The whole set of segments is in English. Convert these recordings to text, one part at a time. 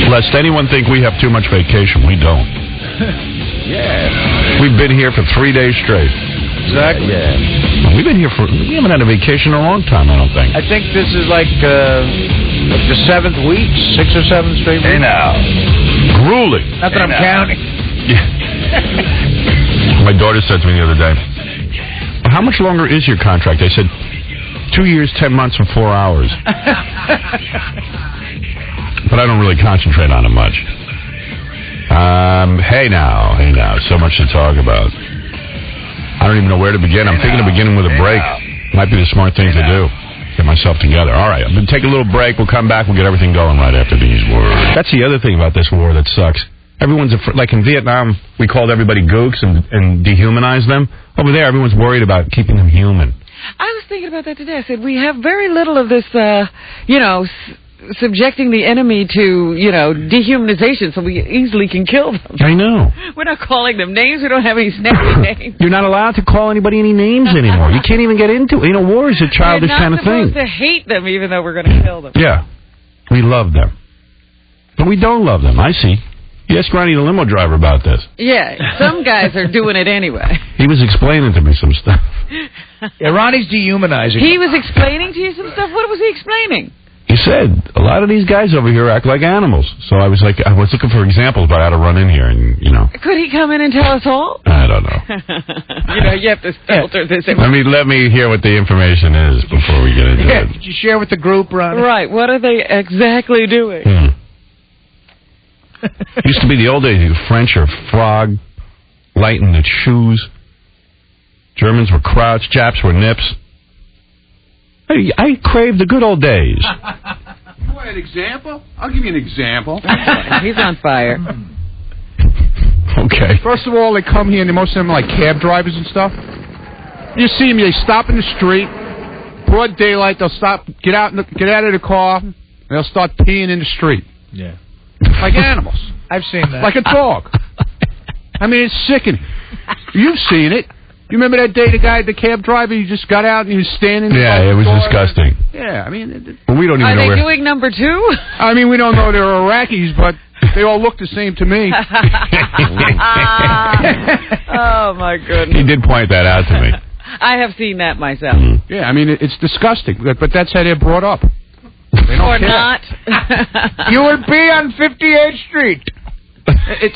Lest anyone think we have too much vacation. We don't. Yeah. We've been here for 3 days straight. Exactly. Yeah. We haven't had a vacation in a long time, I don't think. I think this is like the 7th week, 6th or 7th straight week. Hey, now. Grueling. Not that I'm counting. Yeah. My daughter said to me the other day, how much longer is your contract? I said, 2 years, 10 months, and 4 hours. But I don't really concentrate on it much. Hey now. So much to talk about. I don't even know where to begin. I'm thinking of beginning with a break. Might be the smart thing to do. Get myself together. All right, I'm going to take a little break. We'll come back. We'll get everything going right after these words. That's the other thing about this war that sucks. Everyone's like in Vietnam, we called everybody gooks and dehumanized them. Over there, everyone's worried about keeping them human. I was thinking about that today. I said, we have very little of this, subjecting the enemy to, dehumanization so we easily can kill them. I know. We're not calling them names. We don't have any snappy names. You're not allowed to call anybody any names anymore. You can't even get into it. War is a childish kind of thing. We're not supposed to hate them even though we're going to kill them. Yeah. We love them. But we don't love them. I see. You ask Ronnie the limo driver about this. Yeah, some guys are doing it anyway. He was explaining to me some stuff. Yeah, Ronnie's dehumanizing. He was explaining to you some stuff? What was he explaining? He said, a lot of these guys over here act like animals. So I was looking for examples about how to run in here and, Could he come in and tell us all? I don't know. You have to filter this. Let me hear what the information is before we get into it. Did you share with the group, Ronnie? Right, what are they exactly doing? Used to be the old days, French or frog, light in the shoes. Germans were crouch, Japs were nips. I crave the good old days. You want an example? I'll give you an example. He's on fire. Okay. First of all, they come here, and most of them are like cab drivers and stuff. You see them, they stop in the street, broad daylight, they'll stop, get out of the car, and they'll start peeing in the street. Yeah. Like animals. I've seen that. Like a dog. I mean, it's sickening. You've seen it. You remember that day the cab driver, he just got out and he was standing there? Yeah, it was disgusting. Yeah, I mean... Well, we don't even know Are they doing number 2? I mean, we don't know they're Iraqis, but they all look the same to me. Oh, my goodness. He did point that out to me. I have seen that myself. Yeah, I mean, it's disgusting, but that's how they're brought up. They don't Or care. not. You will be on 58th Street. If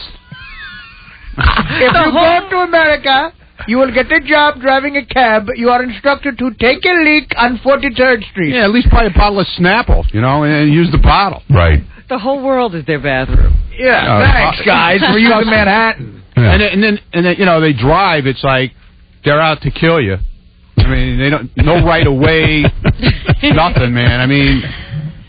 you go to America, you will get a job driving a cab. You are instructed to take a leak on 43rd Street. Yeah, at least buy a bottle of Snapple, and use the bottle. Right. The whole world is their bathroom. Yeah, thanks, guys. We're using Manhattan. Yeah. And then they drive. It's like they're out to kill you. I mean, they don't no right of way, nothing, man. I mean,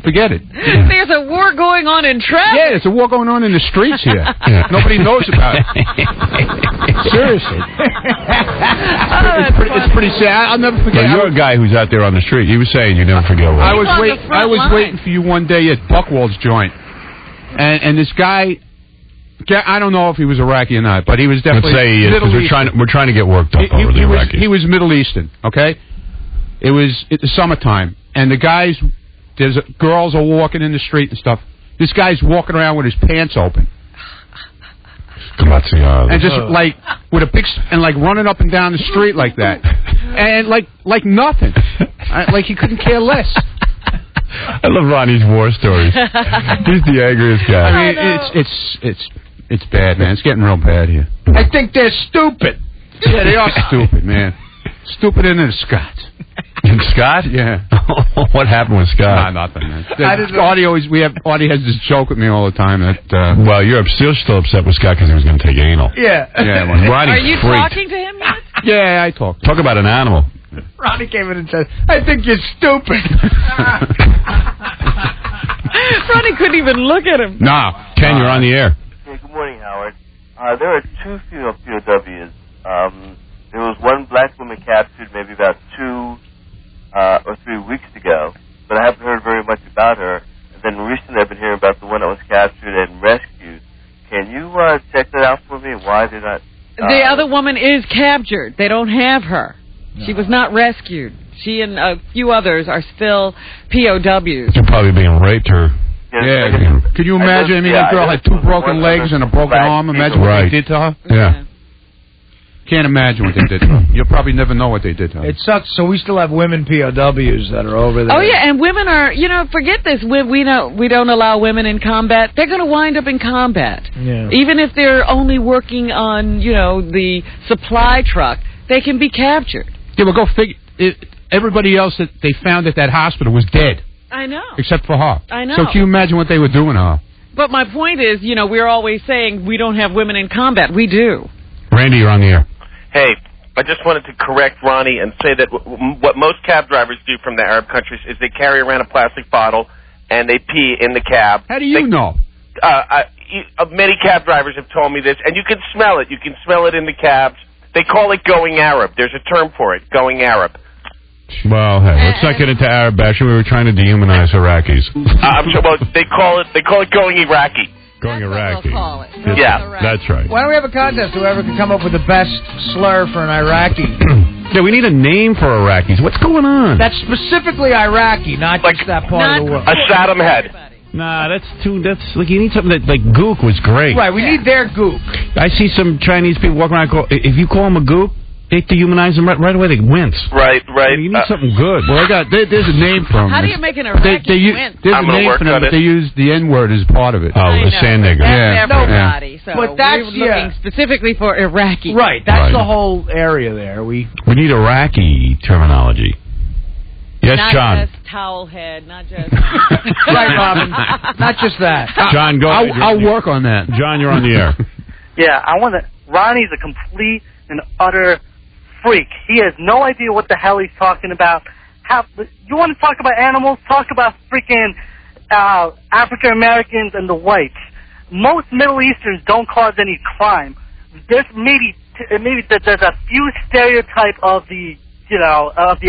forget it. Yeah. There's a war going on in traffic. Yeah, there's a war going on in the streets here. Yeah. Nobody knows about it. Seriously. It's pretty sad. I'll never forget. Well, you're a guy who's out there on the street. You were saying you never forget what. I was waiting for you one day at Buchwald's joint, and this guy. I don't know if he was Iraqi or not, but he was definitely. Let's say he is, because we're trying to get worked up over the Iraqis. He was Middle Eastern, okay? It's the summertime, and girls are walking in the street and stuff. This guy's walking around with his pants open. And just like with a big and like running up and down the street like that, and like nothing, like he couldn't care less. I love Ronnie's war stories. He's the angriest guy. I mean, it's bad, man. It's getting real bad here. I think they're stupid. Yeah, they are stupid, man. Stupider than Scott. And Scott? Yeah. What happened with Scott? Nothing, man. Audie has this joke with me all the time that. Well, you're still upset with Scott because he was going to take anal. Yeah. Yeah. Are you talking to him yet? Yeah, I talk. Talk about an animal. Ronnie came in and said, "I think you're stupid." Ronnie couldn't even look at him. No. Ken, you're on the air. Hey, good morning, Howard. There are 2 female POWs. There was one black woman captured maybe about 2 or 3 weeks ago, but I haven't heard very much about her. And then recently I've been hearing about the one that was captured and rescued. Can you check that out for me? Why did not... The other woman is captured. They don't have her. No. She was not rescued. She and a few others are still POWs. They're probably being raped or Yeah. Could you imagine? I mean, that girl had 2 broken legs and a broken arm. Imagine what they did to her. Yeah. Can't imagine what they did to her. You'll probably never know what they did to her. It sucks. So we still have women POWs that are over there. Oh yeah, and women are. Forget this. We don't allow women in combat. They're going to wind up in combat. Yeah. Even if they're only working on the supply truck, they can be captured. Yeah, well, go figure. Everybody else that they found at that hospital was dead. I know. Except for her. I know. So can you imagine what they were doing to her? But my point is, we're always saying we don't have women in combat. We do. Randy, you're on the air. Hey, I just wanted to correct Ronnie and say that what most cab drivers do from the Arab countries is they carry around a plastic bottle and they pee in the cab. How do you know? Many cab drivers have told me this, and you can smell it. You can smell it in the cabs. They call it going Arab. There's a term for it, going Arab. Well, hey, let's not get into Arab bashing. We were trying to dehumanize Iraqis. I'm sure. Well, they call it going Iraqi. Going Iraqi. We'll call it. Yeah, that's right. Why don't we have a contest? Whoever can come up with the best slur for an Iraqi. Yeah, we need a name for Iraqis. What's going on? That's specifically Iraqi, not just that part of the world. A Saddam head. Nah, that's like you need something that like gook was great. Right, we need their gook. I see some Chinese people walking around. If you call them a gook, they dehumanize them right away. They wince. Right. You need something good. Well, there's a name for them. How do you make an Iraqi wince? There's a name for them, but they use the N-word as part of it. Oh, a sand nigger. That's everybody. So but that's we're looking specifically for Iraqi. Right, that's the whole area there. We need Iraqi terminology. Yes, not John. Not just towel head, not just... Right, Robin. Not just that. John, go ahead. I'll work on that. John, you're on the air. Yeah, Ronnie's a complete and utter freak. He has no idea what the hell he's talking about. You want to talk about animals? Talk about freaking African Americans and the whites. Most Middle Easterns don't cause any crime. There's maybe there's a few stereotype of the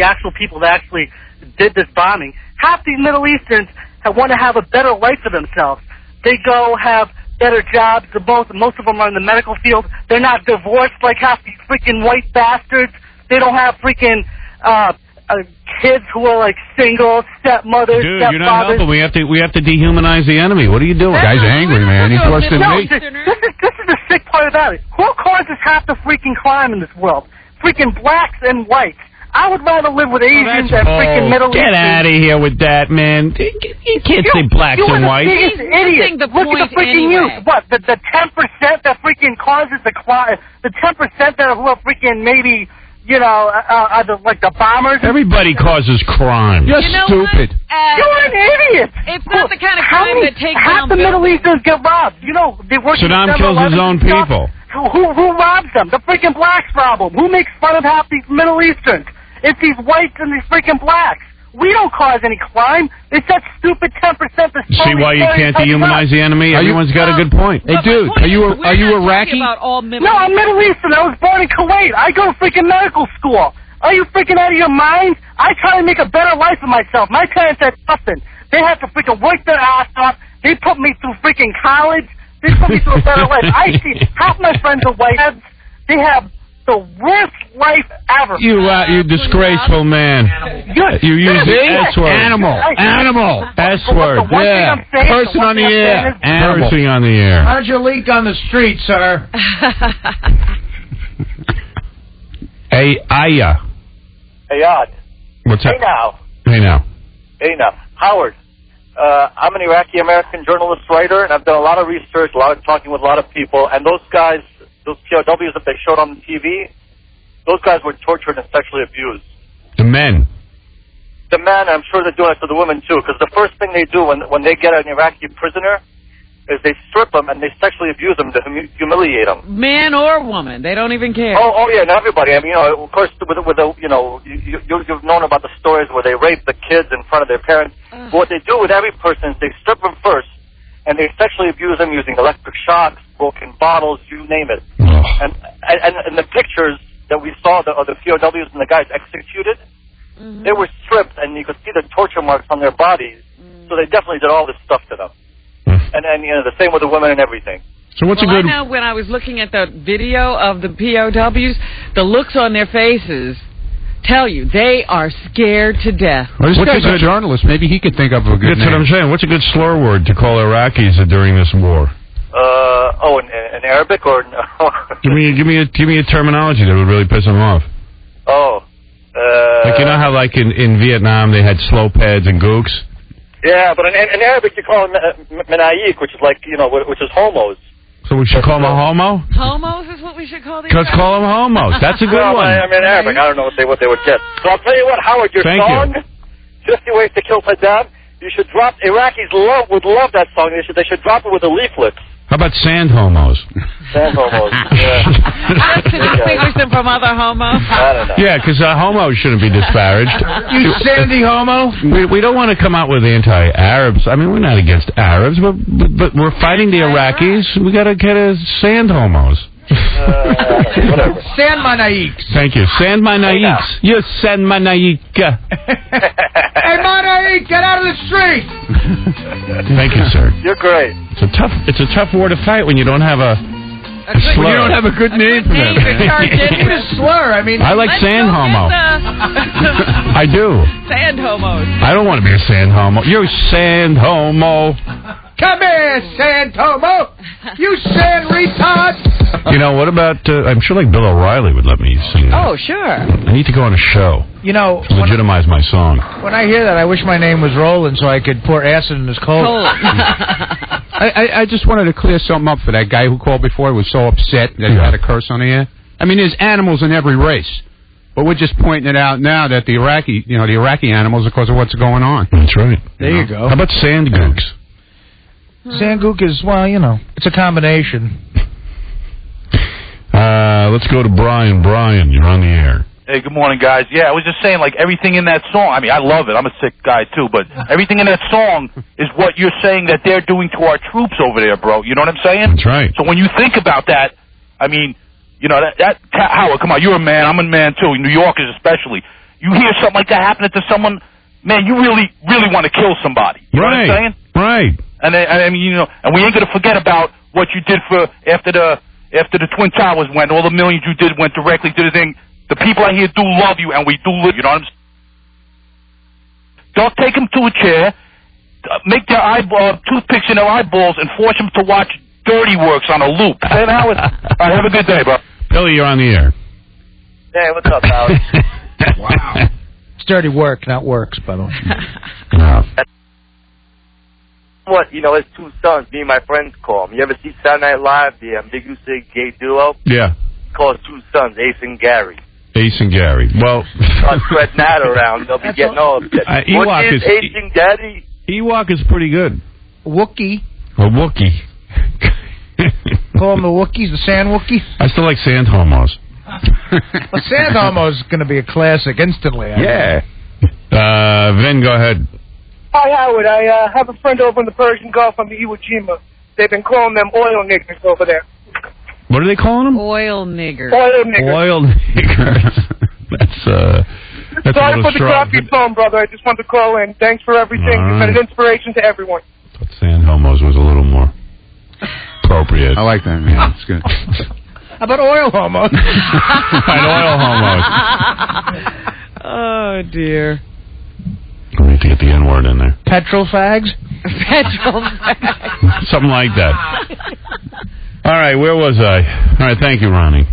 actual people that actually did this bombing. Half these Middle Easterns want to have a better life for themselves. They go have better jobs. Most of them are in the medical field. They're not divorced like half these freaking white bastards. They don't have freaking kids who are like single, stepmothers, Dude, stepfathers. you're not helping. We have to dehumanize the enemy. What are you doing? Guy's angry, man. He's worse than me. This is the sick part about it. Who causes half the freaking crime in this world? Freaking blacks and whites. I would rather live with Asians than freaking Middle Eastern. Get out of here with that, man. You can't say blacks and whites. You're the biggest idiot. Look at the freaking youth. What, the 10% that freaking causes the crime, the 10% that are who are freaking maybe, are the bombers? Everybody causes crime. You're stupid. You're an idiot. It's not the kind of crime that takes half down the Middle Easterns get robbed. They work Saddam kills his own people. Who robs them? The freaking blacks rob them. Who makes fun of half these Middle Easterns? It's these whites and these freaking blacks. We don't cause any crime. It's that stupid 10% that's See why you can't dehumanize the enemy? Everyone's got a good point. Hey, dude, are you Iraqi? No, I'm Middle Eastern. I was born in Kuwait. I go to freaking medical school. Are you freaking out of your mind? I try to make a better life for myself. My parents had nothing. They had to freaking work their ass off. They put me through freaking college. They put me through a better life. I see half my friends are white. They have the worst life ever. You disgraceful man. You use the S word. Animal. S word. Yeah. Person on the air. Person on the air. How's your leak on the street, sir? Hey, Aya. Hey, Odd. What's that? Hey, now. Howard, I'm an Iraqi-American journalist writer, and I've done a lot of research, talking with a lot of people, and those guys, those POWs that they showed on the TV, those guys were tortured and sexually abused. The men. The men, I'm sure they're doing it to the women, too, because the first thing they do when they get an Iraqi prisoner is they strip them and they sexually abuse them to humiliate them. Man or woman, they don't even care. Oh yeah, and everybody. I mean, of course, you've known about the stories where they rape the kids in front of their parents. What they do with every person is they strip them first, and they sexually abuse them using electric shocks, broken bottles, you name it. And the pictures that we saw of the POWs and the guys executed, they were stripped, and you could see the torture marks on their bodies. So they definitely did all this stuff to them. And the same with the women and everything. So what's a good... I know when I was looking at the video of the POWs, the looks on their faces tell you, they are scared to death. Well, this guy's a journalist. Maybe he could think of a good That's what I'm saying. What's a good slur word to call Iraqis during this war? In Arabic or no? Give me a terminology that would really piss them off. Like, you know how like in Vietnam they had slopheads and gooks? Yeah, but in Arabic you call them menayik, which is like, which is homos. So we should call them a homo? Homos is what we should call these Let's guys? call them homos. That's a good one. I mean, in Arabic, I don't know what they would get. So I'll tell you what, Howard, your Thank song, 50 Ways to Kill Saddam, you should drop, Iraqis would love that song. They should drop it with the leaflets. How about sand homos? Sand homos, yeah. Just to distinguish them from other homos. I don't know. Yeah, because homos shouldn't be disparaged. You sandy homo. We don't want to come out with anti-Arabs. I mean, we're not against Arabs, but we're fighting the Iraqis. We got to get a sand homos. Whatever. Sand Manaiks. Thank you. Sand my naiks. You send my naik. Hey, Manaik, get out of the street. Thank you, sir. You're great. It's a tough war to fight when you don't have a slur. You don't have a good name for that. It's a slur. I mean, I like sand homo. I do. Sand homos. I don't want to be a sand homo. You sand homo. come here, sand homo. You sand retard. You know, what about, I'm sure like Bill O'Reilly would let me sing that. Oh, sure. I need to go on a show. You know, to legitimize my song. When I hear that, I wish my name was Roland so I could pour acid in his colon. I just wanted to clear something up for that guy who called before. He was so upset that he had to curse on the air. I mean, there's animals in every race. But we're just pointing it out now that the Iraqi animals are because of what's going on. That's right. There you go. How about sand gooks? Sand gook is, well, it's a combination. Let's go to Brian. Brian, you're on the air. Hey, good morning, guys. Yeah, I was just saying, like, everything in that song, I mean, I love it. I'm a sick guy, too, but everything in that song is what you're saying that they're doing to our troops over there, bro. You know what I'm saying? That's right. So when you think about that, I mean, Howard, come on, you're a man. I'm a man, too. New Yorkers especially. You hear something like that happening to someone, man, you really, really want to kill somebody. You know what I'm saying? Right. And I mean, and we ain't going to forget about what you did for after the Twin Towers went. All the millions you did went directly to the thing. The people out here do love you, and we do live. You know what I'm saying? Don't take them to a chair, make their toothpicks in their eyeballs, and force them to watch Dirty Works on a loop. Then Howard, have a good day, bro. Billy, you're on the air. Hey, what's up, Howard? Wow. It's dirty work, not works, by the way. No. What, his two sons, me and my friends call him. You ever see Saturday Night Live, the ambiguous gay duo? Yeah. He calls two sons, Ace and Gary. Ace and Gary. Well, start spreading that around. They'll be getting all upset. Ewok is Ace and Daddy? Ewok is pretty good. Wookie. A Wookie. Call them the Wookiees, the Sand Wookiees. I still like sand homos. Well, Sand Homo is going to be a classic instantly. Yeah. Vin, go ahead. Hi, Howard. I have a friend over in the Persian Gulf on the Iwo Jima. They've been calling them oil niggers over there. What are they calling them? Oil niggers. Oil niggers. Oil niggers. That's Sorry for the crappy phone, brother. I just wanted to call in. Thanks for everything. You've been an inspiration to everyone. But sand homos was a little more appropriate. I like that. Yeah, it's good. How about oil homos? And oil homos. Oh, dear. We need to get the N-word in there. Petrol fags? Petrol fags. Something like that. All right, where was I? All right, thank you, Ronnie.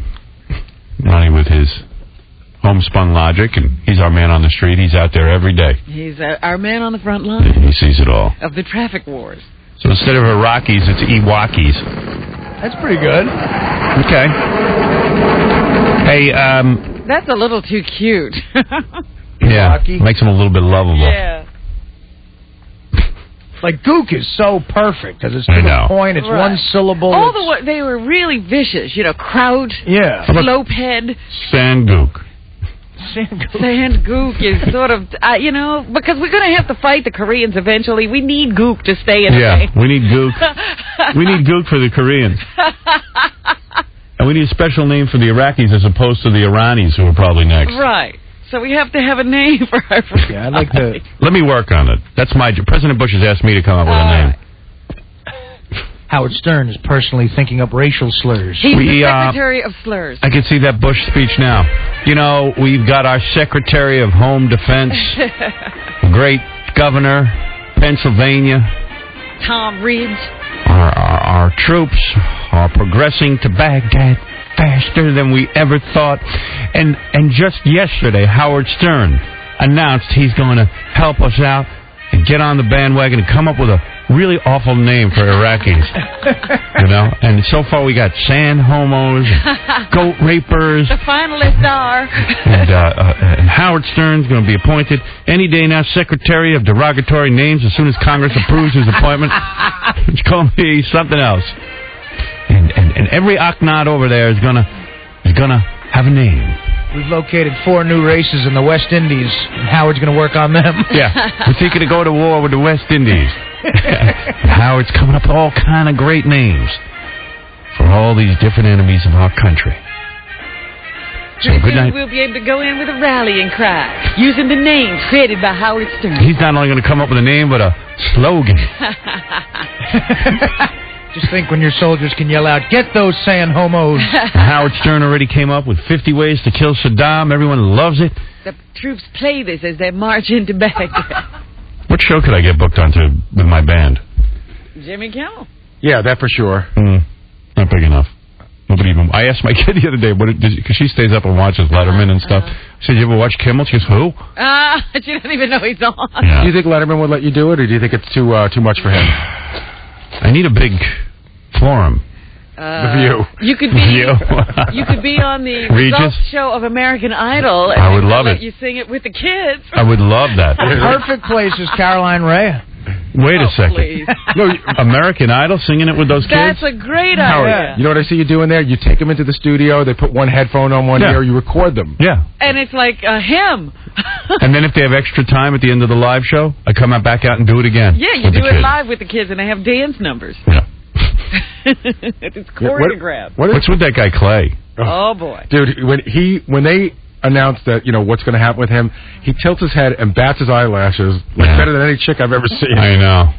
Ronnie with his homespun logic, and he's our man on the street. He's out there every day. He's our man on the front line. He sees it all. Of the traffic wars. So instead of Iraqis, it's Ewokis. That's pretty good. Okay. Hey, That's a little too cute. yeah, makes him a little bit lovable. Yeah. Like Gook is so perfect because it's to I know. the point. It's one syllable. All they were really vicious. Kraut. Yeah. Slopehead. Sand Gook. Sand Gook is sort of, because we're going to have to fight the Koreans eventually. We need Gook to stay in the game. Yeah, we need Gook. We need Gook for the Koreans. And we need a special name for the Iraqis as opposed to the Iranis who are probably next. Right. So we have to have a name for everybody. Yeah, I'd like to. Let me work on it. That's President Bush has asked me to come up with a name. Howard Stern is personally thinking up racial slurs. He's the Secretary of Slurs. I can see that Bush speech now. You know, we've got our Secretary of Home Defense, great governor, Pennsylvania. Tom Ridge. Our troops are progressing to Baghdad faster than we ever thought. And just yesterday, Howard Stern announced he's going to help us out and get on the bandwagon and come up with a really awful name for Iraqis. You know? And so far we got sand homos, and goat rapers. The finalists are. And Howard Stern's going to be appointed any day now Secretary of Derogatory Names as soon as Congress approves his appointment. It's going to be something else. And every Akhnad over there is gonna have a name. We've located 4 new races in the West Indies, and Howard's going to work on them. Yeah, we're thinking of going to war with the West Indies. Howard's coming up with all kind of great names for all these different enemies of our country. So good night. We'll be able to go in with a rallying cry using the names created by Howard Stern. He's not only going to come up with a name, but a slogan. Just think when your soldiers can yell out, "Get those sand homos." Howard Stern already came up with 50 ways to kill Saddam. Everyone loves it. The troops play this as they march into Baghdad. What show could I get booked onto with my band? Jimmy Kimmel. Yeah, that for sure. Not big enough. Nobody even. I asked my kid the other day, because she stays up and watches Letterman and stuff. I said, "You ever watch Kimmel?" She goes, "Who?" She doesn't even know he's on. Yeah. Do you think Letterman would let you do it, or do you think it's too much for him? I need a big forum. The View. You could be. You could be on the results show of American Idol. And I would love let it. You sing it with the kids. I would love that. Perfect place is Caroline Ray. Wait a second. Please. No, American Idol singing it with those kids? That's a great Howard, idea. you know what I see you doing there? You take them into the studio, they put one headphone on one ear, you record them. Yeah. And it's like a hymn. And then if they have extra time at the end of the live show, I come back out and do it again. Yeah, you with do the it kids. live with the kids, and they have dance numbers. Yeah. It's choreographed. What's with that guy Clay? Oh boy, dude! When they announced that what's going to happen with him, he tilts his head and bats his eyelashes better than any chick I've ever seen. I know.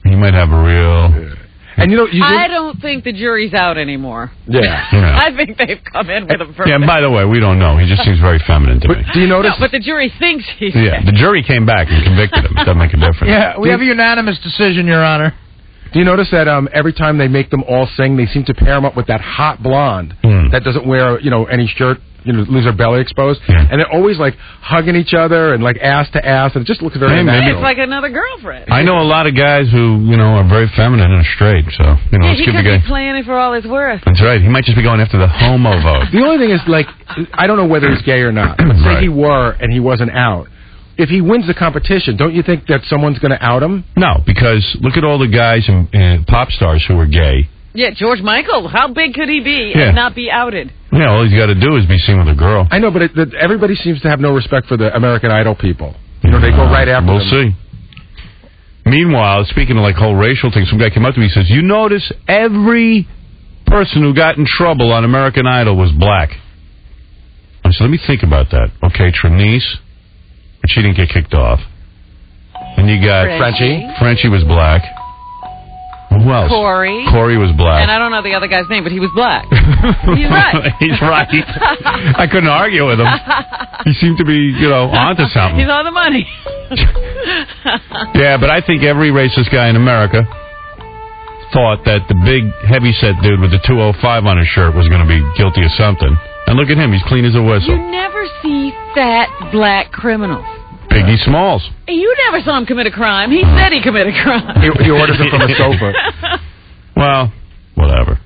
He might have a real. And I don't think the jury's out anymore. Yeah. I think they've come in with a verdict. Yeah. And by the way, we don't know. He just seems very feminine to me. Do you notice? No, but the jury thinks he's. Yeah. The jury came back and convicted him. It doesn't make a difference. Yeah, we have a unanimous decision, Your Honor. Do you notice that every time they make them all sing, they seem to pair them up with that hot blonde that doesn't wear, any shirt, leaves her belly exposed, and they're always like hugging each other and like ass to ass, and it just looks very natural. It's like another girlfriend. I know a lot of guys who are very feminine and straight, so let's he give could the guy. be playing it for all it's worth. That's right. He might just be going after the homo vote. The only thing is, I don't know whether he's gay or not. But say he were and he wasn't out. If he wins the competition, don't you think that someone's going to out him? No, because look at all the guys and pop stars who are gay. Yeah, George Michael. How big could he be and not be outed? Yeah, all he's got to do is be seen with a girl. I know, but everybody seems to have no respect for the American Idol people. They go right after them. We'll see. Meanwhile, speaking of whole racial things, some guy came up to me and says, "You notice every person who got in trouble on American Idol was black." I said, "Let me think about that." Okay, Trinice. But she didn't get kicked off. And you got Frenchie. Frenchie was black. Who else? Corey was black. And I don't know the other guy's name, but he was black. He's right. He's right. I couldn't argue with him. He seemed to be, onto something. He's on the money. Yeah, but I think every racist guy in America thought that the big heavyset dude with the 205 on his shirt was going to be guilty of something. And look at him. He's clean as a whistle. You never see fat black criminals. Biggie Smalls. You never saw him commit a crime. He said he committed a crime. He orders it from a sofa. Well, whatever.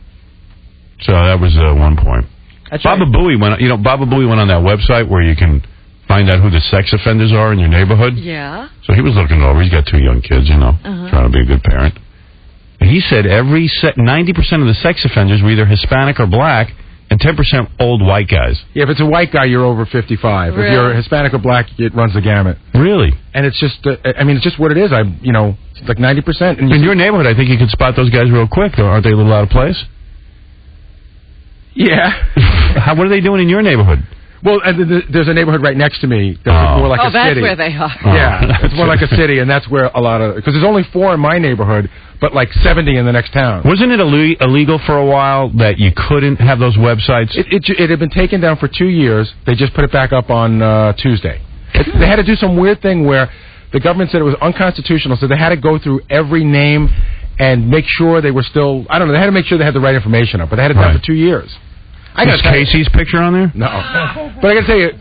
So that was one point. Baba Booey went on that website where you can find out who the sex offenders are in your neighborhood. Yeah. So he was looking over. He's got 2 young kids, trying to be a good parent. And he said 90% of the sex offenders were either Hispanic or black, and 10% old white guys. Yeah, if it's a white guy, you're over 55. Really? If you're Hispanic or black, it runs the gamut. Really? And it's just, it's just what it is. It's like 90%. And in your neighborhood, I think you could spot those guys real quick. Aren't they a little out of place? Yeah. What are they doing in your neighborhood? Well, and there's a neighborhood right next to me that's more like a city. That's where they are. Yeah, it's more like a city, and that's where a lot of... Because there's only 4 in my neighborhood, but like 70 in the next town. Wasn't it illegal for a while that you couldn't have those websites? It had been taken down for 2 years. They just put it back up on Tuesday. They had to do some weird thing where the government said it was unconstitutional, so they had to go through every name and make sure they were still... I don't know, they had to make sure they had the right information up, but they had it done for 2 years. Is Casey's picture on there? No. But I got to tell you,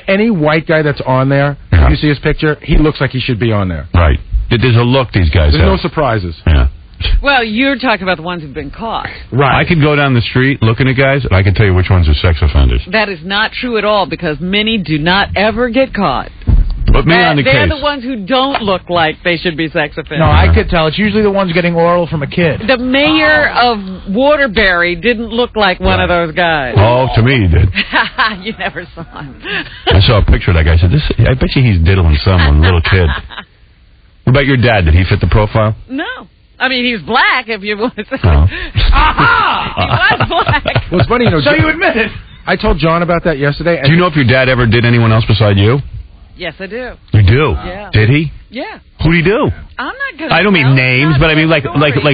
any white guy that's on there, if you see his picture, he looks like he should be on there. Right. There's a look these guys have. There's no surprises. Yeah. Well, you're talking about the ones who've been caught. Right. I could go down the street looking at guys, and I can tell you which ones are sex offenders. That is not true at all, because many do not ever get caught. Put me on the They're case. the ones who don't look like they should be sex offenders. No, I could tell. It's usually the ones getting oral from a kid. The mayor of Waterbury didn't look like one of those guys. Oh, to me he did. You never saw him. I saw a picture of that guy. I said, I bet you he's diddling someone, little kid. What about your dad? Did he fit the profile? No. I mean, he's black, if you want to say. Oh. Aha! He was black. Well, it's funny, So you admit it. I told John about that yesterday. Do you know if your dad ever did anyone else beside you? Yes, I do. You do? Yeah. Did he? Yeah. Who'd he do? I'm not good. I don't mean names, but I mean like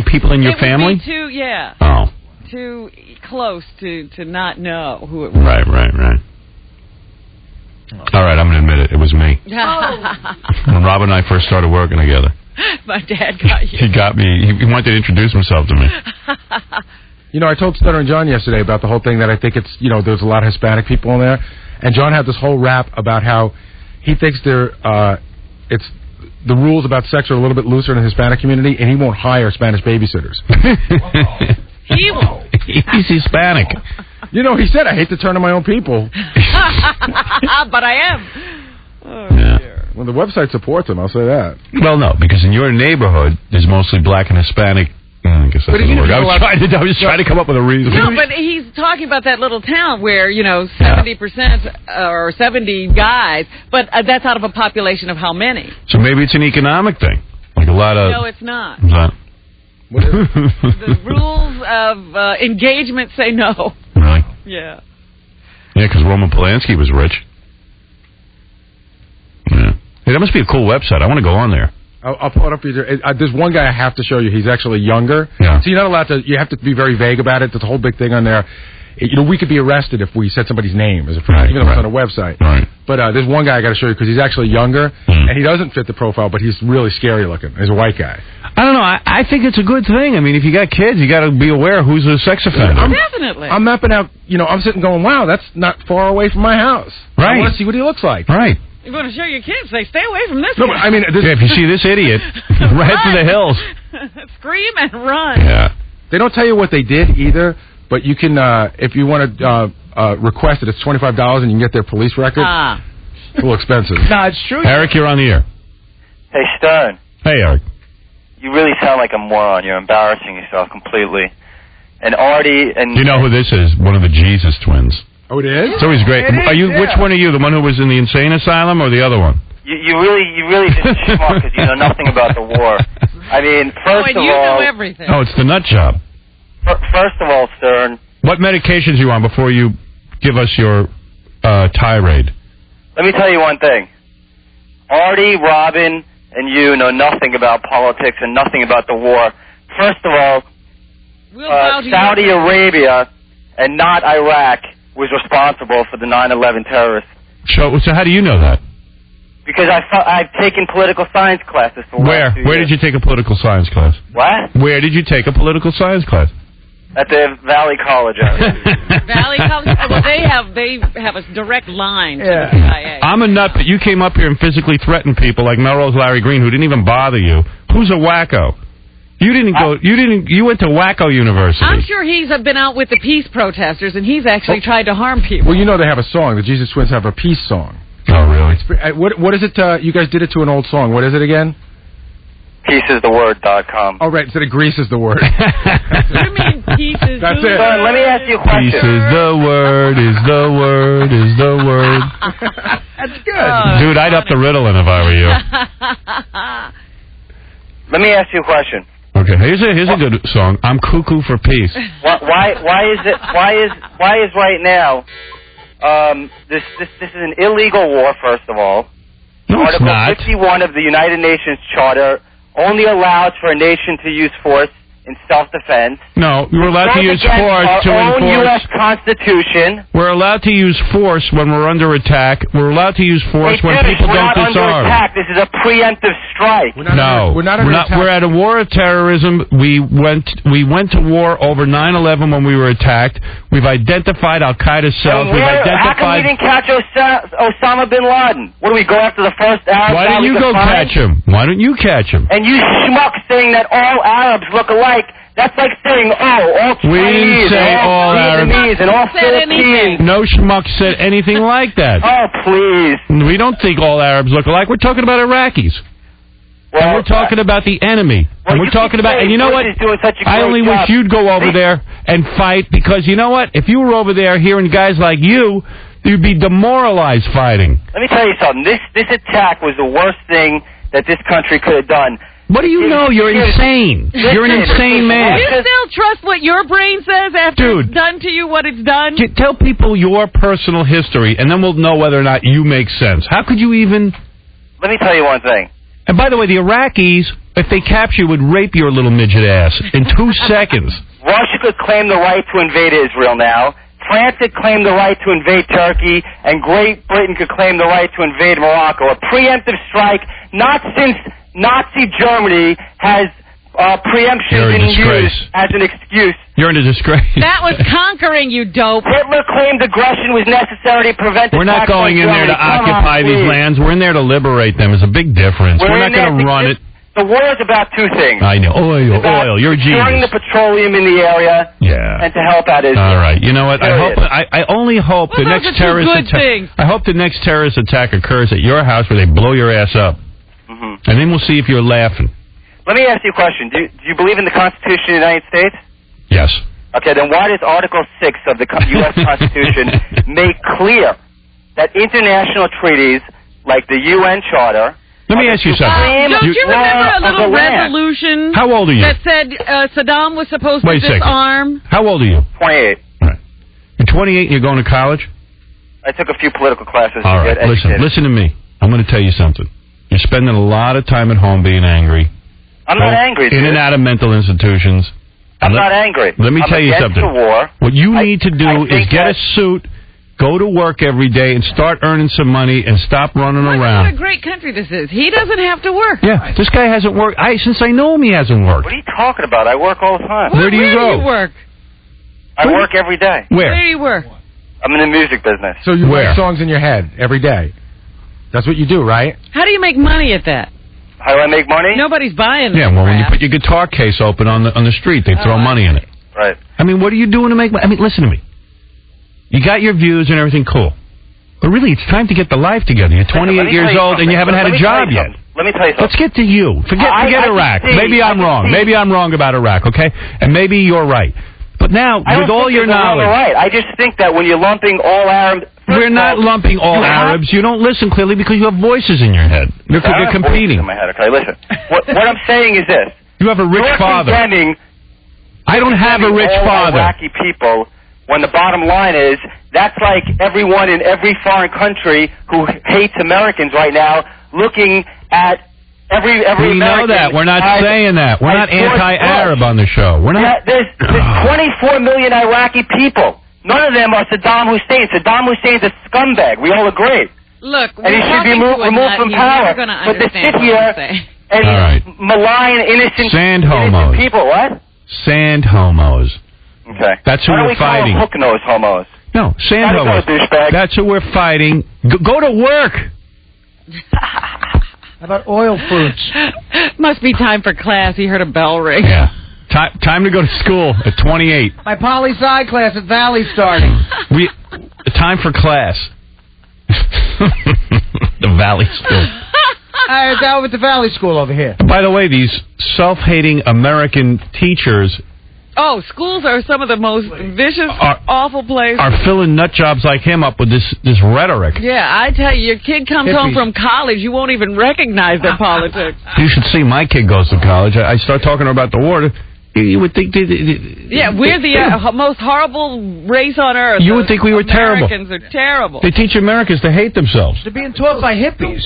people in your family? Too, yeah. Oh. Too close to not know who it was. Right. All right, I'm going to admit it. It was me. When Rob and I first started working together. My dad got you. He got me. He wanted to introduce himself to me. You know, I told Stutter and John yesterday about the whole thing that I think it's, there's a lot of Hispanic people in there. And John had this whole rap about how he thinks the rules about sex are a little bit looser in the Hispanic community, and he won't hire Spanish babysitters. He won't. He's Hispanic. He said, I hate to turn to my own people. But I am. Oh, dear. Well, the website supports him, I'll say that. Well, no, because in your neighborhood, there's mostly black and Hispanic. I guess that's the word. I was trying to come up with a reason. No, but he's talking about that little town where, 70% or 70 guys, but that's out of a population of how many? So maybe it's an economic thing. Like a lot of... No, it's not. What is it? The rules of engagement say no. Really? Yeah. Yeah, because Roman Polanski was rich. Yeah. Hey, that must be a cool website. I want to go on there. I'll pull it up. There's one guy I have to show you. He's actually younger. Yeah. So you're not allowed to... You have to be very vague about it. There's a whole big thing on there. We could be arrested if we said somebody's name as a friend, even though it's on a website. Right. But there's one guy I got to show you because he's actually younger, and he doesn't fit the profile, but he's really scary looking. He's a white guy. I don't know. I think it's a good thing. I mean, if you got kids, you got to be aware who's a sex offender. Definitely. I'm mapping out... I'm sitting going, wow, that's not far away from my house. Right. I want to see what he looks like. Right. You want to show your kids, say, stay away from this No, guy. but I mean... if you see this idiot, right for the hills. Scream and run. Yeah. They don't tell you what they did either, but you can, if you want to request it, it's $25 and you can get their police record. It's a little expensive. No, it's true. Eric, you're on the air. Hey, Stern. Hey, Eric. You really sound like a moron. You're embarrassing yourself completely. And Artie and... You know who this is? One of the Jesus twins. Oh, it is? So he's great. Which one are you? The one who was in the insane asylum or the other one? You really just schmuck because you know nothing about the war. I mean, first of all... you know everything. Oh, it's the nut job. First of all, Stern... What medications you on before you give us your tirade? Let me tell you one thing. Artie, Robin, and you know nothing about politics and nothing about the war. First of all, Saudi Arabia and not Iraq was responsible for the 9/11 terrorists. So how do you know that? Because I've taken political science classes for Where? Where did you take a political science class? What? Where did you take a political science class? At the Valley College. Valley College. Well, they have a direct line to the CIA. I'm a nut, but you came up here and physically threatened people like Melrose Larry Green, who didn't even bother you. Who's a wacko? You didn't go. You went to Wacko University. I'm sure he's been out with the peace protesters, and he's actually tried to harm people. Well, they have a song. The Jesus Twins have a peace song. Oh, really? What is it? You guys did it to an old song. What is it again? Peaceistheword.com. Oh, right. Instead of Grease is the word. What do you mean, peace is That's the it. word? Let me ask you a question. Peace is the word, is the word, is the word. That's good. Dude, I'd up the Ritalin if I were you. Let me ask you a question. Okay, here's a good song. I'm cuckoo for peace. Why is right now This is an illegal war, first of all. No, it's Article not. 51 of the United Nations Charter only allows for a nation to use force in self-defense. No, you're allowed to use Against force our to own enforce. U.S. Constitution. We're allowed to use force when we're under attack. We're allowed to use force when people we're don't not under disarm. attack. This is a preemptive strike. No, we're not under attack. We're at a war of terrorism. We went to war over 9/11 when we were attacked. We've identified Al Qaeda cells. We've How come we identified. didn't catch Osama bin Laden? What do we go after the first Arab? Why guy didn't we you could go find? catch him? Why don't you catch him? And you schmuck saying that all Arabs look alike. That's like saying, all We Chinese, didn't say all Arabs. Vietnamese, and all Philippines. No schmuck said anything like that. Oh, please. We don't think all Arabs look alike. We're talking about Iraqis. And we're talking about the enemy. And we're talking about, and you know what? Bush is doing such a I great only job. wish you'd go over there and fight, because you know what? If you were over there hearing guys like you, you'd be demoralized fighting. Let me tell you something. This attack was the worst thing that this country could have done. What do you know? You're insane. You're an insane man. Do you still trust what your brain says after it's done to you what it's done? Tell people your personal history, and then we'll know whether or not you make sense. How could you even... Let me tell you one thing. And by the way, the Iraqis, if they capture you, would rape your little midget ass in 2 seconds. Russia could claim the right to invade Israel now. France could claim the right to invade Turkey, and Great Britain could claim the right to invade Morocco. A preemptive strike, not since Nazi Germany has preemption You're a been disgrace. used as an excuse. You're in a disgrace. That was conquering, you dope. Hitler claimed aggression was necessary to prevent We're not attacks on going in there to Germany. Come occupy on, these please. lands. We're in there to liberate them. There's a big difference. We're not in there going to to- run it. The war is about two things. I know. Oil. You're a Securing genius. the petroleum in the area Yeah. and to help out Israel. All right. You know what? I hope. Period. I only hope the Well, those next are two terrorist good attack. things. I hope the next terrorist attack occurs at your house where they blow your ass up, and then we'll see if you're laughing. Let me ask you a question. Do you believe in the Constitution of the United States? Yes. Okay, then why does Article 6 of the U.S. Constitution make clear that international treaties like the UN Charter... Let me ask you something. Don't you remember a little land. resolution How old are you? that said Saddam was supposed Wait a to second. disarm? How old are you? 28. You're 28 and you're going to college? I took a few political classes All to right. get educated. Listen to me. I'm going to tell you something. You're spending a lot of time at home being angry. I'm not angry, In dude. and out of mental institutions. I'm not angry. Let me I'm tell you against something. the war. What you need to do I is think get a that- suit, go to work every day, and start earning some money and stop running What a around. great country this is. He doesn't have to work. Yeah, this guy hasn't worked. Since I know him, he hasn't worked. What are you talking about? I work all the time. Where do you go? do you work? I work every day. Where? Where do you work? I'm in the music business. So you Where? write songs in your head every day. That's what you do, right? How do you make money at that? How do I make money? Nobody's buying Yeah, this well, when you crap. put your guitar case open on the street, they throw money in it. Right. I mean, what are you doing to make money? I mean, listen to me. You got your views and everything, cool. But really, it's time to get the life together. You're 28 Let me years tell you old and you haven't had something. a job yet. Let me tell you something. Let's get to you. Forget I can Iraq. see- Maybe I'm I can wrong. see- Maybe I'm wrong about Iraq, okay? And maybe you're right. But now, I with don't all think your there's a wrong or knowledge... right. I just think that when you're lumping all Arabs... We're not lumping all you have- Arabs. You don't listen clearly because you have voices in your head. They're I don't have competing. voices in my head. Okay, listen. What I'm saying is this. You have a rich You're father. condemning I don't have a rich all father. Iraqi people, when the bottom line is that's like everyone in every foreign country who hates Americans right now looking at every We American. know that. We're not as- saying that. We're not as George anti-Arab Bush. on the show. We're Yeah, not. there's 24 million Iraqi people. None of them are Saddam Hussein. Saddam Hussein's a scumbag. We all agree. Look, And he should be removed from power. But to sit here and All right. malign innocent homos. people, what? Sand homos. Okay. That's who Why don't we're we call fighting. them hook-nosed homos? No, sand Gotta go, homos. douchebag. That's who we're fighting. Go to work. How about oil fruits? Must be time for class. He heard a bell ring. Yeah. Time to go to school at 28. My poli-sci class at Valley starting. Time for class. The Valley School. I was out with the Valley School over here. By the way, these self-hating American teachers Oh, schools are some of the most vicious, awful places. are filling nut jobs like him up with this rhetoric. Yeah, I tell you, your kid comes home Hippies. from college, you won't even recognize their politics. You should see my kid goes to college. I start talking to her about the war. You would think... Yeah, we're the most horrible race on earth. You would think we were terrible. Americans are terrible. They teach Americans to hate themselves. They're being taught by hippies.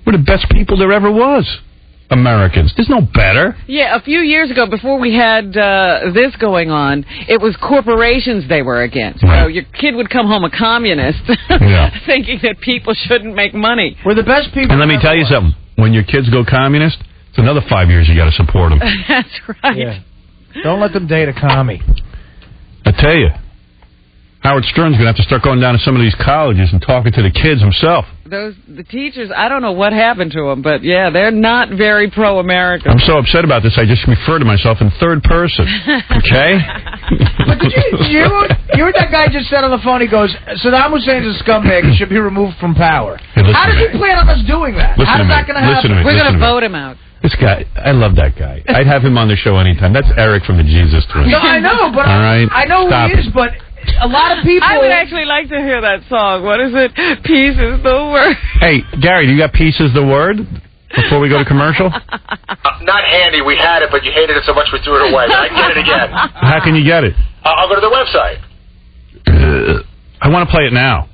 We're the best people there ever was. Americans. There's no better. Yeah, a few years ago, before we had this going on, it was corporations they were against. Right. So your kid would come home a communist, thinking that people shouldn't make money. We're the best people. And let me tell you something. When your kids go communist, it's another 5 years you got to support them. That's right. Yeah. Don't let them date a commie. I tell you, Howard Stern's going to have to start going down to some of these colleges and talking to the kids himself. The teachers, I don't know what happened to them, but yeah, they're not very pro-American. I'm so upset about this, I just refer to myself in third person. Okay? But did you heard that guy just said on the phone, he goes, Saddam Hussein's a scumbag, he should be removed from power. Hey, how does he plan on us doing that? How is that going to happen? We're going to vote him out. This guy, I love that guy. I'd have him on the show anytime. That's Eric from the Jesus Twins. No, I know, but all right? I know Stop who he is, but a lot of people... I would actually like to hear that song. What is it? Peace is the word. Hey, Gary, do you got peace is the word before we go to commercial? Not handy. We had it, but you hated it so much we threw it away. I can get it again. How can you get it? I'll go to the website. I want to play it now.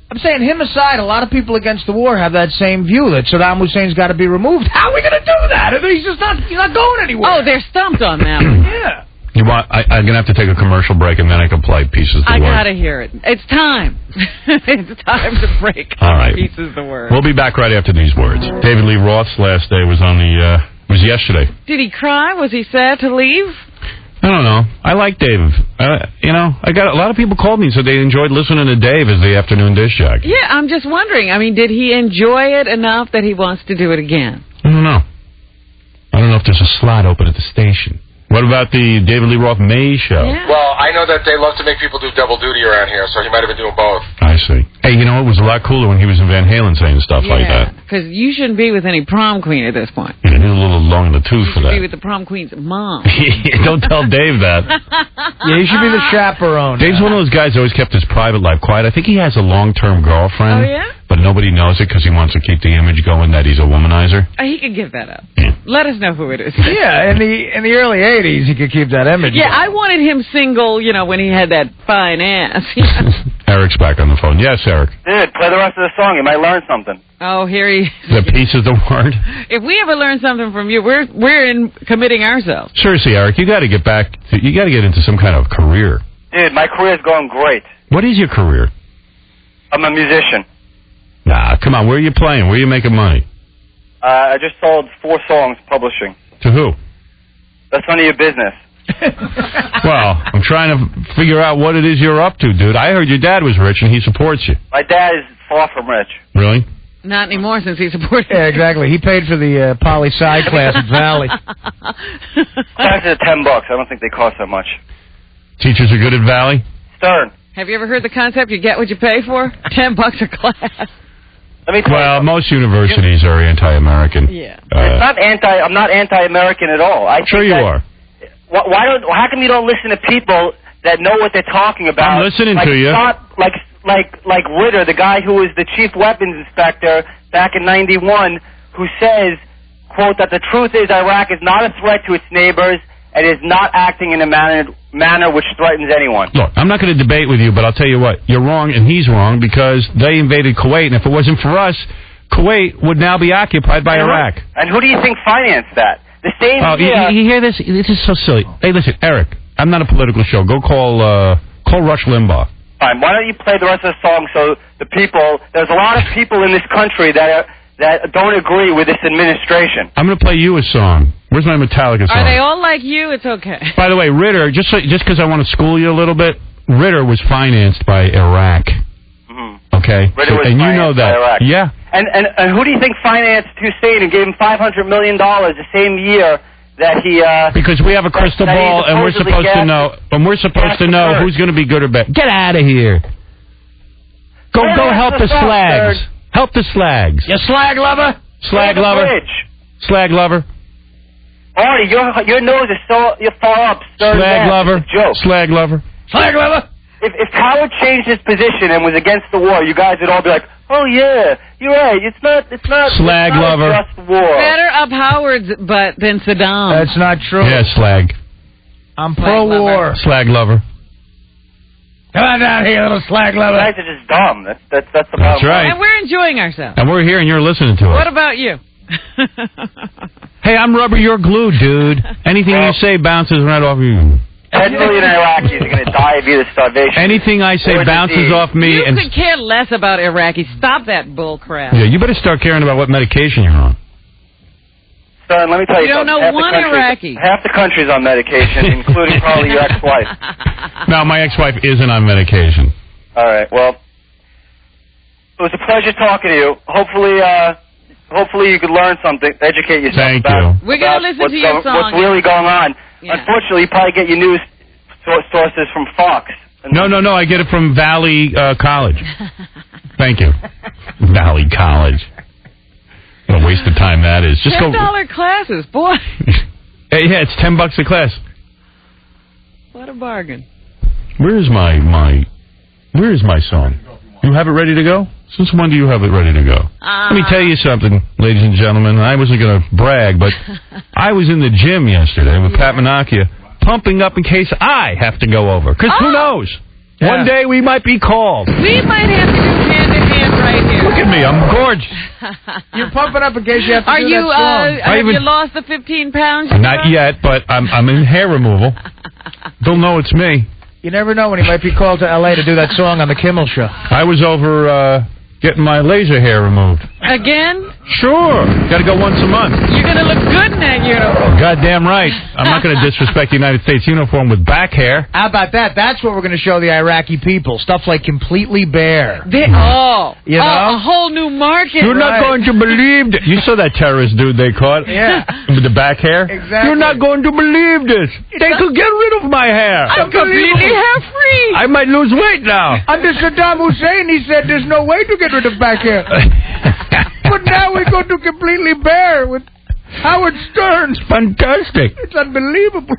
I'm saying, him aside, a lot of people against the war have that same view that Saddam Hussein's got to be removed. How are we going to do that? He's not going anywhere. Oh, they're stumped on that one. Yeah. You want? I'm gonna have to take a commercial break and then I can play Pieces the Word. I gotta hear it. It's time. It's time to break. All right. Pieces the Word. We'll be back right after these words. David Lee Roth's last day was on the was yesterday. Did he cry? Was he sad to leave? I don't know. I like Dave. I got a lot of people called me and said they enjoyed listening to Dave as the afternoon disc jockey. Yeah, I'm just wondering. I mean, did he enjoy it enough that he wants to do it again? I don't know. I don't know if there's a slot open at the station. What about the David Lee Roth May show? Yeah. Well, I know that they love to make people do double duty around here, so he might have been doing both. I see. Hey, it was a lot cooler when he was in Van Halen saying stuff like that. Because you shouldn't be with any prom queen at this point. Yeah, he's a little long in the tooth for You should that. be with the prom queen's mom. Don't tell Dave that. Yeah, he should be the chaperone. Dave's one of those guys who always kept his private life quiet. I think he has a long-term girlfriend. Oh, yeah? But nobody knows it because he wants to keep the image going that he's a womanizer. He could give that up. Yeah. Let us know who it is. Yeah, in the early 80s, he could keep that image. Yeah, I wanted him single, when he had that fine ass. Eric's back on the phone. Yes, Eric. Dude, play the rest of the song. You might learn something. Oh, here he is. The piece is the word. If we ever learn something from you, we're in committing ourselves. Seriously, Eric, you got to get back. You got to get into some kind of career. Dude, my career's going great. What is your career? I'm a musician. Nah, come on. Where are you playing? Where are you making money? I just sold 4 songs publishing. To who? That's none of your business. Well, I'm trying to figure out what it is you're up to, dude. I heard your dad was rich and he supports you. My dad is far from rich. Really? Not anymore since he supports Yeah, exactly. He paid for the poli-sci class at Valley. Classes are $10. I don't think they cost that much. Teachers are good at Valley? Stern. Have you ever heard the concept, you get what you pay for? $10 a class. Well, most universities are anti-American. Yeah. It's not I'm not anti-American at all. Sure you are. How come you don't listen to people that know what they're talking about? I'm listening to you. Like Ritter, the guy who was the chief weapons inspector back in '91, who says, quote, that the truth is Iraq is not a threat to its neighbors and is not acting in a manner which threatens anyone. Look, I'm not going to debate with you, but I'll tell you what. You're wrong and he's wrong because they invaded Kuwait, and if it wasn't for us, Kuwait would now be occupied by Iraq. And who do you think financed that? The same year... You hear this? This is so silly. Hey, listen, Eric, I'm not a political show. Go call Rush Limbaugh. Fine. Why don't you play the rest of the song so the people... There's a lot of people in this country that don't agree with this administration. I'm going to play you a song. Where's my Metallica song? Are they all like you? It's okay. By the way, Ritter, just because I want to school you a little bit, Ritter was financed by Iraq. Mm-hmm. Okay? Ritter was and you financed know that. by Iraq. Yeah. And who do you think financed Hussein and gave him $500 million the same year that he... because we have a crystal ball and we're supposed to know. And we're supposed to know who's going to be good or bad. Get out of here. Go help the slags. Help the slags. You slag lover? Slag lover. Slag lover. Artie, your nose is so far up. Slag lover. It's a joke. Slag lover. Slag lover? If Howard changed his position and was against the war, you guys would all be like, oh yeah, you're right. It's not Slag lover. a just war. Better up Howard's butt than Saddam. That's not true. Yeah, slag. I'm pro-war. Slag lover. Come on down here, little slag lover. You guys are just dumb. That's the problem. That's right. And we're enjoying ourselves. And we're here and you're listening to What us. about you? Hey, I'm rubber, you're glue, dude. Anything you say bounces right off you. 10 million Iraqis are going to die of either starvation. Anything I say or bounces disease. off me. You And could care less about Iraqis. Stop that bull crap. yeah, you better start caring about what medication you're on. Son, let me tell you, You don't something. know one Iraqi. Half the country's on medication, including probably your ex-wife. No, my ex-wife isn't on medication. All right, well, it was a pleasure talking to you. Hopefully you could learn something, educate yourself Thank about, you. We're going to listen to your song. what's really going on. Yeah. Unfortunately, you probably get your news sources from Fox. No, I get it from Valley College. Thank you. Valley College. What a waste of time that is. Just $10 go. classes, boy. Hey, yeah, it's $10 a class. What a bargain. Where's my song? You have it ready to go? Since when do you have it ready to go? Let me tell you something, ladies and gentlemen. I wasn't going to brag, but I was in the gym yesterday with Pat Menachia, pumping up in case I have to go over. Because who knows? Yeah. One day we might be called. We might have to do hand-in-hand right here. Look at me, I'm gorgeous. You're pumping up in case you have to Are do you, that song. have you lost the 15 pounds? Not yet, but I'm in hair removal. Don't know it's me. You never know when he might be called to L.A. to do that song on the Kimmel Show. I was over getting my laser hair removed. Again? Sure. Got to go once a month. You're going to look good in that uniform. Goddamn right. I'm not going to disrespect the United States uniform with back hair. How about that? That's what we're going to show the Iraqi people. Stuff like completely bare. You know? A whole new market. You're not going to believe this. You saw that terrorist dude they caught? Yeah. With the back hair? Exactly. You're not going to believe this. They could get rid of my hair. I'm completely hair-free. I might lose weight now. Under Saddam Hussein, he said there's no way to get rid of back hair. But now we go to completely bare with Howard Stern. Fantastic. It's unbelievable.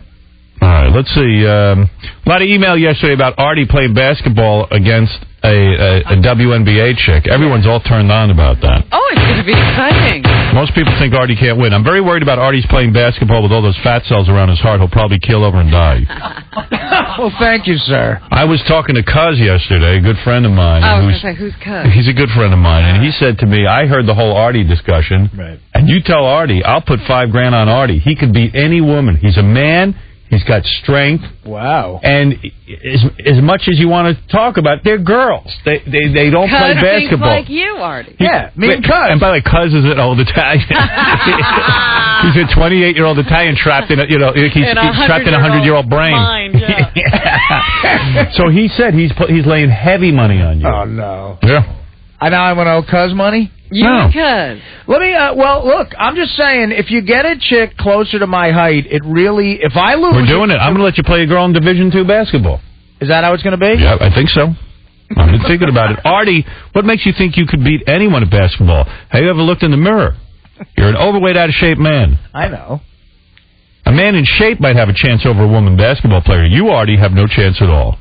All right, let's see. A lot of email yesterday about Artie playing basketball against a WNBA chick. Everyone's all turned on about that. Oh, it's going to be exciting. Most people think Artie can't win. I'm very worried about Artie's playing basketball with all those fat cells around his heart. He'll probably keel over and die. Well, thank you, sir. I was talking to Cuz yesterday, a good friend of mine. I was going to say, who's Cuz? He's a good friend of mine, and he said to me, I heard the whole Artie discussion, Right. and you tell Artie, I'll put $5,000 on Artie. He could beat any woman. He's a man. He's got strength. Wow. And as much as you want to talk about, they're girls. They don't play Cuz thinks basketball. like you, Artie. Yeah, me and Cuz. And by the way, Cuz is an old Italian. He's a 28-year-old Italian trapped in he's trapped in a 100-year-old brain. Mind, yeah. So he said he's laying heavy money on you. Oh, no. Yeah. I now I want to owe Cuz money? You and Cuz. Let me, well, look, I'm just saying, if you get a chick closer to my height, it really, if I lose... We're doing it. I'm going to let you play a girl in Division II basketball. Is that how it's going to be? Yeah, I think so. I've been thinking about it. Artie, what makes you think you could beat anyone at basketball? Have you ever looked in the mirror? You're an overweight, out-of-shape man. I know. A man in shape might have a chance over a woman basketball player. You, Artie, have no chance at all.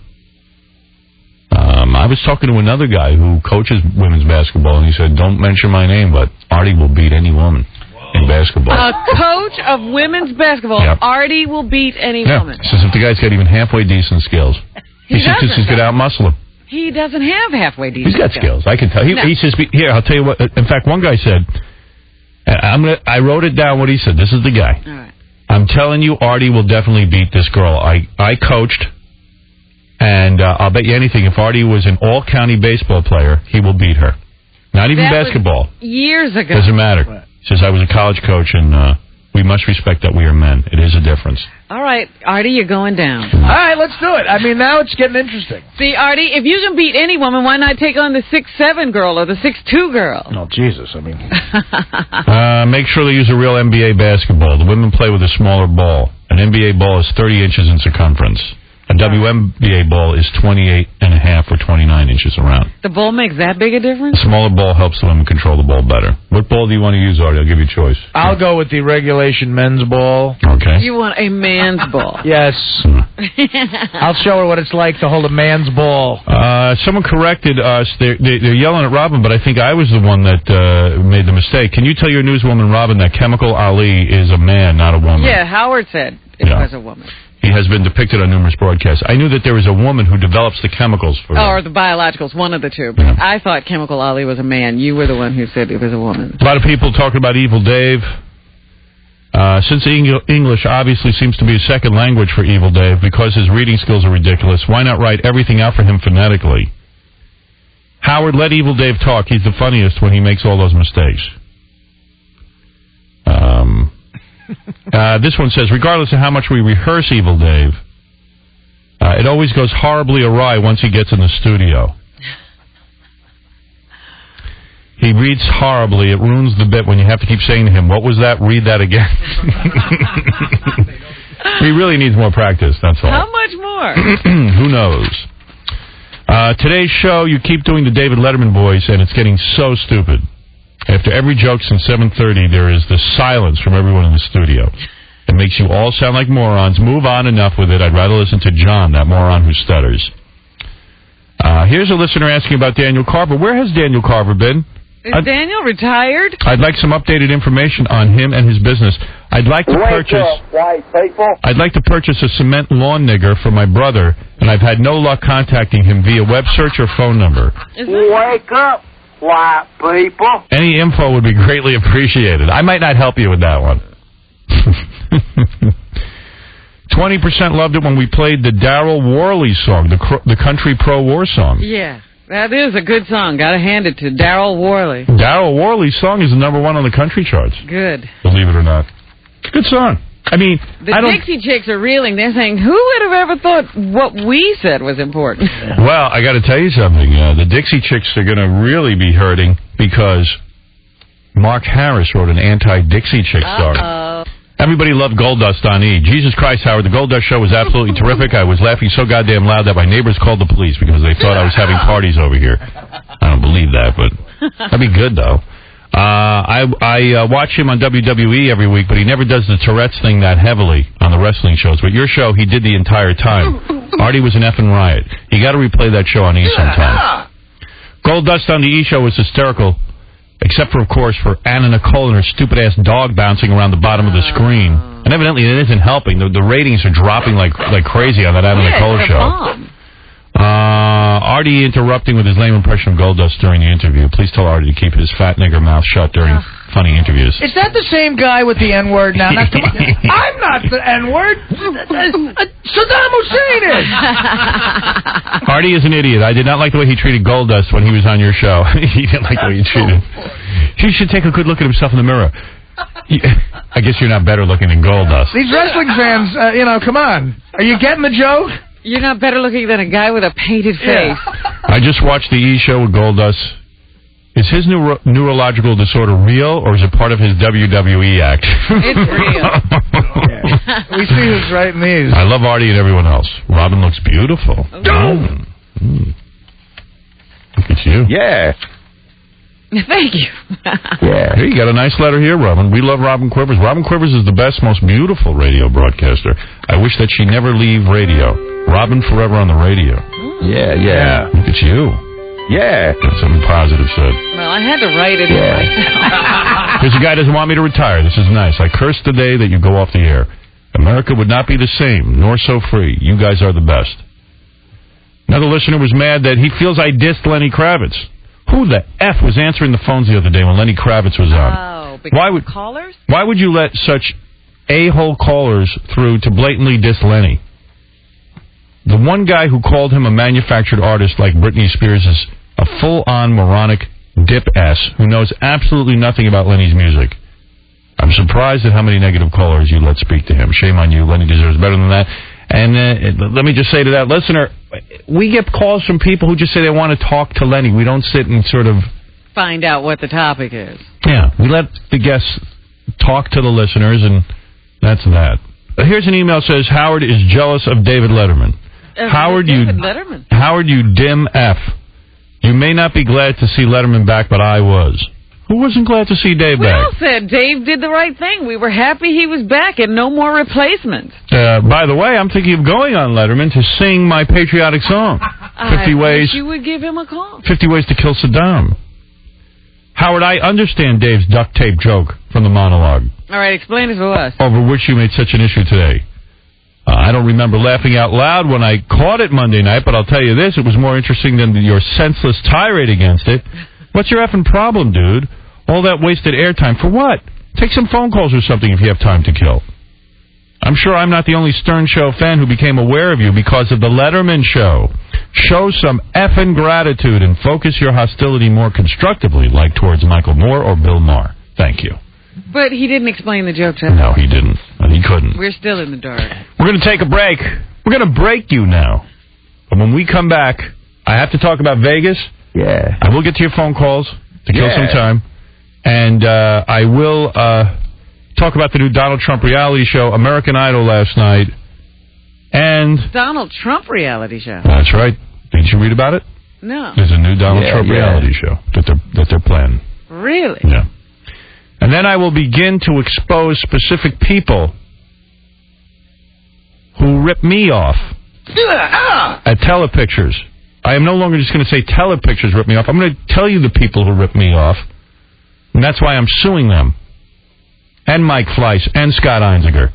I was talking to another guy who coaches women's basketball, and he said, don't mention my name, but Artie will beat any woman in basketball. A coach of women's basketball, Yep. Artie will beat any Yeah, woman. says if the guy's got even halfway decent skills. He says doesn't. he's going to outmuscle him. He doesn't have halfway decent He's got skills. I can tell. He says, here, I'll tell you what. In fact, one guy said, I wrote it down what he said. This is the guy. All right. I'm telling you, Artie will definitely beat this girl. I coached, and I'll bet you anything, if Artie was an all-county baseball player, he will beat her. Not even That was basketball. Years ago. Doesn't matter. He says, I was a college coach, and we must respect that we are men. It is a difference. All right, Artie, you're going down. All right, let's do it. I mean, now it's getting interesting. See, Artie, if you can beat any woman, why not take on the 6'7" girl or the 6'2" girl? Oh, Jesus, I mean... Make sure they use a real NBA basketball. The women play with a smaller ball. An NBA ball is 30 inches in circumference. A WNBA ball is 28.5 or 29 inches around. The ball makes that big a difference? A smaller ball helps the women control the ball better. What ball do you want to use, Artie? I'll give you a choice. I'll go with the regulation men's ball. Okay. You want a man's ball. Yes. I'll show her what it's like to hold a man's ball. Someone corrected us. They're yelling at Robin, but I think I was the one that made the mistake. Can you tell your newswoman, Robin, that Chemical Ali is a man, not a woman? Yeah, Howard said. it was a woman. He has been depicted on numerous broadcasts. I knew that there is a woman who develops the chemicals for or the biologicals, one of the two. But I thought Chemical Ali was a man. You were the one who said it was a woman. A lot of people talking about Evil Dave. Since English obviously seems to be a second language for Evil Dave because his reading skills are ridiculous, why not write everything out for him phonetically? Howard, let Evil Dave talk. He's the funniest when he makes all those mistakes. This one says, regardless of how much we rehearse Evil Dave, it always goes horribly awry once he gets in the studio. He reads horribly. It ruins the bit when you have to keep saying to him, what was that? Read that again. He really needs more practice, that's all. How much more? Who knows? Today's show, you keep doing the David Letterman voice, and it's getting so stupid. After every joke since 7:30, there is the silence from everyone in the studio. It makes you all sound like morons. Move on, enough with it. I'd rather listen to John, that moron who stutters. Here's a listener asking about Daniel Carver. Where has Daniel Carver been? Is Daniel retired? I'd like some updated information on him and his business. I'd like to I'd like to purchase a cement lawn nigger for my brother, and I've had no luck contacting him via web search or phone number. Wake up, white people. Any info would be greatly appreciated. I might not help you with that one. 20% loved it when we played the Darryl Worley song, the country pro-war song. Yeah, that is a good song. Got to hand it to Darryl Worley. Darryl Worley's song is the #1 on the country charts. Good. Believe it or not. It's a good song. I mean, the Dixie Chicks are reeling. They're saying, who would have ever thought what we said was important? Well, I got to tell you something. The Dixie Chicks are going to really be hurting because Mark Harris wrote an anti-Dixie Chick story. Everybody loved Goldust on E! Jesus Christ, Howard, the Goldust show was absolutely terrific. I was laughing so goddamn loud that my neighbors called the police because they thought I was having parties over here. I don't believe that, but that'd be good, though. I watch him on WWE every week, but he never does the Tourette's thing that heavily on the wrestling shows. But your show, he did the entire time. Artie was an effing riot. You got to replay that show on E! sometime. Goldust on the E! show was hysterical. Except for, of course, for Anna Nicole and her stupid-ass dog bouncing around the bottom of the screen. And evidently it isn't helping. The ratings are dropping like crazy on that Anna Nicole show. Artie interrupting with his lame impression of Goldust during the interview. Please tell Artie to keep his fat nigger mouth shut during funny interviews. Is that the same guy with the N-word now? I'm not the N-word. Saddam Hussein is. Artie is an idiot. I did not like the way he treated Goldust when he was on your show. He didn't like the way he treated him. He should take a good look at himself in the mirror. I guess you're not better looking than Goldust. These wrestling fans, come on. Are you getting the joke? You're not better looking than a guy with a painted face. I just watched the E! show with Goldust. Is his neurological disorder real, or is it part of his WWE act? It's real. We see who's right in these. I love Artie and everyone else. Robin looks beautiful. Look at you. Yeah. Thank you. Yeah. Hey, you got a nice letter here, Robin. We love Robin Quivers. Robin Quivers is the best, most beautiful radio broadcaster. I wish that she never leave radio. Robin forever on the radio. Yeah. Look at you. Yeah. That's something positive said. Well, I had to write it in myself. Here's a guy who doesn't want me to retire. This is nice. I curse the day that you go off the air. America would not be the same, nor so free. You guys are the best. Another listener was mad that he feels I dissed Lenny Kravitz. Who the F was answering the phones the other day when Lenny Kravitz was on? Oh, because callers? Why would you let such a-hole callers through to blatantly diss Lenny? The one guy who called him a manufactured artist like Britney Spears is a full-on moronic dip-ass who knows absolutely nothing about Lenny's music. I'm surprised at how many negative callers you let speak to him. Shame on you. Lenny deserves better than that. And let me just say to that listener, we get calls from people who just say they want to talk to Lenny. We don't sit and sort of find out what the topic is. Yeah, we let the guests talk to the listeners, and that's that. Here's an email that says, Howard is jealous of David Letterman. Howard, you dim F. You may not be glad to see Letterman back, but I was. Who wasn't glad to see Dave back? We all said Dave did the right thing. We were happy he was back and no more replacements. By the way, I'm thinking of going on Letterman to sing my patriotic song. 50 Ways. You would give him a call. 50 Ways to Kill Saddam. Howard, I understand Dave's duct tape joke from the monologue. All right, explain it to us. Over which you made such an issue today. I don't remember laughing out loud when I caught it Monday night, but I'll tell you this, it was more interesting than your senseless tirade against it. What's your effing problem, dude? All that wasted airtime for what? Take some phone calls or something if you have time to kill. I'm sure I'm not the only Stern Show fan who became aware of you because of the Letterman Show. Show some effing gratitude and focus your hostility more constructively, like towards Michael Moore or Bill Maher. Thank you. But he didn't explain the joke to us. No, he didn't. And he couldn't. We're still in the dark. We're going to take a break. We're going to break you now. But when we come back, I have to talk about Vegas. Yeah. I will get to your phone calls to kill some time. And I will talk about the new Donald Trump reality show, American Idol, last night. And Donald Trump reality show. That's right. Didn't you read about it? No. There's a new Donald Trump reality show that they're planning. Really? Yeah. And then I will begin to expose specific people who rip me off at Telepictures. I am no longer just going to say Telepictures rip me off. I'm going to tell you the people who rip me off. And that's why I'm suing them. And Mike Fleiss and Scott Einziger.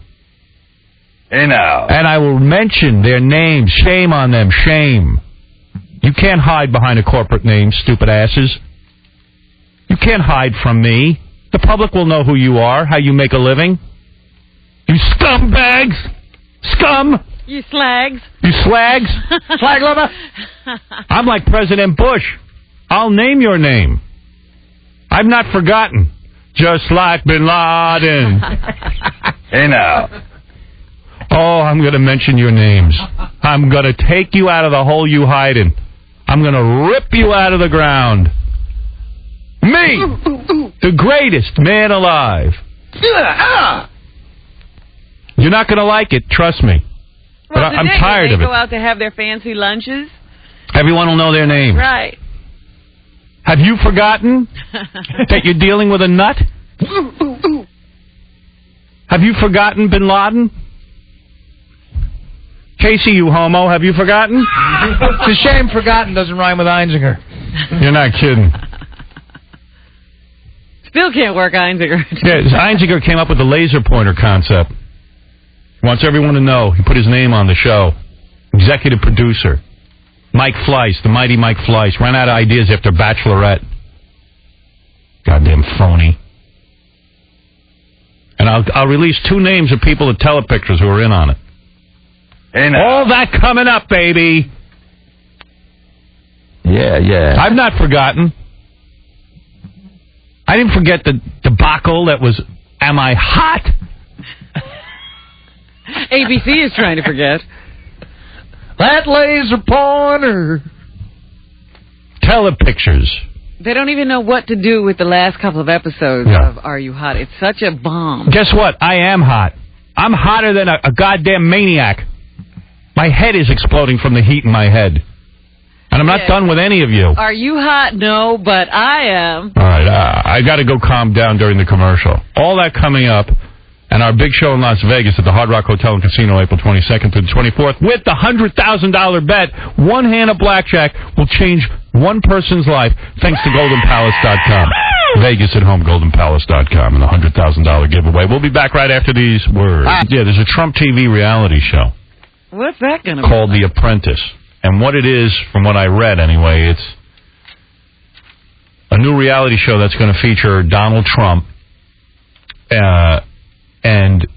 Hey now. And I will mention their names. Shame on them. Shame. You can't hide behind a corporate name, stupid asses. You can't hide from me. The public will know who you are, how you make a living. You scumbags! Scum! You slags. You slags? Slag lover? I'm like President Bush. I'll name your name. I've not forgotten. Just like Bin Laden. Hey now. Oh, I'm going to mention your names. I'm going to take you out of the hole you hide in. I'm going to rip you out of the ground. Me! The greatest man alive. You're not going to like it, trust me. But Well, I'm tired of They it. go out to have their fancy lunches. Everyone will know their names. Right. Have you forgotten that you're dealing with a nut? Have you forgotten Bin Laden? Casey, you homo, have you forgotten? It's a shame forgotten doesn't rhyme with Einziger. You're not kidding. Still can't work Einziger. Yeah, Einziger came up with the laser pointer concept. He wants everyone to know. He put his name on the show. Executive producer. Mike Fleiss, the mighty Mike Fleiss, ran out of ideas after Bachelorette. Goddamn phony. And I'll release 2 names of people at Telepictures who are in on it. All that coming up, baby. Yeah. I've not forgotten. I didn't forget the debacle that was Am I Hot? ABC is trying to forget. That laser pointer. Telepictures. They don't even know what to do with the last couple of episodes of Are You Hot? It's such a bomb. Guess what? I am hot. I'm hotter than a goddamn maniac. My head is exploding from the heat in my head. And I'm not done with any of you. Are you hot? No, but I am. All right, I got to go calm down during the commercial. All that coming up, and our big show in Las Vegas at the Hard Rock Hotel and Casino, April 22nd through the 24th, with the $100,000 bet. One hand of blackjack will change one person's life, thanks to GoldenPalace.com. Vegas at home, GoldenPalace.com, and the $100,000 giveaway. We'll be back right after these words. Yeah, there's a Trump TV reality show. What's that going to be? Called The Apprentice. And what it is, from what I read anyway, it's a new reality show that's going to feature Donald Trump, and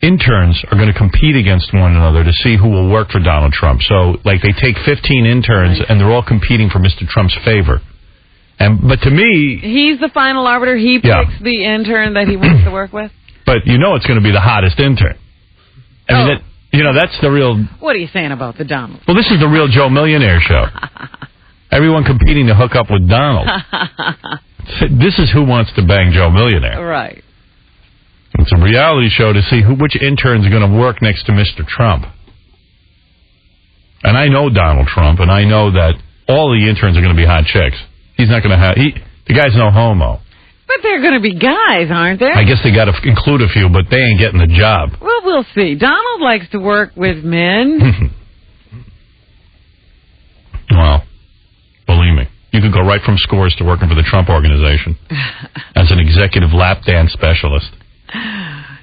interns are going to compete against one another to see who will work for Donald Trump. So, like, they take 15 interns, and they're all competing for Mr. Trump's favor. But to me... He's the final arbiter. He picks the intern that he wants to work with. But you know it's going to be the hottest intern. I mean, that's the real... What are you saying about the Donald? Well, this is the real Joe Millionaire show. Everyone competing to hook up with Donald. This is Who Wants to Bang Joe Millionaire. Right. It's a reality show to see which interns are going to work next to Mr. Trump. And I know Donald Trump, and I know that all the interns are going to be hot chicks. He's not going to have... The guy's no homo. But they're going to be guys, aren't there? I guess they got to include a few, but they ain't getting the job. Well, we'll see. Donald likes to work with men. Well, believe me. You could go right from Scores to working for the Trump Organization as an executive lap dance specialist.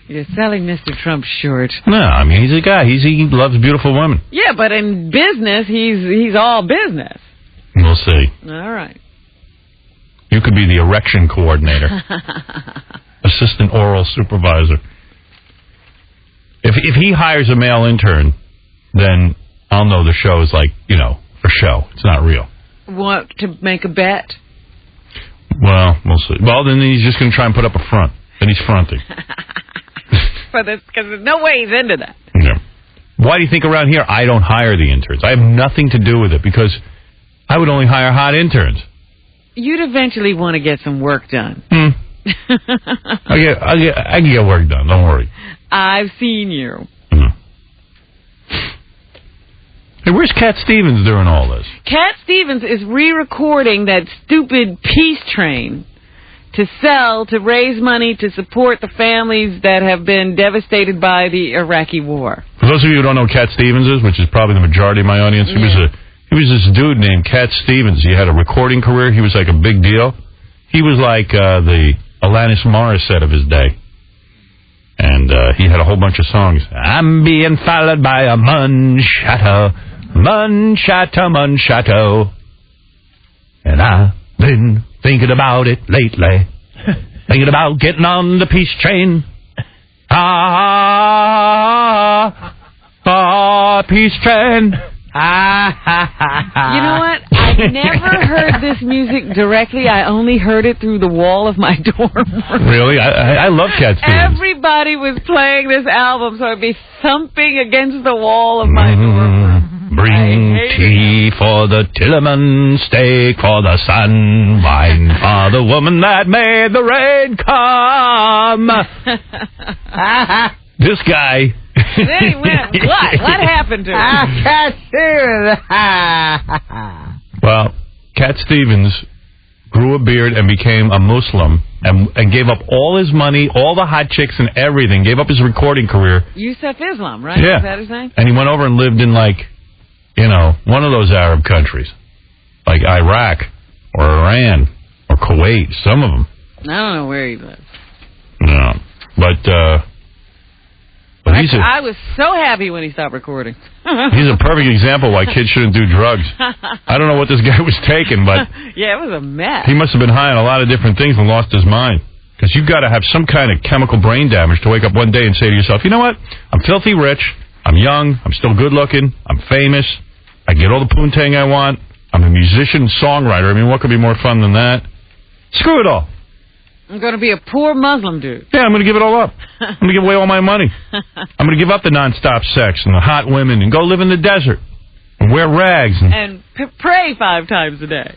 You're selling Mr. Trump short. No, I mean, he's a guy. He loves beautiful women. Yeah, but in business, he's all business. We'll see. All right. You could be the erection coordinator. Assistant oral supervisor. If he hires a male intern, then I'll know the show is like, for show. It's not real. Want to make a bet? Well, we'll see. Well, then he's just going to try and put up a front. Then he's fronting. Because there's no way he's into that. Yeah. Why do you think around here I don't hire the interns? I have nothing to do with it because I would only hire hot interns. You'd eventually want to get some work done. I can get work done. Don't worry. I've seen you. Hey, where's Cat Stevens doing all this? Cat Stevens is re-recording that stupid Peace Train to sell, to raise money, to support the families that have been devastated by the Iraqi war. For those of you who don't know who Cat Stevens is, which is probably the majority of my audience, he was this dude named Cat Stevens. He had a recording career. He was like a big deal. He was like the Alanis Morissette of his day. And he had a whole bunch of songs. I'm being followed by a Munchato, Munchato, Munchato. And I've been thinking about it lately. Thinking about getting on the peace train. Peace train. You know what? I never heard this music directly. I only heard it through the wall of my dorm room. Really? I love Cat Stevens. Everybody was playing this album, so I'd be thumping against the wall of my dorm room. Bring tea for the Tillerman, steak for the sun, wine for the woman that made the rain come. This guy... Then he went, what happened to him? Cat Stevens. Well, Cat Stevens grew a beard and became a Muslim and gave up all his money, all the hot chicks and everything, gave up his recording career. Yusuf Islam, right? Yeah. Is that his name? And he went over and lived in, one of those Arab countries, like Iraq or Iran or Kuwait, some of them. I don't know where he lives. No. But I was so happy when he stopped recording. He's a perfect example why kids shouldn't do drugs. I don't know what this guy was taking, but... Yeah, it was a mess. He must have been high on a lot of different things and lost his mind. Because you've got to have some kind of chemical brain damage to wake up one day and say to yourself, you know what? I'm filthy rich. I'm young. I'm still good looking. I'm famous. I get all the poontang I want. I'm a musician, songwriter. I mean, what could be more fun than that? Screw it all. I'm going to be a poor Muslim dude. Yeah, I'm going to give it all up. I'm going to give away all my money. I'm going to give up the nonstop sex and the hot women and go live in the desert and wear rags. And pray 5 times a day.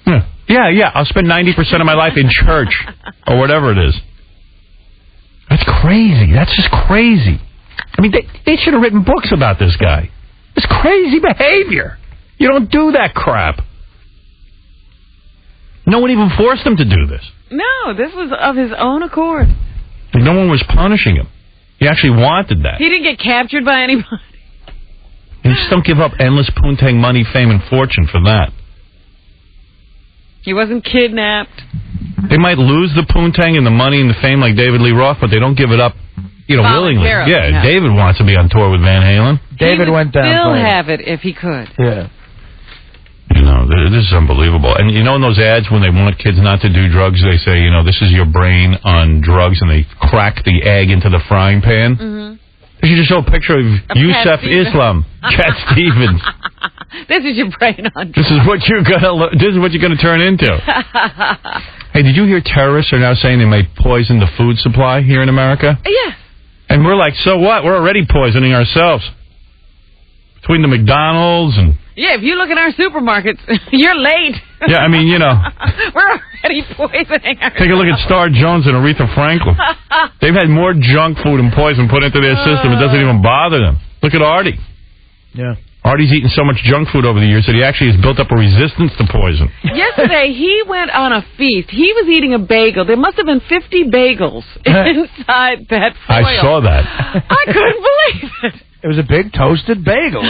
Yeah. I'll spend 90% of my life in church or whatever it is. That's crazy. That's just crazy. I mean, they should have written books about this guy. It's crazy behavior. You don't do that crap. No one even forced him to do this. No, this was of his own accord. No one was punishing him. He actually wanted that. He didn't get captured by anybody. And just don't give up endless poontang money, fame, and fortune for that. He wasn't kidnapped. They might lose the poontang and the money and the fame like David Lee Roth, but they don't give it up, willingly. Yeah, no. David wants to be on tour with Van Halen. David went down. He'll have it if he could. Yeah. This is unbelievable. And in those ads when they want kids not to do drugs, they say, this is your brain on drugs, and they crack the egg into the frying pan. Mm-hmm. They should just show a picture of Yusuf Islam, Cat Stevens. This is your brain on drugs. This is what you're gonna turn into. Hey, did you hear terrorists are now saying they might poison the food supply here in America? Yes. And we're like, so what? We're already poisoning ourselves. Between the McDonald's and... Yeah, if you look at our supermarkets, you're late. Yeah, I mean, We're already poisoning ourselves. Take a look at Star Jones and Aretha Franklin. They've had more junk food and poison put into their system. It doesn't even bother them. Look at Artie. Yeah. Artie's eaten so much junk food over the years that he actually has built up a resistance to poison. Yesterday, he went on a feast. He was eating a bagel. There must have been 50 bagels inside that foil. I saw that. I couldn't believe it. It was a big toasted bagel.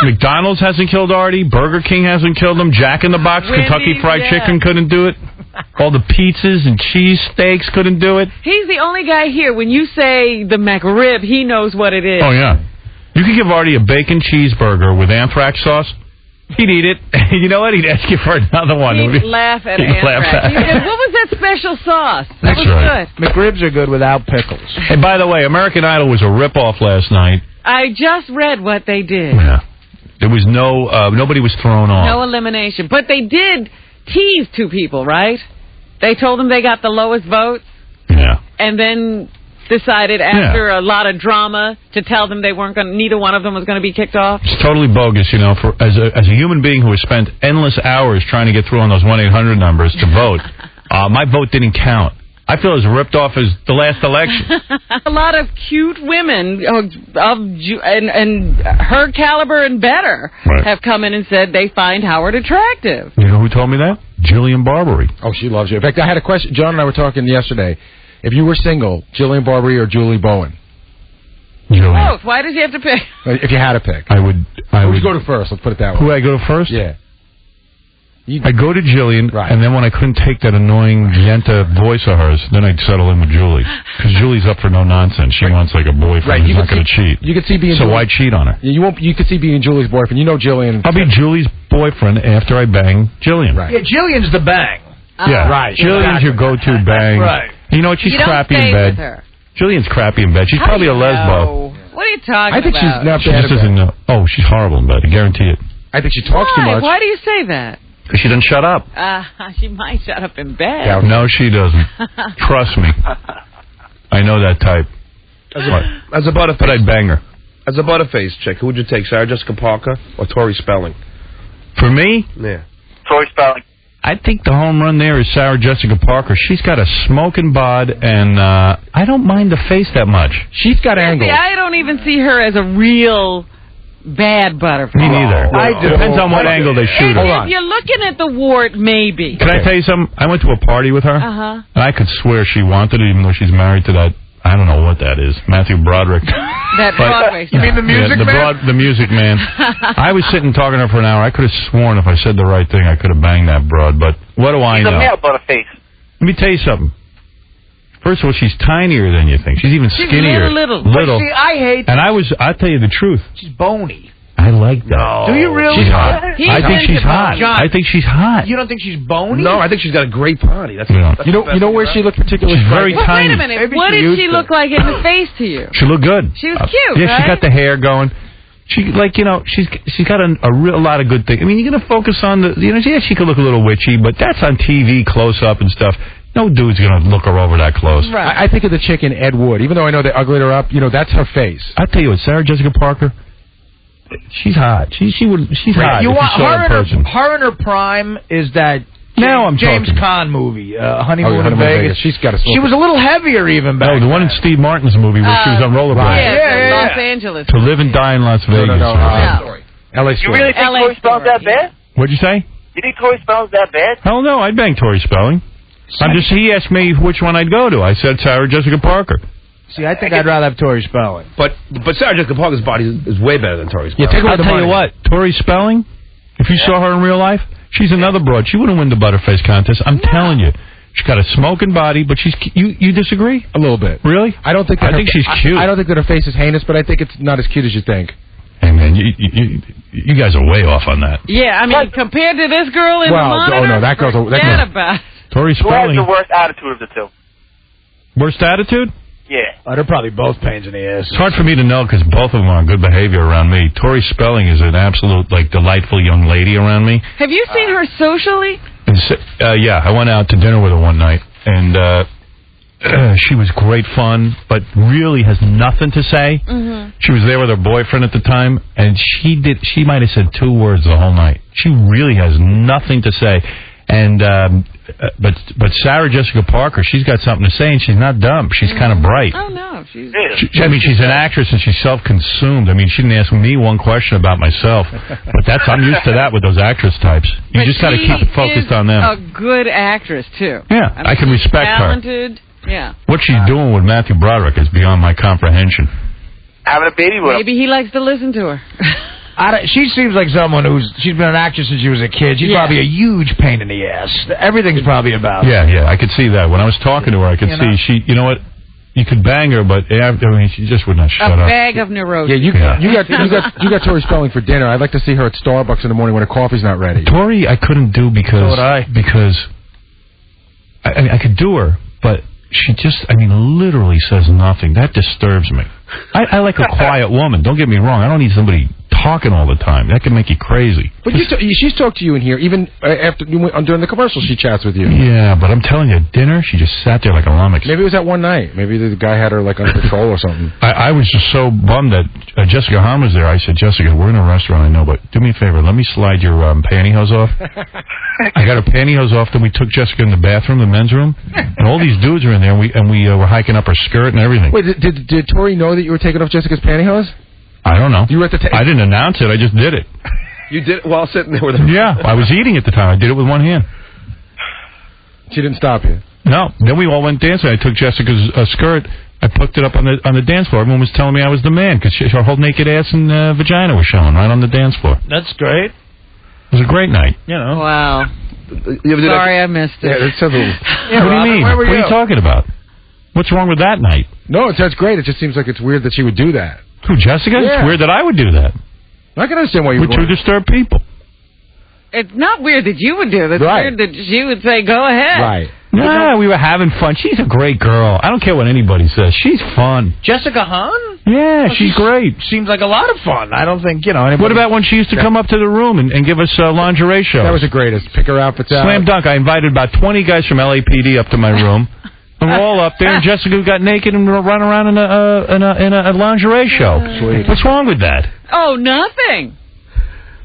McDonald's hasn't killed Artie. Burger King hasn't killed him. Jack in the Box, Wendy's, Kentucky Fried Chicken couldn't do it. All the pizzas and cheese steaks couldn't do it. He's the only guy here. When you say the McRib, he knows what it is. Oh, yeah. You could give Artie a bacon cheeseburger with anthrax sauce. He'd eat it. You know what? He'd ask you for another one. He'd laugh at He'd laugh anthrax. at He said, what was that special sauce? That That's was right. good. McRibs are good without pickles. And by the way, American Idol was a ripoff last night. I just read what they did. Yeah. There was nobody was thrown off. No elimination. But they did tease two people, right? They told them they got the lowest votes. Yeah. And then decided after a lot of drama to tell them they weren't going. Neither one of them was going to be kicked off. It's totally bogus, you know. As a human being who has spent endless hours trying to get through on those 1-800 numbers to vote, my vote didn't count. I feel as ripped off as the last election. A lot of cute women and her caliber and better have come in and said they find Howard attractive. You know who told me that? Jillian Barberie. Oh, she loves you. In fact, I had a question. John and I were talking yesterday. If you were single, Jillian Barberie or Julie Bowen? Jillian. Both. Why does he have to pick? If you had to pick. I would Who would you go to first? Let's put it that way. Who would I go to first? Yeah. I'd go to Jillian, and then when I couldn't take that annoying Yenta voice of hers, then I'd settle in with Julie. Because Julie's up for no nonsense. She wants like a boyfriend who's not going to cheat. You could see being. So why cheat on her? You won't. You could see being Julie's boyfriend. You know Jillian. I'll be Julie's boyfriend after I bang Jillian. Right. Yeah, Jillian's the bang. Yeah, Right. Jillian's your go-to bang. Right. You know what? She's You don't crappy stay in bed. with her. Jillian's crappy in bed. She's How probably do a you lesbo. know? What are you talking about? I think she's not She bad. just doesn't know. Oh, she's horrible in bed. I guarantee it. I think she talks too much. Why do you say that? Because she doesn't shut up. She might shut up in bed. No, she doesn't. Trust me. I know that type. As a butterface. But I'd bang her. As a butterface chick, who would you take, Sarah Jessica Parker or Tori Spelling? For me? Yeah. Tori Spelling. I think the home run there is Sarah Jessica Parker. She's got a smoking bod, and I don't mind the face that much. She's got angles. See, I don't even see her as a real bad butterfly. Me neither. Depends on what angle they shoot her. If you're looking at the wart, maybe. Can I tell you something? I went to a party with her, Uh-huh. and I could swear she wanted it, even though she's married to that, I don't know what that is, Matthew Broderick. That Broadway You mean the music man? The music man. I was sitting talking to her for an hour. I could have sworn if I said the right thing, I could have banged that broad, but what do I She's know? a male butterface. Let me tell you something. First of all, she's tinier than you think. She's even She's skinnier. little. Little. But see, I hate And I'll tell you the truth. she's bony. I like that. Do you really? She's hot. He's I think she's into hot. John. I think she's hot. You don't think she's bony? No, I think she's got a great body. That's, Yeah. that's You know. the best You know thing where about she her. looked particularly. She's very Well, tiny. wait a minute. Maybe What she did used she to. look like in the face to you? She looked good. She was cute, Yeah, right? she got the hair going. She she's got a lot of good things. I mean, you're gonna focus on yeah, she could look a little witchy, but that's on TV, close up and stuff. No dude's gonna look her over that close. Right. I think of the chick in Ed Wood. Even though I know they uglied her up, that's her face. I tell you what, Sarah Jessica Parker, she's hot. She's hot. You if want you saw her in her person. in her prime is that Now I'm James talking. Caan movie, Honeymoon in Honeymoon Vegas. She's got a. She was a little heavier even back No, the one in Steve Martin's movie where she was on rollerblades. Yeah, Los Angeles. To Live and Die in Las Vegas. No. L.A. You really think LA Tori Spelling's that bad? What'd you say? You think Tori Spelling's that bad? Hell no, I'd bang Tori Spelling. He asked me which one I'd go to. I said Sarah Jessica Parker. See, I think I'd rather have Tori Spelling. But Sarah Jessica Parker's body is way better than Tori Spelling. I'll tell you what, Tori Spelling, if you saw her in real life, she's another broad. She wouldn't win the Butterface contest. I'm telling you. She's got a smoking body, but she's you disagree? A little bit. Really? I don't think. I think she's cute. I don't think that her face is heinous, but I think it's not as cute as you think. Hey man, you guys are way off on that. Yeah, I mean, compared to this girl in the monitor, no, that girl's forget about it. Tori Who has Spelling. the worst attitude of the two? Worst attitude? Yeah. They're probably both pains in the ass. It's hard for me to know because both of them are on good behavior around me. Tori Spelling is an absolute delightful young lady around me. Have you seen her socially? And yeah, I went out to dinner with her one night, and she was great fun, but really has nothing to say. Mm-hmm. She was there with her boyfriend at the time, and she might have said 2 words the whole night. She really has nothing to say. And but Sarah Jessica Parker, she's got something to say, and she's not dumb. She's kind of bright. Oh no, she's. She's an actress, and she's self-consumed. I mean, she didn't ask me one question about myself, but I'm used to that with those actress types. You just got to keep it focused on them. A good actress too. Yeah, I can she's respect her. talented. Yeah. What she's doing with Matthew Broderick is beyond my comprehension. Having a baby with him. Maybe he likes to listen to her. She seems like someone she's been an actress since she was a kid. She's probably a huge pain in the ass. Everything's probably about her. Yeah, I could see that. When I was talking to her, I could see she. You know what? You could bang her, but she just would not shut up. A bag of neurosis. Yeah, you got Tori Spelling for dinner. I'd like to see her at Starbucks in the morning when her coffee's not ready. Tori, I couldn't do because I could do her, but she just, literally says nothing. That disturbs me. I like a quiet woman. Don't get me wrong. I don't need somebody talking all the time. That can make you crazy. But she's talked to you in here, even after during the commercial. She chats with you. Yeah, but I'm telling you, at dinner she just sat there like a lummox. Maybe it was that one night. Maybe the guy had her like under control or something. I was just so bummed that Jessica Hahn was there. I said, Jessica, we're in a restaurant, I know, but do me a favor. Let me slide your pantyhose off. I got her pantyhose off. Then we took Jessica in the bathroom, the men's room, and all these dudes are in there. And we were hiking up her skirt and everything. Wait, did Tori know that you were taking off Jessica's pantyhose? I don't know. You were at the I didn't announce it. I just did it. You did it while sitting there with her? Yeah, I was eating at the time. I did it with one hand. She didn't stop you? No. Then we all went dancing. I took Jessica's skirt. I hooked it up on the dance floor. Everyone was telling me I was the man because her whole naked ass and vagina was showing right on the dance floor. That's great. It was a great night. You know. Wow. Sorry, I missed it. Yeah, it's a little... What do you mean? What are you talking about? What's wrong with that night? No, that's great. It just seems like it's weird that she would do that. Who, Jessica? Yeah. It's weird that I would do that. I can understand why you would. We're two disturbed people. It's not weird that you would do it. It's Right. weird that she would say, go ahead. Right. Nah, we were having fun. She's a great girl. I don't care what anybody says. She's fun. Jessica Hahn? Yeah, she's great. Seems like a lot of fun. I don't think, anybody... What about when she used to come up to the room and give us lingerie shows? That was the greatest. Pick her outfits out. Slam dunk. I invited about 20 guys from LAPD up to my room. And we're all up there, and Jessica got naked and run around in a lingerie show. Sweet. What's wrong with that? Oh, nothing.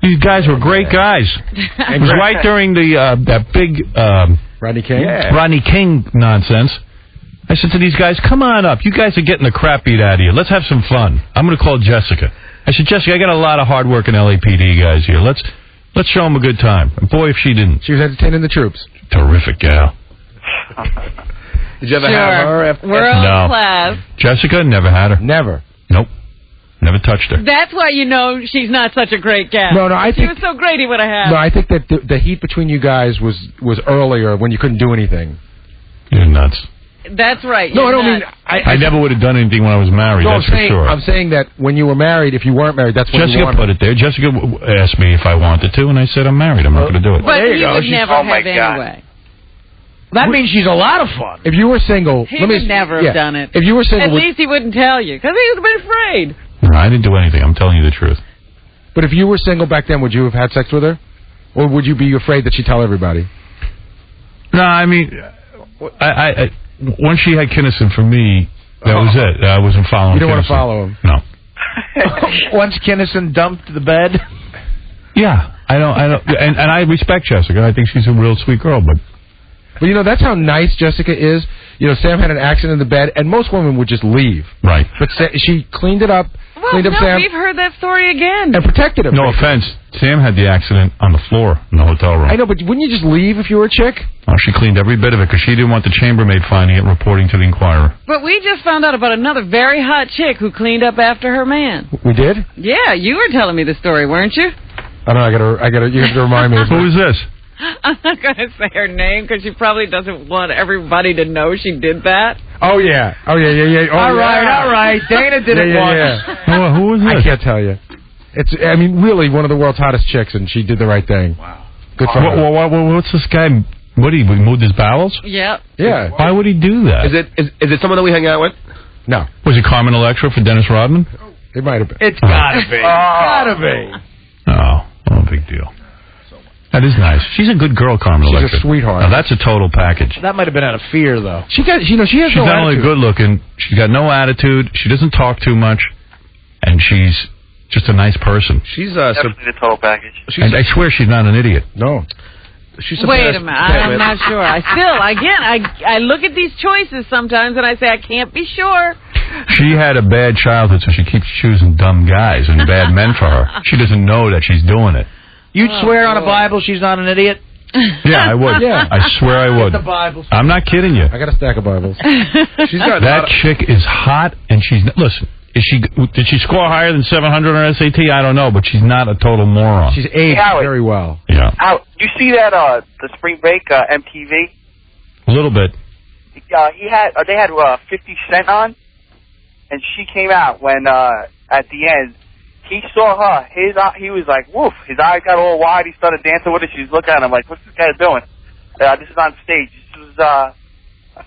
These guys were great guys. It was right during that big Rodney King? Rodney King nonsense. I said to these guys, come on up. You guys are getting the crap beat out of you. Let's have some fun. I'm going to call Jessica. I said, Jessica, I got a lot of hard-working LAPD guys here. Let's show them a good time. And boy, if she didn't. She was entertaining the troops. Terrific gal. Did you ever have her? World class. Jessica, never had her. Never. Nope. Never touched her. That's why you know she's not such a great gal. No, I she think... was so great he would have had. No, I think that the heat between you guys was earlier when you couldn't do anything. You're nuts. That's right. No, I don't nuts. mean... I never would have done anything when I was married, No, that's for sure. I'm saying that when you were married, if you weren't married, that's when you Jessica wanted. put it there. Jessica asked me if I wanted to, and I said, I'm married. I'm not going to do it. But he would never have anyway. That means she's a lot of fun. If you were single... He would never have done it. If you were single... At least he wouldn't tell you, because he would have been afraid. No, I didn't do anything. I'm telling you the truth. But if you were single back then, would you have had sex with her? Or would you be afraid that she'd tell everybody? No, I mean, I once she had Kinnison for me, that was it. I wasn't following. You don't want to Kinnison. follow him? No. Once Kinnison dumped the bed? Yeah, I don't, and I respect Jessica. I think she's a real sweet girl, but that's how nice Jessica is. Sam had an accident in the bed, and most women would just leave. Right. But she cleaned it up. Well, cleaned up Sam. we've heard that story again. And protected him. No offense, Sam had the accident on the floor in the hotel room. I know, but wouldn't you just leave if you were a chick? Oh, she cleaned every bit of it because she didn't want the chambermaid finding it and reporting to the Inquirer. But we just found out about another very hot chick who cleaned up after her man. We did? Yeah, you were telling me the story, weren't you? I don't know. I gotta. You have to remind me. Who is this? I'm not going to say her name because she probably doesn't want everybody to know she did that. Oh, yeah. Oh, yeah. Oh, all right. Dana did it once. Yeah. Who is this? I can't tell you. It's, really one of the world's hottest chicks, and she did the right thing. Wow. Good for her. What's this guy? What, he moved his bowels? Yep. Yeah. Why would he do that? Is it someone that we hang out with? No. Was it Carmen Electra for Dennis Rodman? It might have been. It's gotta be. Gotta be. Oh, no big deal. That is nice. She's a good girl, Carmen Electra. She's a sweetheart. Now, that's a total package. That might have been out of fear, though. She has she's no not only attitude. good looking, she's got no attitude, she doesn't talk too much, and she's just a nice person. She's Definitely the total package. And I swear she's not an idiot. No. Wait a minute. I'm not sure. I look at these choices sometimes and I say I can't be sure. She had a bad childhood, so she keeps choosing dumb guys and bad men for her. She doesn't know that she's doing it. You'd swear on a Bible she's not an idiot? Yeah, I would. Yeah. I swear I would. The Bible. I'm not kidding you. I got a stack of Bibles. She's got that chick is hot, and she's... Listen, Did she score higher than 700 on SAT? I don't know, but she's not a total moron. She's aged very well. Yeah. You see that the spring break MTV? A little bit. They had 50 Cent on, and she came out when at the end he saw her. He was like, woof. His eyes got all wide. He started dancing with her. She's looking at him like, what's this guy doing? This is on stage. This was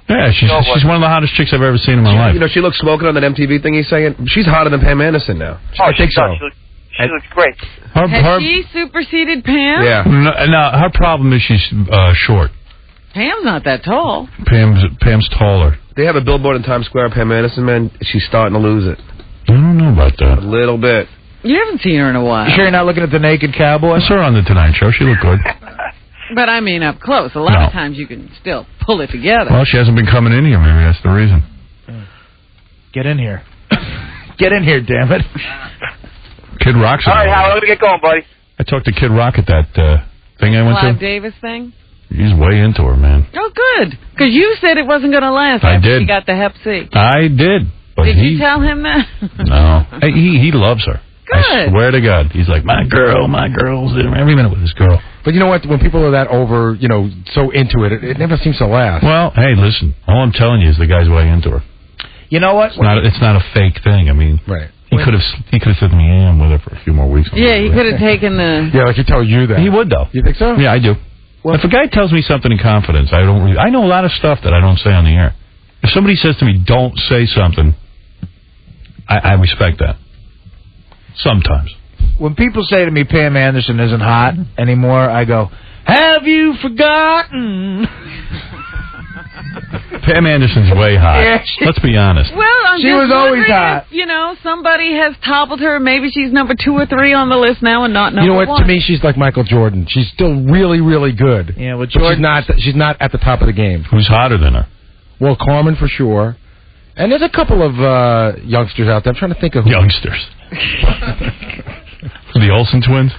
Yeah, she's one of the hottest chicks I've ever seen in my life. You know, she looks smoking on that MTV thing he's saying. She's hotter than Pam Anderson now. I think so. She looks great. Has she superseded Pam? Yeah. No, her problem is she's short. Pam's not that tall. Pam's taller. They have a billboard in Times Square, Pam Anderson, man. She's starting to lose it. I don't know about that. A little bit. You haven't seen her in a while. You sure you're not looking at the naked cowboy? I saw her on the Tonight Show. She looked good. But I mean up close. A lot of times you can still pull it together. Well, she hasn't been coming in here. Maybe that's the reason. Get in here. Get in here, damn it. Kid Rock's All right, Howard, let me get going, buddy. I talked to Kid Rock at that thing I went Clive to. Davis thing? He's way into her, man. Oh, good. Because you said it wasn't going to last I after did. she got the Hep C. I did. But Did you tell him that? No. He loves her. Good. I swear to God. He's like, my girl's every minute with this girl. But you know what? When people are that over, so into it, it never seems to last. Well, hey, listen. All I'm telling you is the guy's way into her. You know what? It's not a fake thing. I mean, right. He could have said to me, yeah, I'm with her for a few more weeks. Yeah, he could have taken the... Yeah, like he told you that. He would, though. You think so? Yeah, I do. Well, if a guy tells me something in confidence, I know a lot of stuff that I don't say on the air. If somebody says to me, don't say something, I respect that. Sometimes. When people say to me, Pam Anderson isn't hot anymore, I go, have you forgotten? Pam Anderson's way hot. Yeah, Let's be honest. Well, I'm She just was always wondering hot. if, somebody has toppled her. Maybe she's number 2 or 3 on the list now and not number 1. You know what? To me, she's like Michael Jordan. She's still really, really good. Yeah, but Jordan, she's not at the top of the game. Who's hotter than her? Well, Carmen for sure. And there's a couple of youngsters out there. I'm trying to think of youngsters. The Olsen twins?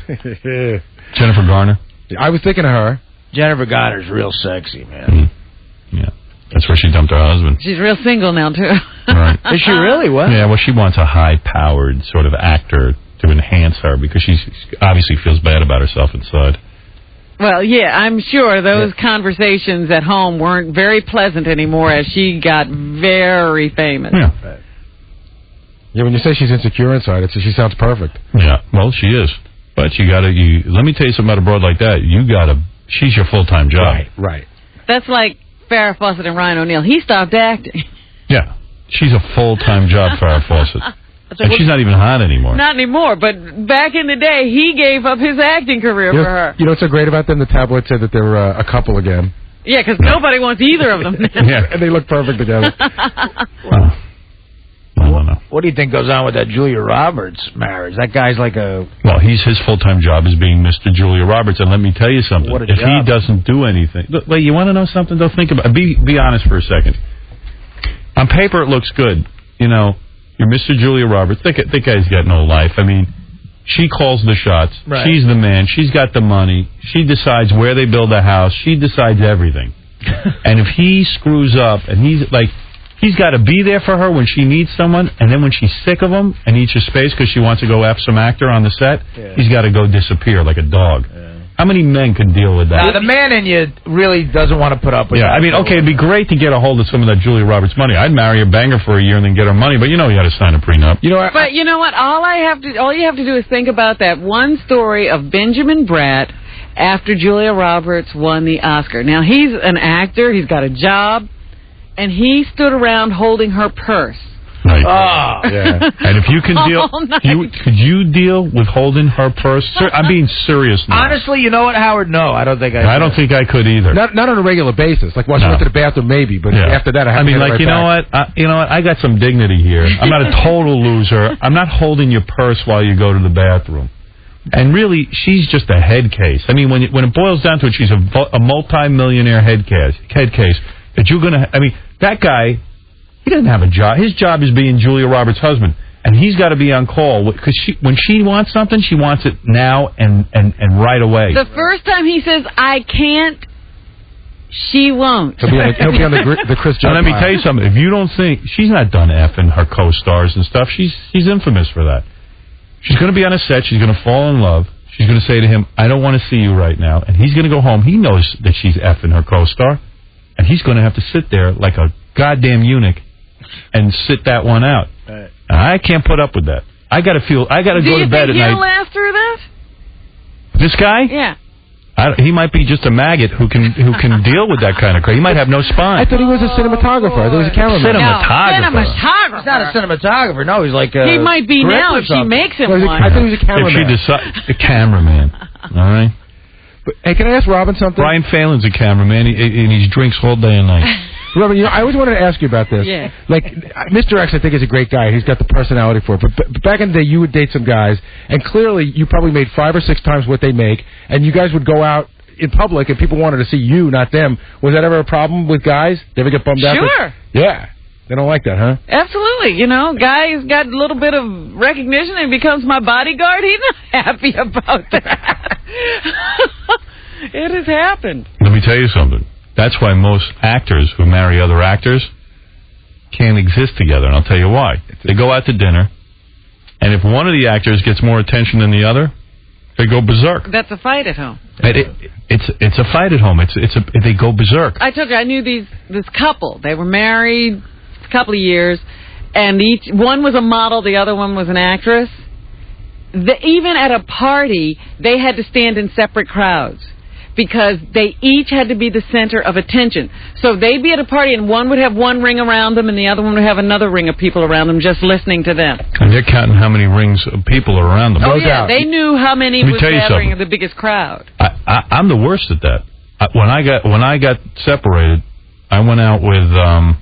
Jennifer Garner? I was thinking of her. Jennifer Garner's real sexy, man. Yeah. That's where she dumped her husband. She's real single now, too. Right. Is she really? What? Yeah, well, she wants a high-powered sort of actor to enhance her because she obviously feels bad about herself inside. Well, yeah, I'm sure those conversations at home weren't very pleasant anymore as she got very famous. Yeah. Yeah, when you say she's insecure inside, she sounds perfect. Yeah, well, she is. But let me tell you something about a broad like that. She's your full-time job. Right. That's like Farrah Fawcett and Ryan O'Neal. He stopped acting. Yeah. She's a full-time job, Farrah Fawcett. And she's not even hot anymore. Not anymore, but back in the day, he gave up his acting career for her. You know what's so great about them? The tabloid said that they're a couple again. Yeah, because nobody wants either of them. Yeah. And they look perfect together. I don't know. What do you think goes on with that Julia Roberts marriage? That guy's like a... Well, his full-time job is being Mr. Julia Roberts, and let me tell you something. What a if job. he doesn't do anything... Look, you want to know something? Don't think about it. Be honest for a second. On paper, it looks good. You're Mr. Julia Roberts. That guy's got no life. I mean, she calls the shots. Right. She's the man. She's got the money. She decides where they build a house. She decides everything. And if he screws up, and he's got to be there for her when she needs someone, and then when she's sick of him and needs her space because she wants to go F some actor on the set, he's got to go disappear like a dog. How many men can deal with that? The man in you really doesn't want to put up with that. I mean, okay, it'd be great to get a hold of some of that Julia Roberts money. I'd marry a banger for a year and then get her money, but you got to sign a prenup. But you know what? All you have to do is think about that one story of Benjamin Bratt after Julia Roberts won the Oscar. Now, he's an actor. He's got a job. And he stood around holding her purse. Right. Oh. Yeah. And if you can deal, could you deal with holding her purse? I'm being serious now. Honestly, you know what, Howard? No, I don't think I could. I don't think I could either. Not on a regular basis. Like while she went to the bathroom, maybe. But after that, I have to get right you know back. what? You know what? I got some dignity here. I'm not a total loser. I'm not holding your purse while you go to the bathroom. And really, she's just a head case. I mean, when it boils down to it, she's a multi-millionaire head case. That you're gonna. I mean, that guy. He doesn't have a job. His job is being Julia Roberts' husband, and he's got to be on call because when she wants something, she wants it now and right away. The first time he says I can't, She won't. He'll be on the Chris Judd Now, let me pile. tell you something. If you don't think she's not done effing her co-stars and stuff, she's infamous for that. She's going to be on a set. She's going to fall in love. She's going to say to him, "I don't want to see you right now," and he's going to go home. He knows that she's effing her co-star, and he's going to have to sit there like a goddamn eunuch and sit that one out. And I can't put up with that. I got to go to bed at Do you think night. he'll last through that? This guy? Yeah. He might be just a maggot who can deal with that kind of crap. He might have no spine. I thought he was a cinematographer. I thought he was a cameraman. Cinematographer. He's not a cinematographer. No, he's like a He might be grip now or if she something. makes him I one. thought he was a cameraman. If she decides, a cameraman. All right. But, hey, can I ask Robin something? Brian Phelan's a cameraman, and he drinks all day and night. Robin, I always wanted to ask you about this. Yeah. Like, Mr. X, I think, is a great guy. He's got the personality for it. But back in the day, you would date some guys, and clearly you probably made 5 or 6 times what they make, and you guys would go out in public, and people wanted to see you, not them. Was that ever a problem with guys? They ever get bummed out? Sure. Yeah. They don't like that, huh? Absolutely. You know, guy's got a little bit of recognition and becomes my bodyguard. He's not happy about that. It has happened. Let me tell you something. That's why most actors who marry other actors can't exist together, and I'll tell you why. They go out to dinner, and if one of the actors gets more attention than the other, they go berserk. That's a fight at home. It's a fight at home. They go berserk. I told you, I knew this couple. They were married a couple of years, and one was a model, the other one was an actress. Even at a party, they had to stand in separate crowds because they each had to be the center of attention. So they'd be at a party, and one would have one ring around them, and the other one would have another ring of people around them just listening to them. And they're counting how many rings of people are around them. Oh, yeah, they knew how many Let me was tell you gathering something. of the biggest crowd. I'm the worst at that. When I got separated, I went out with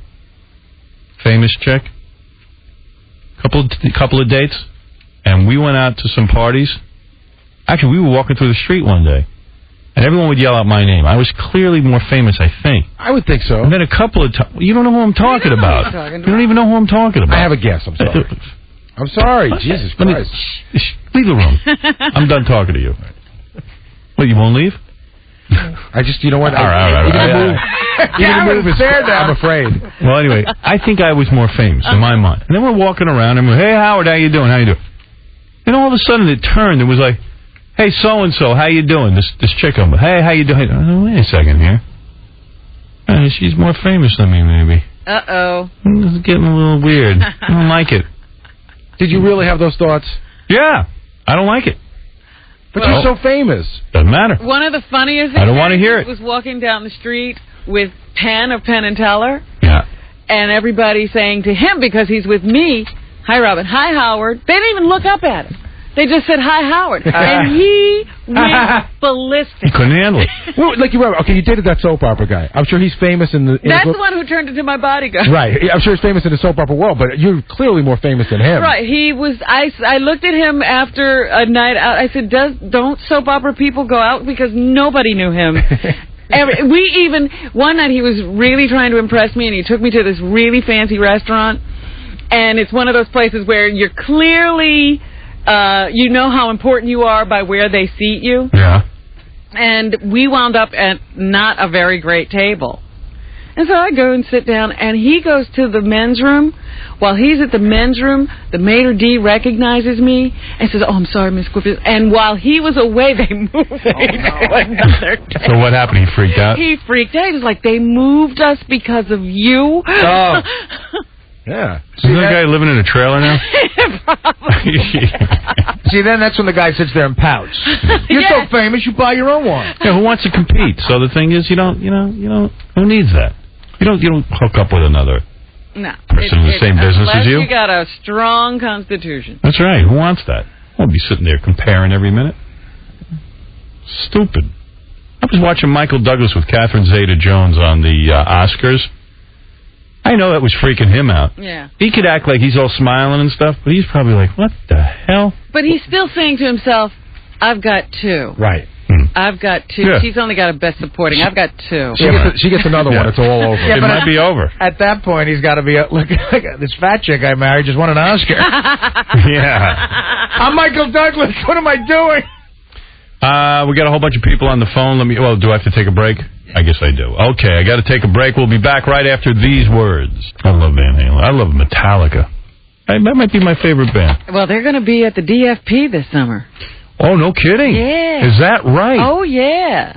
famous chick, couple of dates, and we went out to some parties. Actually, we were walking through the street one day, and everyone would yell out my name. I was clearly more famous, I think. I would think so. And then a couple of times, you don't know who I'm talking about. You don't even know who I'm talking about. I have a guess. I'm sorry. I'm sorry. Jesus Christ. Leave the room. I'm done talking to you. What, you won't leave? I just, you know what? All right. Even the move is fair now. I'm afraid. Well, anyway, I think I was more famous in my mind. And then we're walking around, and we're, "Hey, Howard, how you doing? How you doing?" And all of a sudden, it turned. It was like, "Hey, so-and-so, how you doing?" This chick, I'm, "Hey, how you doing?" Oh, wait a second here. She's more famous than me, maybe. Uh-oh. This is getting a little weird. I don't like it. Did you really have those thoughts? Yeah. I don't like it. But you're so famous. Doesn't matter. One of the funniest things I don't want to hear it. was walking down the street with Penn of Penn and Teller. Yeah. And everybody saying to him, because he's with me, "Hi, Robin. Hi, Howard." They didn't even look up at him. They just said, "Hi, Howard." And he went ballistic. He couldn't handle it. Well, like you were, okay, you dated that soap opera guy. I'm sure he's famous in the... That's the one who turned into my bodyguard. Right. I'm sure he's famous in the soap opera world, but you're clearly more famous than him. Right. He was. I looked at him after a night out. I said, "Don't soap opera people go out?" Because nobody knew him. One night he was really trying to impress me, and he took me to this really fancy restaurant. And it's one of those places where you're clearly, you know how important you are by where they seat you. Yeah. And we wound up at not a very great table. And so I go and sit down, and he goes to the men's room. While he's at the men's room, the maitre d' recognizes me and says, "Oh, I'm sorry, Miss Griffith." And while he was away, they moved me to another table. So what happened? He freaked out? He freaked out. He was like, "They moved us because of you." Oh. Yeah. Isn't that guy living in a trailer now? See, then that's when the guy sits there and pouts. You're so famous, you buy your own one. Yeah, who wants to compete? So the thing is, who needs that? You don't hook up with another No. person in the same business as you. Unless you got a strong constitution. That's right. Who wants that? I won't be sitting there comparing every minute. Stupid. I was watching Michael Douglas with Catherine Zeta-Jones on the Oscars. I know that was freaking him out. Yeah. He could act like he's all smiling and stuff, but he's probably like, "What the hell?" But he's still saying to himself, "I've got 2. Right. I've got 2. Yeah. She's only got a best supporting. I've got 2. She gets another one. It's all over. Yeah, It but might be over. At that point, he's got to be look. This fat chick I married just won an Oscar. Yeah. I'm Michael Douglas. What am I doing? We got a whole bunch of people on the phone. Do I have to take a break? I guess I do. Okay, I got to take a break. We'll be back right after these words. I love Van Halen. I love Metallica. That might be my favorite band. Well, they're going to be at the DFP this summer. Oh, no kidding. Yeah. Is that right? Oh, yeah.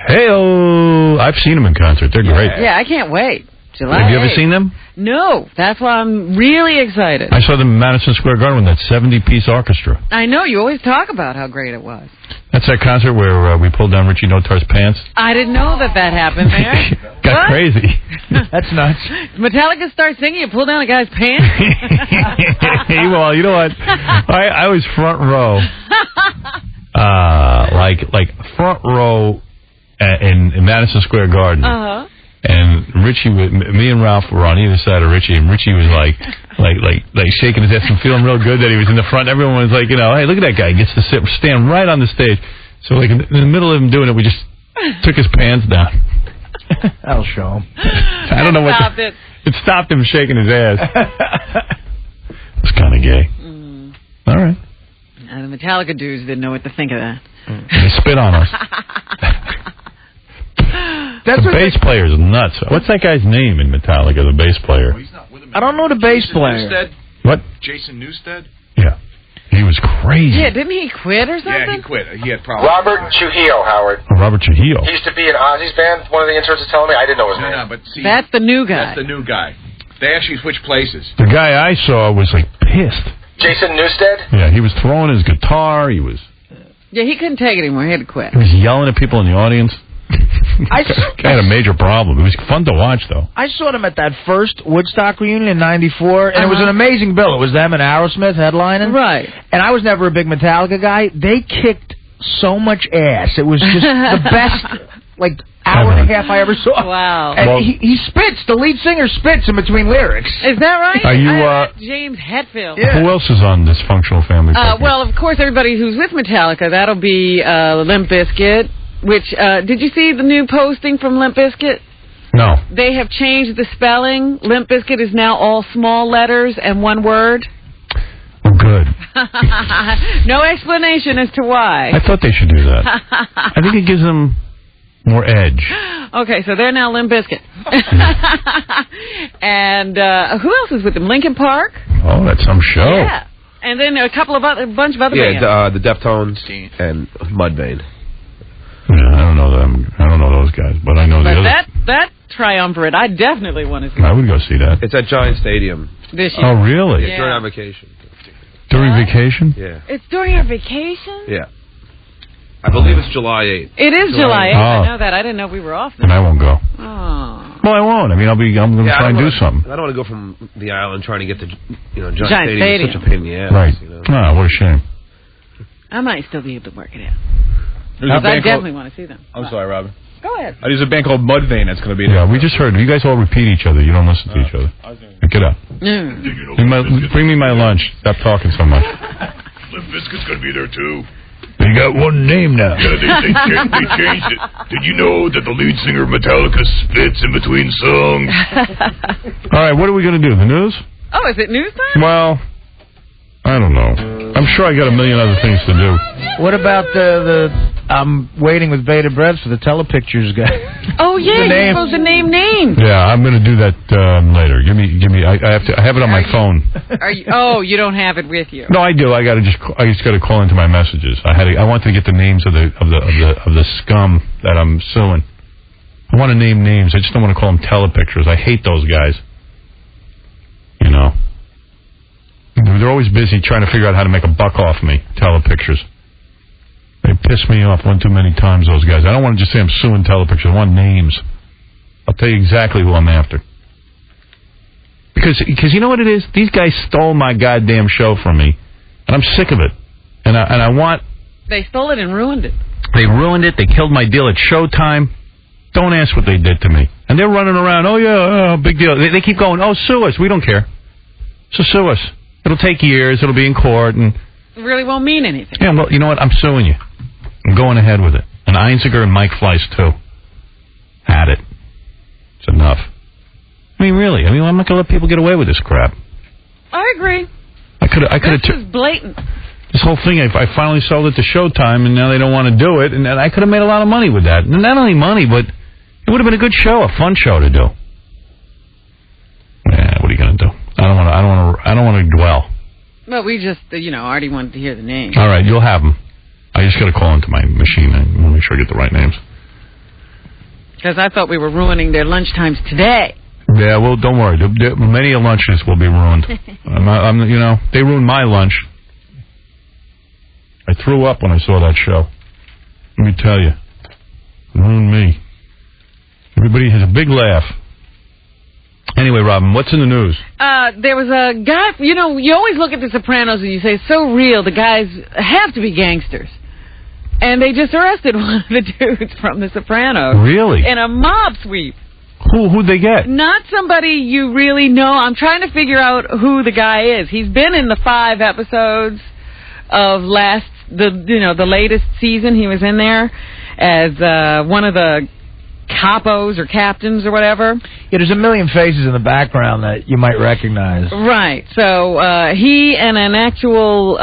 Hey-oh. I've seen them in concert. They're great. Yeah, I can't wait. July Have you ever 8th. seen them? No. That's why I'm really excited. I saw them in Madison Square Garden with that 70-piece orchestra. I know. You always talk about how great it was. That's that concert where we pulled down Richie Notar's pants. I didn't know that happened there. Got crazy. That's nuts. Metallica starts singing, you pull down a guy's pants? Well, you know what? I was front row. Like front row in Madison Square Garden. Uh-huh. And Richie, me and Ralph were on either side of Richie, and Richie was like shaking his ass and feeling real good that he was in the front. Everyone was like, hey, look at that guy. He gets to stand right on the stage. So like in the middle of him doing it, we just took his pants down. That'll show him. I don't know what. It stopped him shaking his ass. It's kind of gay. All right. And the Metallica dudes didn't know what to think of that. They spit on us. The bass player's nuts. What's that guy's name in Metallica, the bass player? I don't know the bass player. Newsted? What? Jason Newsted? Yeah. He was crazy. Yeah, didn't he quit or something? Yeah, he quit. He had problems. Robert Trujillo, Howard. Oh, Robert Trujillo. He used to be in Ozzy's band. One of the interns was telling me. I didn't know his name. No, but see, that's the new guy. That's the new guy. They actually switched places. The guy I saw was like pissed. Jason Newsted? Yeah, he was throwing his guitar. He was he couldn't take it anymore. He had to quit. He was yelling at people in the audience. Guy had a major problem. It was fun to watch, though. I saw them at that first Woodstock reunion in '94, and it was an amazing bill. It was them and Aerosmith headlining. Right. And I was never a big Metallica guy. They kicked so much ass. It was just the best, hour and a half I ever saw. Wow. And he spits. The lead singer spits in between lyrics. Is that right? Are you, James Hetfield. Yeah. Who else is on Dysfunctional Family? Well, of course, everybody who's with Metallica, that'll be Limp Bizkit. Which, did you see the new posting from Limp Bizkit? No. They have changed the spelling. Limp Bizkit is now all small letters and one word. Oh, good. No explanation as to why. I thought they should do that. I think it gives them more edge. Okay, so they're now Limp Bizkit. And who else is with them? Linkin Park? Oh, that's some show. Yeah. And then a bunch of other bands. Yeah, the Deftones and Mudvayne. Yeah, I don't know them. I don't know those guys, but I know the other. That triumvirate, I definitely want to see. I would go see that. It's at Giant Stadium. This year. Oh, really? Yeah, during our vacation. During vacation? Yeah. It's during our vacation? Yeah. I believe it's July 8th. It is July 8th. Oh. I know that. I didn't know we were off. And I won't go. Oh. Well, I won't. I mean, I'm going to try and do something. I don't want to go from the island trying to get to Giant Stadium. Stadium. It's such a pain in the ass. Right. You know? Oh, what a shame. I might still be able to work it out. I definitely want to see them. I'm sorry, Robin. Go ahead. There's a band called Mudvayne that's going to be there. Yeah, we just heard. You guys all repeat each other. You don't listen to each other. Pick it up. Bring me my lunch. Stop talking so much. Limp Bizkit's going to be there, too. They got one name now. Yeah, they changed it. Did you know that the lead singer of Metallica spits in between songs? All right, what are we going to do? The news? Oh, is it news time? Well, I don't know. I'm sure I got a million other things to do. What about I'm waiting with bated breath for the telepictures guy. Oh yeah, you're supposed to name names. Yeah, I'm going to do that later. Give me. I have it on my phone. Are you? Oh, you don't have it with you. No, I do. I just got to call into my messages. I wanted to get the names of the scum that I'm suing. I want to name names. I just don't want to call them telepictures. I hate those guys. You know. They're always busy trying to figure out how to make a buck off me. Telepictures. They piss me off one too many times, those guys. I don't want to just say I'm suing Telepictures. I want names. I'll tell you exactly who I'm after. Because you know what it is? These guys stole my goddamn show from me. And I'm sick of it. And I want... They stole it and ruined it. They ruined it. They killed my deal at Showtime. Don't ask what they did to me. And they're running around, oh yeah, big deal. They keep going, oh, sue us. We don't care. So sue us. It'll take years. It'll be in court. And it really won't mean anything. Yeah, well, you know what? I'm suing you. I'm going ahead with it. And Einziger and Mike Fleiss, too. Had it. It's enough. I mean, really. I mean, I'm not going to let people get away with this crap. I agree. I could have. This is blatant. This whole thing, I finally sold it to Showtime, and now they don't want to do it. And I could have made a lot of money with that. And not only money, but it would have been a good show, a fun show to do. Yeah, what are you going to do? I don't want to dwell. Well, we just, Artie wanted to hear the names. All right, you'll have them. I just got to call into my machine and want to make sure I get the right names. Because I thought we were ruining their lunchtimes today. Yeah, well, don't worry. Many lunches will be ruined. They ruined my lunch. I threw up when I saw that show. Let me tell you. It ruined me. Everybody has a big laugh. Anyway, Robin, what's in the news? There was a guy, you always look at The Sopranos and you say, so real, the guys have to be gangsters. And they just arrested one of the dudes from The Sopranos. Really? In a mob sweep. Who'd they get? Not somebody you really know. I'm trying to figure out who the guy is. He's been in the 5 episodes of the latest season. He was in there as one of the capos or captains or whatever. Yeah, there's a million faces in the background that you might recognize. Right. So he and an actual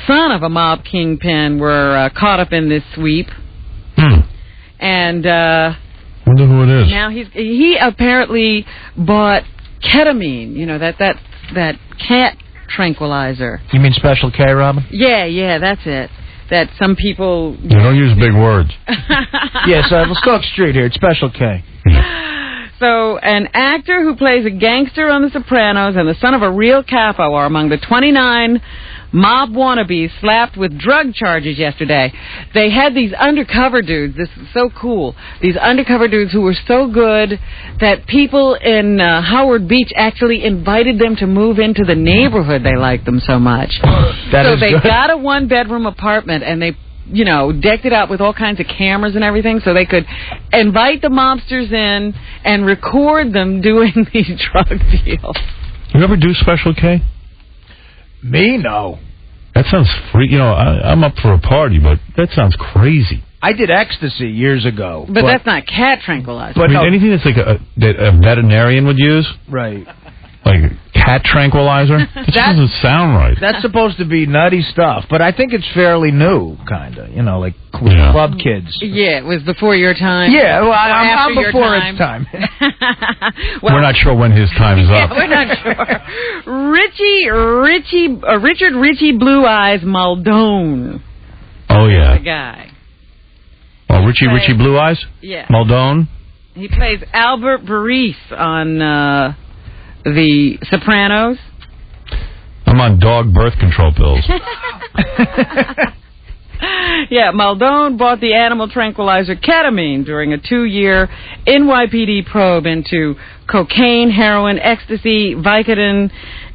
son of a mob kingpin were caught up in this sweep. And wonder who it is. now he apparently bought ketamine. That cat tranquilizer. You mean Special K, Robin? Yeah, that's it. That some people... You don't use big words. Yes, let's talk straight here. It's Special K. So, an actor who plays a gangster on The Sopranos and the son of a real capo are among the 29 mob wannabes slapped with drug charges yesterday. They had these undercover dudes. This is so cool. These undercover dudes who were so good that people in Howard Beach actually invited them to move into the neighborhood. They liked them so much. So they got a 1-bedroom apartment and they decked it out with all kinds of cameras and everything so they could invite the mobsters in and record them doing these drug deals. You ever do Special K? Me? No. That sounds free. I'm up for a party, but that sounds crazy. I did ecstasy years ago. But that's not cat tranquilizer. But anything that's like that a veterinarian would use? Right. Like cat tranquilizer? That just doesn't sound right. That's supposed to be nutty stuff, but I think it's fairly new, kind of. Like club kids. Yeah, it was before your time. Yeah, well, I'm before its time. We're not sure when his time is up. Yeah, we're not sure. Richard Richie Blue Eyes Muldoon. Oh, yeah. The guy. Oh, Richie Blue Eyes? Yeah. Muldoon? He plays Albert Baris on The Sopranos. I'm on dog birth control pills. Yeah, Muldoon bought the animal tranquilizer ketamine during a 2-year NYPD probe into cocaine, heroin, ecstasy, Vicodin,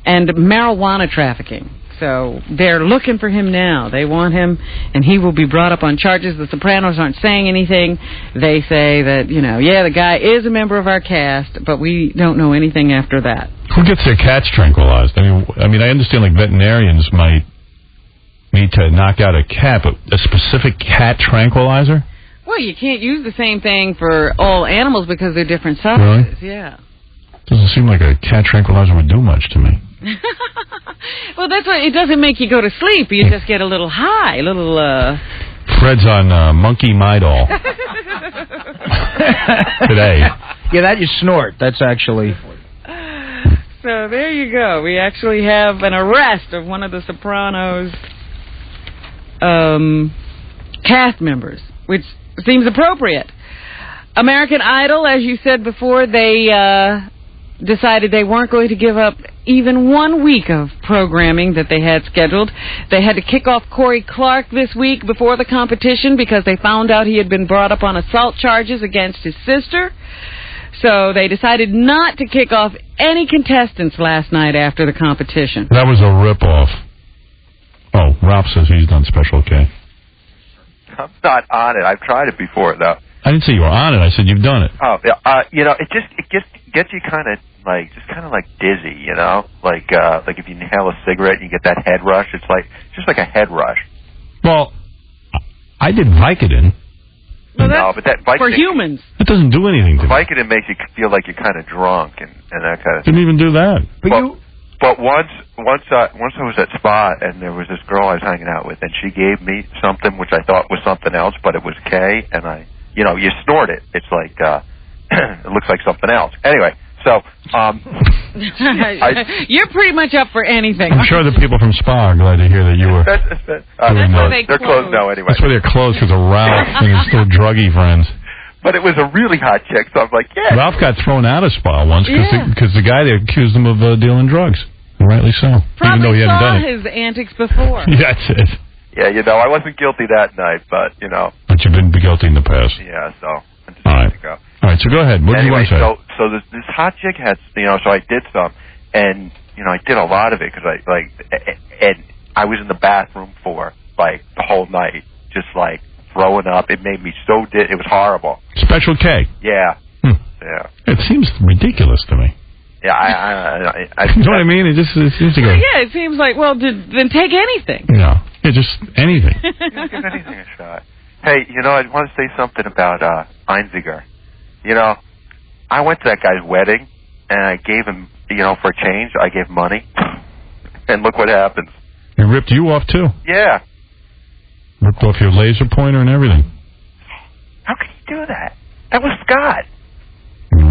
and marijuana trafficking. So they're looking for him now. They want him, and he will be brought up on charges. The Sopranos aren't saying anything. They say that, the guy is a member of our cast, but we don't know anything after that. Who gets their cats tranquilized? I mean, I understand like veterinarians might need to knock out a cat, but a specific cat tranquilizer? Well, you can't use the same thing for all animals because they're different sizes. Really? Yeah. Doesn't seem like a cat tranquilizer would do much to me. Well, that's why it doesn't make you go to sleep. You just get a little high, a little. Fred's on Monkey Midol today. Yeah, that you snort. That's actually. So there you go. We actually have an arrest of one of the Sopranos cast members, which seems appropriate. American Idol, as you said before, they decided they weren't going to give up even 1 week of programming that they had scheduled. They had to kick off Corey Clark this week before the competition because they found out he had been brought up on assault charges against his sister. So they decided not to kick off any contestants last night after the competition. That was a rip-off. Oh, Ralph says he's done Special K. I'm not on it. I've tried it before, though. I didn't say you were on it. I said you've done it. Oh, yeah. It gets you kind of like dizzy, like if you inhale a cigarette and you get that head rush. It's just like a head rush. Well, I did Vicodin. Well, no, but that Vicodin, for humans. It doesn't do anything to me. Vicodin makes you feel like you're kind of drunk and that kind of. Didn't even do that. But But once I was at Spa, and there was this girl I was hanging out with, and she gave me something which I thought was something else, but it was K, and you snort it. It's like, it looks like something else. Anyway, so, you're pretty much up for anything. I'm sure the people from Spa are glad to hear that you were. They're closed now anyway. That's why they're closed, because of Ralph and his still druggy friends. But it was a really hot chick, so I'm like, yeah. Ralph got thrown out of Spa once because the guy there accused him of dealing drugs. Rightly so. Even though he hadn't done it. His antics before. Yeah, that's it. Yeah, I wasn't guilty that night, but, But you've been guilty in the past. Yeah, so I just All right. to go. All right, so go ahead. What do you want to say? So this hot chick had, so I did some, and, I did a lot of it, because and I was in the bathroom for, the whole night, just, throwing up. It made me so, it was horrible. Special K? Yeah. Yeah. It seems ridiculous to me. Yeah, I you know what I mean? It seems to go. Yeah, it seems like, then take anything. Yeah, just anything. Give anything a shot. Hey, I want to say something about Einziger. I went to that guy's wedding, and I gave him, for a change, I gave money. And look what happens. He ripped you off, too. Yeah. Ripped off your laser pointer and everything. How could he do that? That was Scott.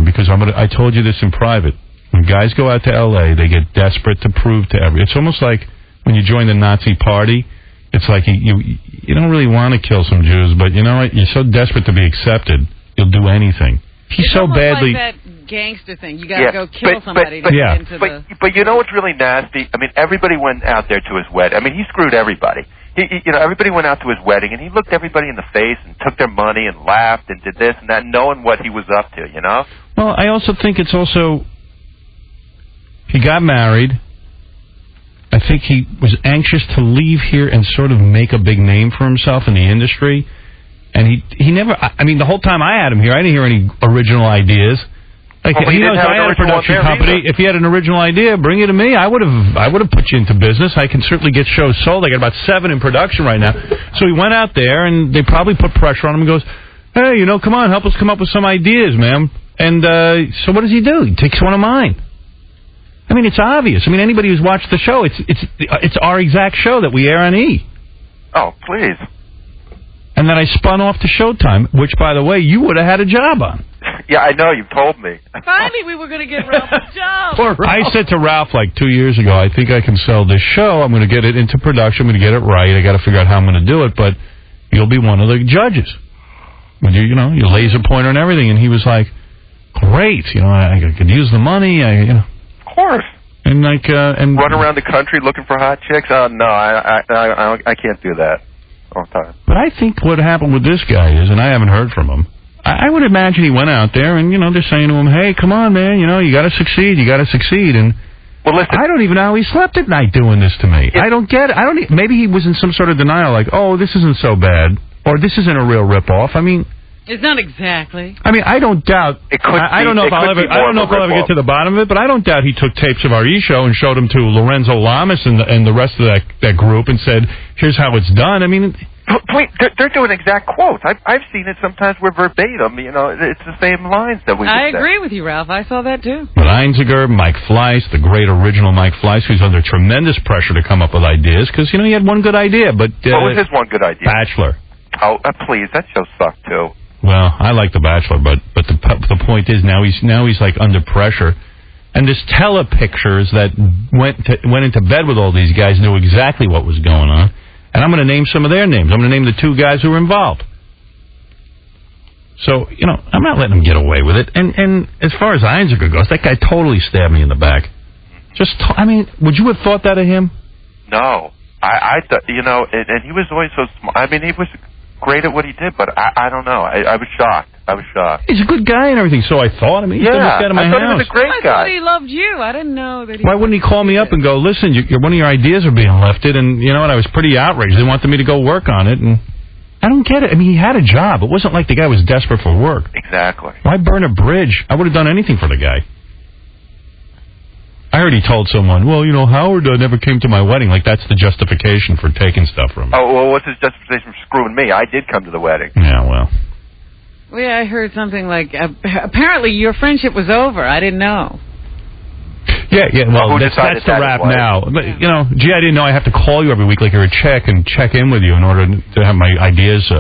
Because I told you this in private. When guys go out to L.A., they get desperate to prove to everyone. It's almost like when you join the Nazi party. It's like you don't really want to kill some Jews, but you know what? You're so desperate to be accepted, you'll do anything. He's it's so badly. Like that gangster thing. You got to go kill somebody to get into the. But you know what's really nasty? I mean, everybody went out there to his wedding. I mean, he screwed everybody. Everybody went out to his wedding, and he looked everybody in the face and took their money and laughed and did this and that, knowing what he was up to. Well, I also think it's also. He got married. I think he was anxious to leave here and sort of make a big name for himself in the industry. And he never, I mean, the whole time I had him here, I didn't hear any original ideas. I had a production company. If he had an original idea, bring it to me. I would have put you into business. I can certainly get shows sold. I got about 7 in production right now. So he went out there, and they probably put pressure on him and goes, hey, come on, help us come up with some ideas, man. And so what does he do? He takes one of mine. I mean, it's obvious. I mean, anybody who's watched the show, it's our exact show that we air on E. Oh, please. And then I spun off to Showtime, which, by the way, you would have had a job on. Yeah, I know. You told me. Finally, we were going to get Ralph a job. I said to Ralph 2 years ago, I think I can sell this show. I'm going to get it into production. I'm going to get it right. I got to figure out how I'm going to do it, but you'll be one of the judges. With your laser pointer and everything. And he was like, great. I could use the money. Of course. And and run around the country looking for hot chicks. No, I can't do that all the time. But I think what happened with this guy is, and I haven't heard from him. I would imagine he went out there and they're saying to him, "Hey, come on, man, you got to succeed. You got to succeed." And well, listen, I don't even know how he slept at night doing this to me. I don't get it. Maybe he was in some sort of denial, like, "Oh, this isn't so bad," or "This isn't a real ripoff." I mean. It's not exactly. I mean, I don't doubt. I don't know if I'll ever get to the bottom of it, but I don't doubt he took tapes of our E-show and showed them to Lorenzo Lamas and the rest of that group and said, "Here's how it's done." I mean, they're doing exact quotes. I've seen it sometimes where verbatim. It's the same lines that we. I agree with you, Ralph. I saw that too. But Einziger, Mike Fleiss, the great original Mike Fleiss, who's under tremendous pressure to come up with ideas because he had one good idea, but what was his one good idea? Bachelor. Oh, please, that show sucked too. Well, I like The Bachelor, but the point is now he's like under pressure, and this telepictures that went into bed with all these guys knew exactly what was going on, and I'm going to name some of their names. I'm going to name the 2 guys who were involved. So I'm not letting him get away with it. And as far as Einziger goes, that guy totally stabbed me in the back. Would you have thought that of him? No, I thought and he was always so smart. I mean, he was great at what he did, but I don't know. I was shocked. He's a good guy and everything, so I thought. He still worked out of my house. I thought he was a great guy. I thought he loved you. I didn't know that he... Why wouldn't he call me up and go, listen, one of your ideas are being lifted, and you know what, I was pretty outraged. They wanted me to go work on it, and I don't get it. I mean, he had a job. It wasn't like the guy was desperate for work. Exactly. Why burn a bridge? I would have done anything for the guy. I heard he told someone, well, Howard never came to my wedding. Like, that's the justification for taking stuff from him. Oh, well, what's his justification for screwing me? I did come to the wedding. Yeah, well. Well, yeah, I heard something like, apparently your friendship was over. I didn't know. Yeah. Well, Who that's decided the that wrap is why? now. But, you know, gee, I didn't know I have to call you every week like you're a chick and check in with you in order to have my ideas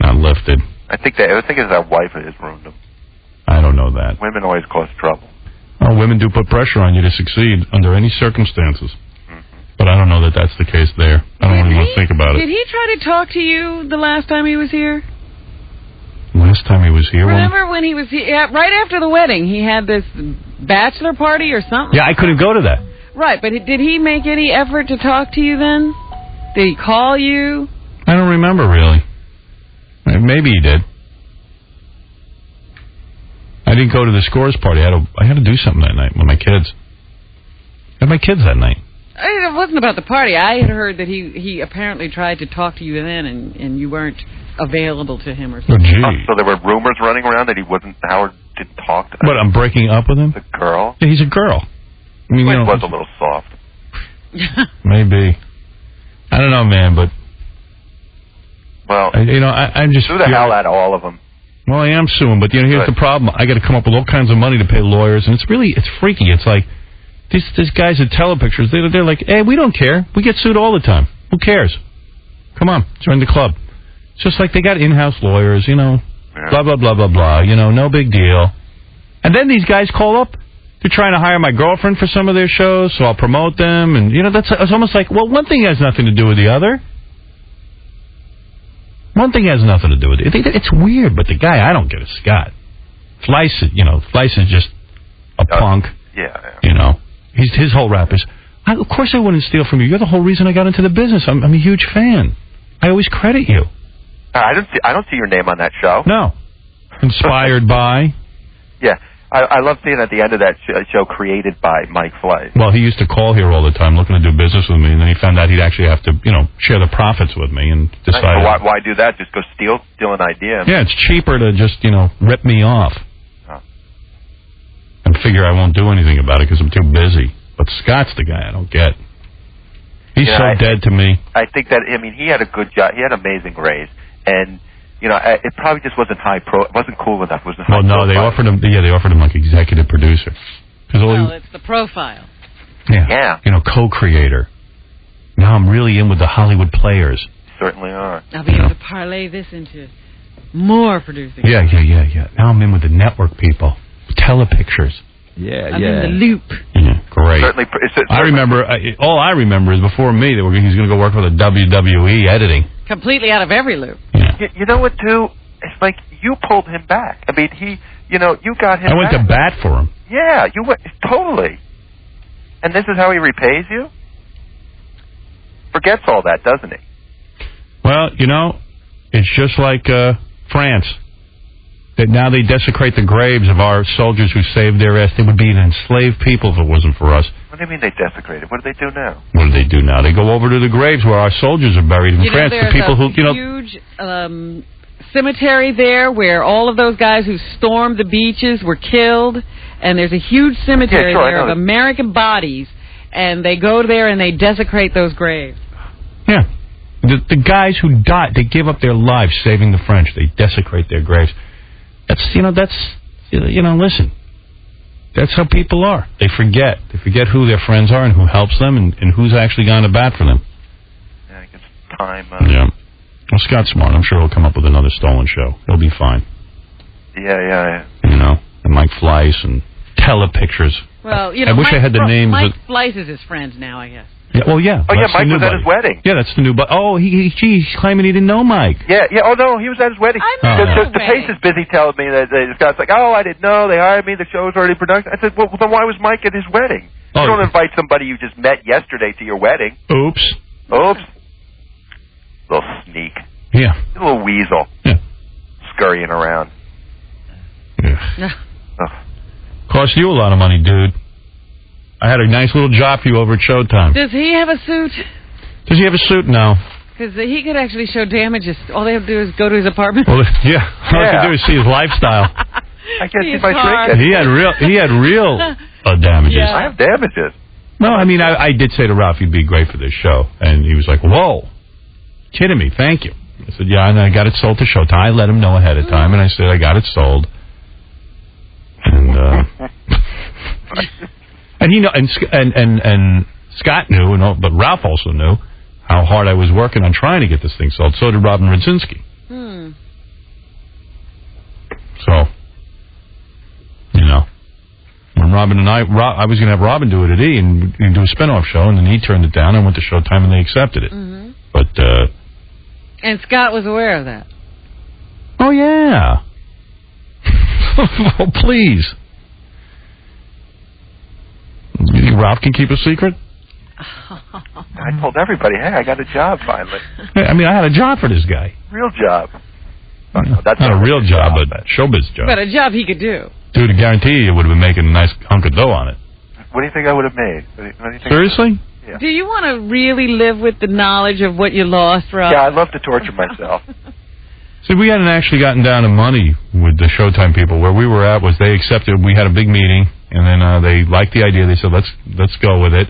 not lifted. I think it's that wife of his ruined him. I don't know that. Women always cause trouble. Well, women do put pressure on you to succeed under any circumstances. But I don't know that that's the case there. I don't even want to think about Did it. he try to talk to you the last time he was here? Last time he was here, Remember when he was here, right after the wedding, he had this bachelor party or something? yeah, I couldn't go to that. Right, but did he make any effort to talk to you then? Did he call you? I don't remember really. Maybe he did. I didn't go to the Scores party. I had to do something that night with my kids. I had my kids that night. It wasn't about the party. I had heard that he apparently tried to talk to you then, and you weren't available to him or something. So there were rumors running around that Howard didn't talk to What, I'm breaking up with him? the girl. Yeah, he's a girl. I mean, He you know, was a little soft. maybe. I don't know, man, but Well, I'm just sue the hell out of all of them. Well, I am suing, but here's the problem. I got to come up with all kinds of money to pay lawyers, and it's freaky. It's like these guys at Telepictures. They're like, hey, we don't care. We get sued all the time. Who cares? Come on, join the club. It's just like they got in-house lawyers, blah blah blah blah blah. No big deal. And then these guys call up. They're trying to hire my girlfriend for some of their shows, so I'll promote them. And it's almost like, well, one thing has nothing to do with the other. One thing has nothing to do with it. It's weird, but the guy, I don't get is Scott. Fleiss is just a punk. Yeah. His whole rap is, of course I wouldn't steal from you. You're the whole reason I got into the business. I'm a huge fan. I always credit you. I don't see your name on that show. No. Inspired by. Yeah. I love seeing at the end of that show created by Mike Fleiss. Well, he used to call here all the time looking to do business with me, and then he found out he'd actually have to, share the profits with me and decided. So why do that? Just go steal an idea. Yeah, it's cheaper to just, rip me off. Oh. And figure I won't do anything about it because I'm too busy. But Scott's the guy I don't get. He's dead to me. I think that, he had a good job. He had an amazing raise. And, it probably just wasn't it wasn't cool enough. It wasn't well, no, they offered him, they offered him like executive producer. Well, it's the profile. Yeah. Co-creator. Now I'm really in with the Hollywood players. Certainly are. I'll be able to parlay this into more producing. Yeah. Now I'm in with the network people. Telepictures. I'm in the loop. Yeah, great. Certainly, I remember, all I remember is before me that he's going to go work for the WWE editing. Completely out of every loop. Yeah. You know what, too? It's like you pulled him back. You got him I went back. to bat for him. Yeah, you went, totally. And this is how he repays you? Forgets all that, doesn't he? Well, it's just like France. That now they desecrate the graves of our soldiers who saved their ass. They would be an enslaved people if it wasn't for us. What do you mean they desecrated? What do they do now? What do they do now? They go over to the graves where our soldiers are buried in France. The people who, huge cemetery there where all of those guys who stormed the beaches were killed, and there's a huge cemetery there of American bodies, and they go there and they desecrate those graves. Yeah. The guys who died, they give up their lives saving the French. They desecrate their graves. Listen. That's how people are. They forget. They forget who their friends are and who helps them and who's actually gone to bat for them. Yeah, I guess time. Yeah. Well, Scott's smart. I'm sure he'll come up with another stolen show. He'll be fine. Yeah. And Mike Fleiss and Telepictures. Well, I wish I had the names. Mike Fleiss is his friend now, I guess. Yeah, well, yeah. Oh, yeah, Mike was at his wedding. Yeah, that's the new buddy. Oh, he's claiming he didn't know Mike. Yeah. Oh, no, he was at his wedding. The Pace is busy telling me that this guy's like, I didn't know. They hired me. The show was already in production. I said, well, then why was Mike at his wedding? You don't invite somebody you just met yesterday to your wedding. Oops. Little sneak. Yeah. A little weasel. Yeah. Scurrying around. Yeah. Cost you a lot of money, dude. I had a nice little job for you over at Showtime. Does he have a suit? Does he have a suit? No. Because he could actually show damages. All they have to do is go to his apartment. Well, yeah. All I have to do is see his lifestyle. I can't see my trinket. He had real damages. Yeah. I have damages. No, I did say to Ralph, you'd be great for this show. And he was like, whoa. Kidding me. Thank you. I said, yeah, and I got it sold to Showtime. I let him know ahead of time, and I said, I got it sold. And, And he know, and Scott knew, and all, but Ralph also knew how hard I was working on trying to get this thing sold. So did Robin Radzinski. So, you know, when Robin and I was going to have Robin do it at E and do a spinoff show, and then he turned it down. I went to Showtime, and they accepted it. But and Scott was aware of that. Oh yeah. Oh please. You think Ralph can keep a secret? I told everybody, hey, I got a job finally. I mean, I had a job for this guy. Real job. Oh, no, that's not a real job, but showbiz job. But a job he could do. Dude, I guarantee you would have been making a nice hunk of dough on it. What do you think I would have made? What do you think? Seriously? Yeah. Do you want to really live with the knowledge of what you lost, Rob? Yeah, I'd love to torture myself. See, we hadn't actually gotten down to money with the Showtime people. Where we were at was they accepted. We had a big meeting, and then they liked the idea. They said, let's go with it.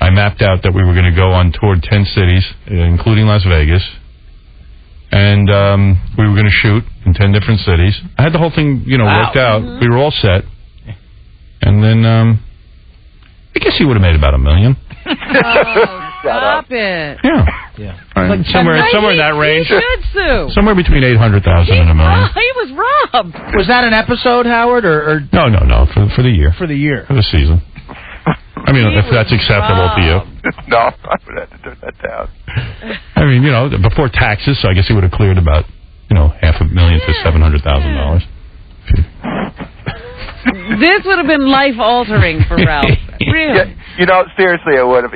I mapped out that we were going to go on tour 10 cities, including Las Vegas. And we were going to shoot in 10 different cities. I had the whole thing, worked out. We were all set. And then I guess he would have made about $1 million. Stop it. Yeah. Like somewhere in that range. You should sue. Somewhere between 800,000 and $1 million. He was robbed. Was that an episode, Howard, or No. For the year. For the year. For the season. I mean, if that's acceptable to you. No, I would have to turn that down. I mean, before taxes, so I guess he would have cleared about, $500,000 to $700,000. This would have been life-altering for Ralph. Really. Yeah, seriously, I would have.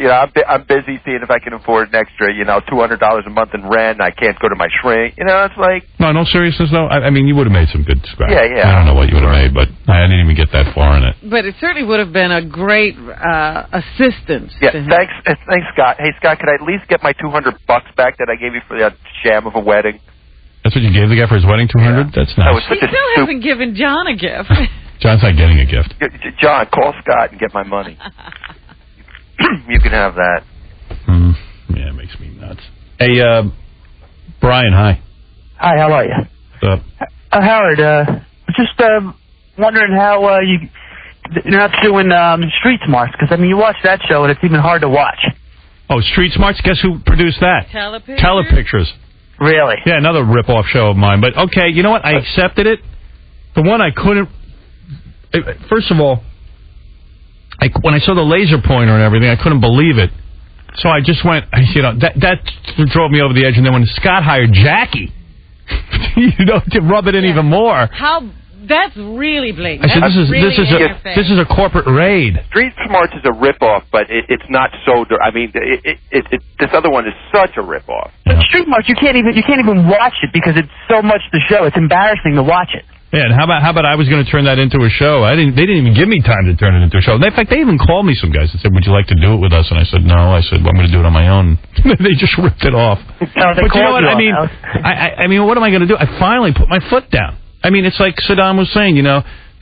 I'm busy seeing if I can afford an extra, $200 a month in rent. I can't go to my shrink. It's like... No seriousness, though. I mean, you would have made some good scratch. Yeah. I don't know what you would have made, but I didn't even get that far in it. But it certainly would have been a great assistance. Yeah, to him. thanks, Scott. Hey, Scott, could I at least get my $200 back that I gave you for that sham of a wedding? That's what you gave the guy for his wedding, $200? That's nice. He still hasn't given John a gift. John's not getting a gift. John, call Scott and get my money. You can have that. Yeah, it makes me nuts. Hey, Brian, hi. Hi, how are you? What's up? Howard, just wondering how you're not doing Street Smarts, because, you watch that show and it's even hard to watch. Oh, Street Smarts? Guess who produced that? Telepictures. Really? Yeah, another rip-off show of mine. But, okay, you know what? I accepted it. The one I couldn't... First of all, when I saw the laser pointer and everything, I couldn't believe it. So I just went, that drove me over the edge. And then when Scott hired Jackie, to rub it in even more. That's really blatant. I said, this is a corporate raid. Street Smarts is a ripoff, but it's not so. I mean, this other one is such a ripoff. But Street Smarts, you can't even watch it because it's so much the show. It's embarrassing to watch it. Yeah, and how about I was going to turn that into a show? They didn't even give me time to turn it into a show. In fact, they even called me, some guys, and said, would you like to do it with us? And I said, no. I said, well, I'm going to do it on my own. They just ripped it off. No, but you know what? I mean, what am I going to do? I finally put my foot down. I mean, it's like Saddam was saying,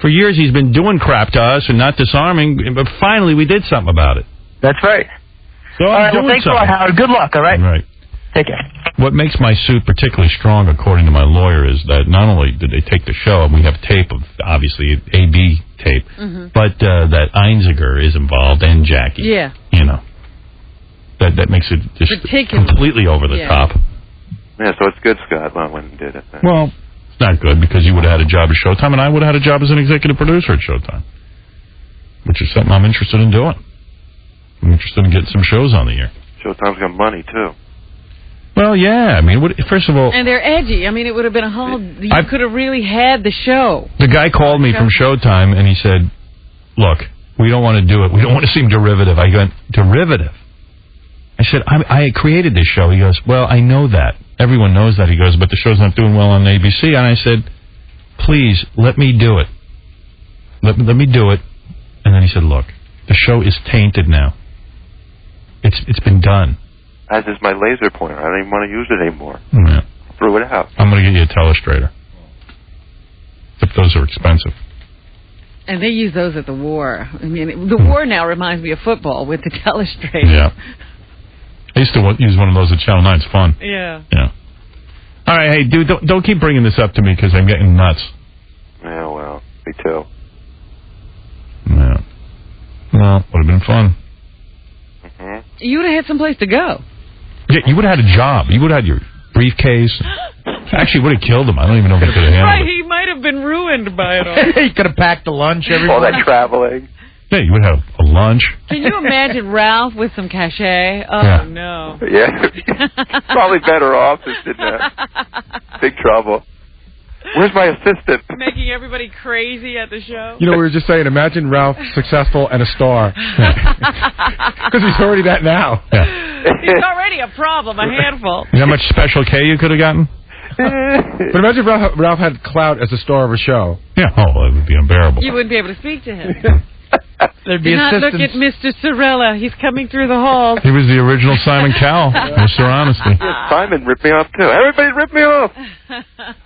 for years he's been doing crap to us and not disarming, but finally we did something about it. That's right. So all right, well, thanks a lot, Howard. Good luck, all right? Right. Take care. What makes my suit particularly strong, according to my lawyer, is that not only did they take the show, and we have tape of, obviously, AB tape, but that Einziger is involved and Jackie. Yeah. That makes it just completely over the top. Yeah, so it's good Scott went and did it. Well, it's not good because you would have had a job at Showtime, and I would have had a job as an executive producer at Showtime, which is something I'm interested in doing. I'm interested in getting some shows on the air. Showtime's got money, too. Well, yeah. I mean, first of all... And they're edgy. I mean, it would have been a whole... You could have really had the show. The guy called me from Showtime, and he said, look, we don't want to do it. We don't want to seem derivative. I went, derivative? I said, I created this show. He goes, well, I know that. Everyone knows that. He goes, but the show's not doing well on ABC. And I said, please, let me do it. Let me do it. And then he said, look, the show is tainted now. It's been done. As is my laser pointer. I don't even want to use it anymore. Yeah. Threw it out. I'm going to get you a telestrator. Except those are expensive. And they use those at the war. I mean, the war now reminds me of football with the telestrator. Yeah. I used to use one of those at Channel 9. It's fun. Yeah. Yeah. All right, hey, dude, don't keep bringing this up to me because I'm getting nuts. Yeah, well, me too. Yeah. Well, would have been fun. You would have had someplace to go. Yeah, you would have had a job. You would have had your briefcase. Actually, would have killed him. I don't even know if he could have handled Right, it. he might have been ruined by it all. He could have packed a lunch every All that morning. traveling. Yeah, you would have a lunch. Can you imagine Ralph with some cachet? Oh, Yeah. no. Yeah. Probably better off just in big trouble. Where's my assistant? Making everybody crazy at the show. You know, we were just saying, imagine Ralph successful and a star. Because he's already that now. He's already a problem, a handful. You know how much Special K you could have gotten? But imagine if Ralph had clout as a star of a show. Yeah, oh, it would be unbearable. You wouldn't be able to speak to him. There'd Do not look at Mr. Sorella. He's coming through the halls. He was the original Simon Cowell, Mr. Honesty. Simon ripped me off, too. Everybody ripped me off.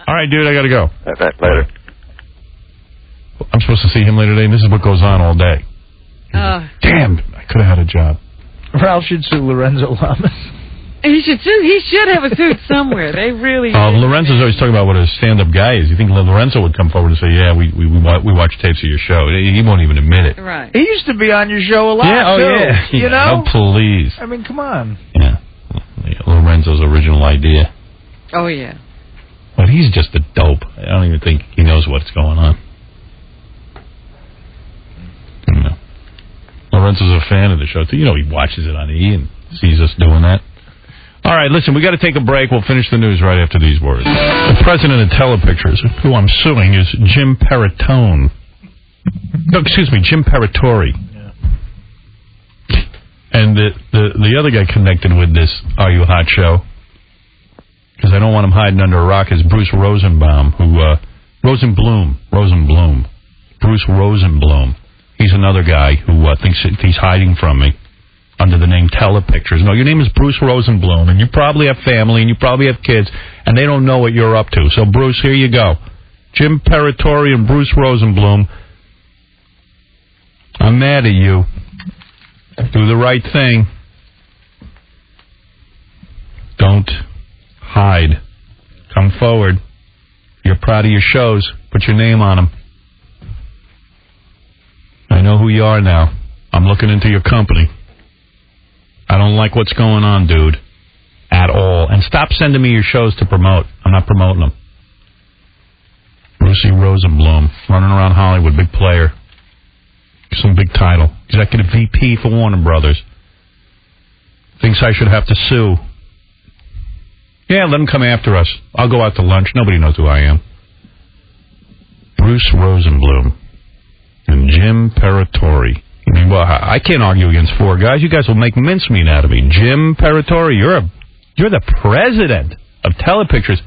All right, dude, I got to go. Later. I'm supposed to see him later today, and this is what goes on all day. Damn, I could have had a job. Ralph should sue Lorenzo Lamas. He should have a suit somewhere. They really. Lorenzo's always talking about what a stand-up guy is. You think Lorenzo would come forward and say, "Yeah, we watch tapes of your show." He won't even admit it. Right. He used to be on your show a lot, Yeah, too. yeah. You know? Oh, please. I mean, come on. Yeah, Lorenzo's original idea. Oh, yeah. But he's just a dope. I don't even think he knows what's going on. No. Lorenzo's a fan of the show, too. You know, he watches it on E and sees us doing that. All right, listen, we got to take a break. We'll finish the news right after these words. The president of Telepictures, who I'm suing, is Jim Paratone. No, excuse me, Jim Paratori. Yeah. And the other guy connected with this Are You Hot show, because I don't want him hiding under a rock, is Bruce Rosenbaum, Rosenblum. Bruce Rosenblum. He's another guy who thinks he's hiding from me under the name Telepictures. No, your name is Bruce Rosenblum, and you probably have family, and you probably have kids, and they don't know what you're up to. So, Bruce, here you go. Jim Paratori and Bruce Rosenblum, I'm mad at you. Do the right thing. Don't hide. Come forward. You're proud of your shows. Put your name on them. I know who you are now. I'm looking into your company. I don't like what's going on, dude. At all. And stop sending me your shows to promote. I'm not promoting them. Brucey Rosenblum, running around Hollywood, big player. Some big title. Executive VP for Warner Brothers. Thinks I should have to sue. Yeah, let him come after us. I'll go out to lunch. Nobody knows who I am. Bruce Rosenblum and Jim Paratori. I mean, well, I can't argue against four guys. You guys will make mincemeat out of me. Jim Paratori, you're the president of Telepictures.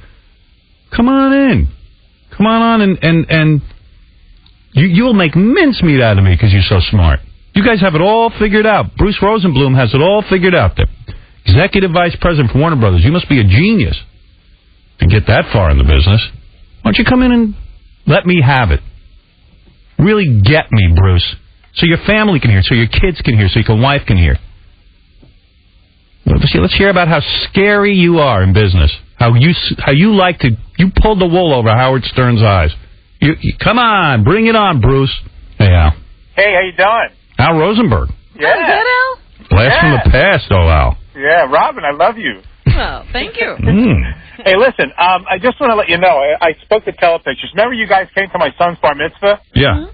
Come on in. Come on and you'll make mincemeat out of me because you're so smart. You guys have it all figured out. Bruce Rosenblum has it all figured out. The executive vice president for Warner Brothers. You must be a genius to get that far in the business. Why don't you come in and let me have it? Really get me, Bruce. So your family can hear, so your kids can hear, so your wife can hear. Let's hear about how scary you are in business. How you like to, you pulled the wool over Howard Stern's eyes. You come on, bring it on, Bruce. Hey, Al. Hey, how you doing? Al Rosenberg. Yeah. Is that Al? Blast from the past, oh, Al. Yeah, Robin, I love you. Well, thank you. Hey, listen, I just want to let you know, I spoke to Telepictures. Remember you guys came to my son's bar mitzvah? Yeah.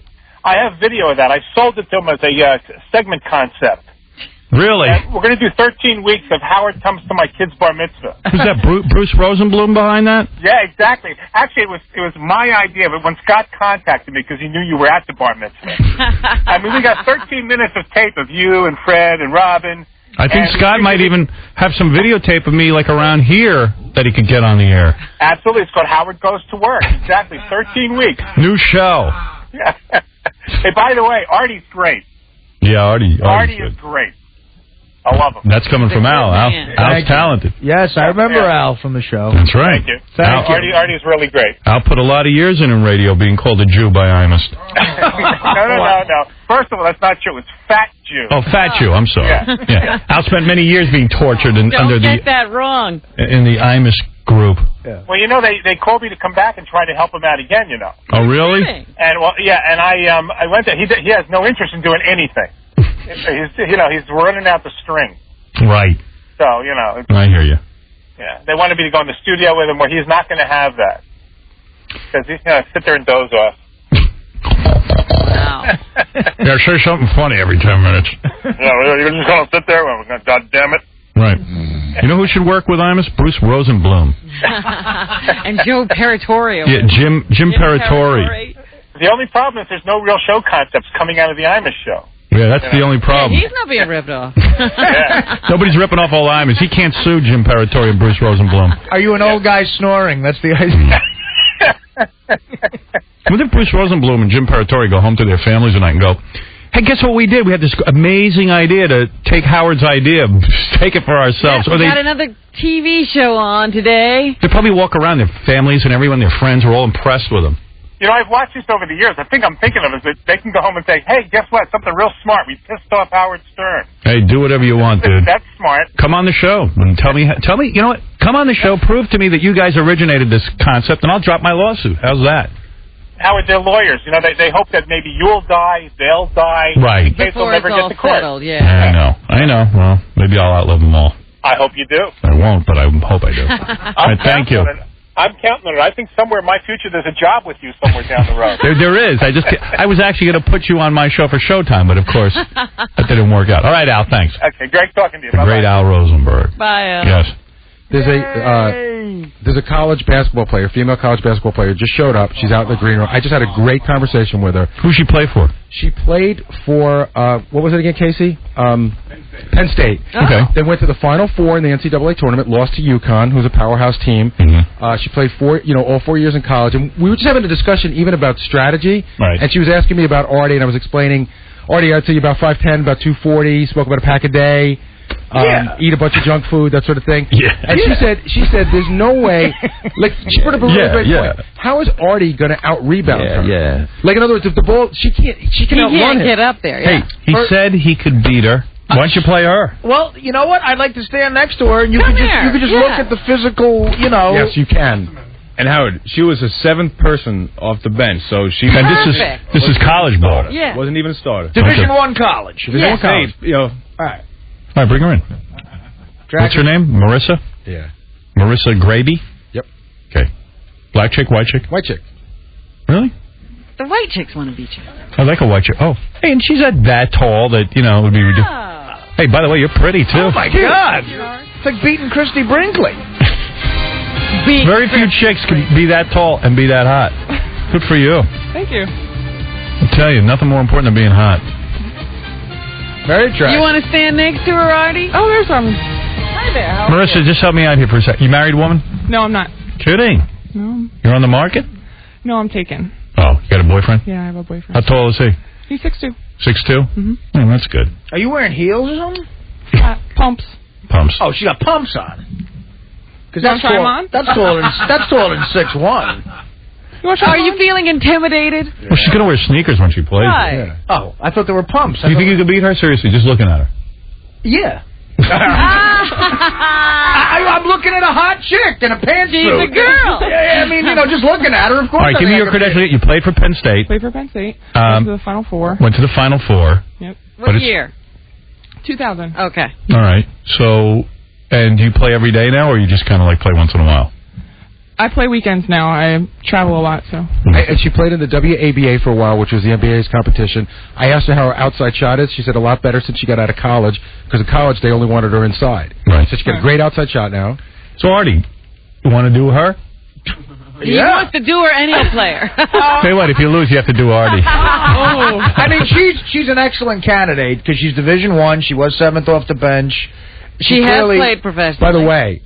I have video of that. I sold it to him as a segment concept. Really? And we're going to do 13 weeks of Howard comes to my kid's bar mitzvah. Who's that, Bruce Rosenblum behind that? Yeah, exactly. Actually, it was my idea, but when Scott contacted me because he knew you were at the bar mitzvah. I mean, we got 13 minutes of tape of you and Fred and Robin. I think Scott might even have some videotape of me, like, around here that he could get on the air. Absolutely. It's called Howard Goes to Work. Exactly. 13 weeks. New show. Yeah. Hey, by the way, Artie's great. Yeah, Artie is great. I love him. That's coming from Al. Al's talented. Yes, I remember Al from the show. That's right. Thank you. Artie is really great. Al put a lot of years in radio being called a Jew by Imus. No. First of all, that's not true. It's Fat Jew. Oh, Fat Jew. I'm sorry. Yeah. Al spent many years being tortured Don't under get that wrong. in the Imus group. Yeah. Well, you know, they called me to come back and try to help him out again, you know. Oh, really? And, well, yeah, and I went there. He has no interest in doing anything. He's running out the string. Right. So, I hear you. yeah, they wanted me to go in the studio with him, where he's not going to have that. Because he's going to sit there and doze off. Wow. Yeah, say something funny every 10 minutes. You're just going to sit there? Well, God damn it. Right. You know who should work with Imus? Bruce Rosenblum. And Joe Peratorio. Yeah, Jim Paratori. The only problem is there's no real show concepts coming out of the Imus show. Yeah, that's the only problem. Yeah, he's not being ripped off. Nobody's ripping off all Imus. He can't sue Jim Paratori and Bruce Rosenblum. Are you an old guy snoring? That's the idea. What if Bruce Rosenblum and Jim Paratori go home to their families tonight and go, hey, guess what we did? We had this amazing idea to take Howard's idea, take it for ourselves. Yeah, we got another TV show on today. They probably walk around, their families and everyone, their friends are all impressed with them. I've watched this over the years. I think I'm thinking of is that they can go home and say, hey, guess what? Something real smart. We pissed off Howard Stern. Hey, do whatever you want, dude. That's smart. Come on the show and tell me, you know what? Come on the show, prove to me that you guys originated this concept, and I'll drop my lawsuit. How's that? Howard, they're lawyers. They hope that maybe you'll die, they'll die. Right. In case they'll never get to court. Settled, yeah. I know. Well, maybe I'll outlive them all. I hope you do. I won't, but I hope I do. All right, thank you. I'm counting on it. I think somewhere in my future there's a job with you somewhere down the road. There is. I was actually going to put you on my show for Showtime, but of course that didn't work out. All right, Al, thanks. Okay, great talking to you. The great Al Rosenberg. Bye, Al. Yes. There's a college basketball player, female college basketball player, just showed up. She's out in the green room. I just had a great conversation with her. Who she play for? She played for, what was it again, Casey? Penn State. Okay. They went to the Final Four in the NCAA tournament, lost to UConn, who's a powerhouse team. Mm-hmm. She played all 4 years in college. And we were just having a discussion even about strategy. Right. And she was asking me about Artie, and I was explaining, Artie, I'd say about 5'10", about 240, spoke about a pack a day. Eat a bunch of junk food, that sort of thing. Yeah. And she said, there's no way. Like, she put up a really great point. How is Artie going to out-rebound her? Yeah. Like, in other words, if the ball, she can outrun him. Get up there, Hey, he said he could beat her. Why don't you play her? Well, you know what? I'd like to stand next to her, and you could just look at the physical, Yes, you can. And Howard, she was the seventh person off the bench, so she. And this is college ball. Yeah. Wasn't even a starter. Division I college. Division I college. Hey, all right. All right, bring her in. What's her name? Marissa? Yeah. Marissa Graby? Yep. Okay. Black chick, white chick? White chick. Really? The white chicks want to beat you. I like a white chick. Oh. Hey, and she's not that tall that, it would be ridiculous. Hey, by the way, you're pretty, too. Oh, my God. It's like beating Christy Brinkley. Very few chicks can be that tall and be that hot. Good for you. Thank you. I tell you, nothing more important than being hot. Very attractive. You want to stand next to her, Artie? Oh, there's some. Hi there. How are Marissa, you? just help me out here for a sec. You married woman? No, I'm not. Kidding. No. You're on the market? No, I'm taken. Oh, you got a boyfriend? Yeah, I have a boyfriend. How tall is he? He's 6'2". 6'2"? Mm-hmm. Oh, that's good. Are you wearing heels or something? Pumps. Pumps. Oh, she got pumps on. Because that's try 'em on? That's taller than 6'1". Are you feeling intimidated? Well, she's going to wear sneakers when she plays. Right. Yeah. Oh, I thought there were pumps. Do you think you could beat her? Seriously, just looking at her. Yeah. I'm looking at a hot chick in a pantsuit. She's a girl. Yeah, I mean, just looking at her, of course. All right, give me your credentials. You played for Penn State. Played for Penn State. Went to the Final Four. Went to the Final Four. Yep. What year? 2000. Okay. All right. So, and do you play every day now, or you just kind of like play once in a while? I play weekends now. I travel a lot, so. And she played in the WABA for a while, which was the NBA's competition. I asked her how her outside shot is. She said a lot better since she got out of college, because in college they only wanted her inside. Right. So she got a great outside shot now. So, Artie, you want to do her? He wants to do her any player. Tell you what, if you lose, you have to do Artie. I mean, she's an excellent candidate, because she's Division I. She was 7th off the bench. She has played professionally.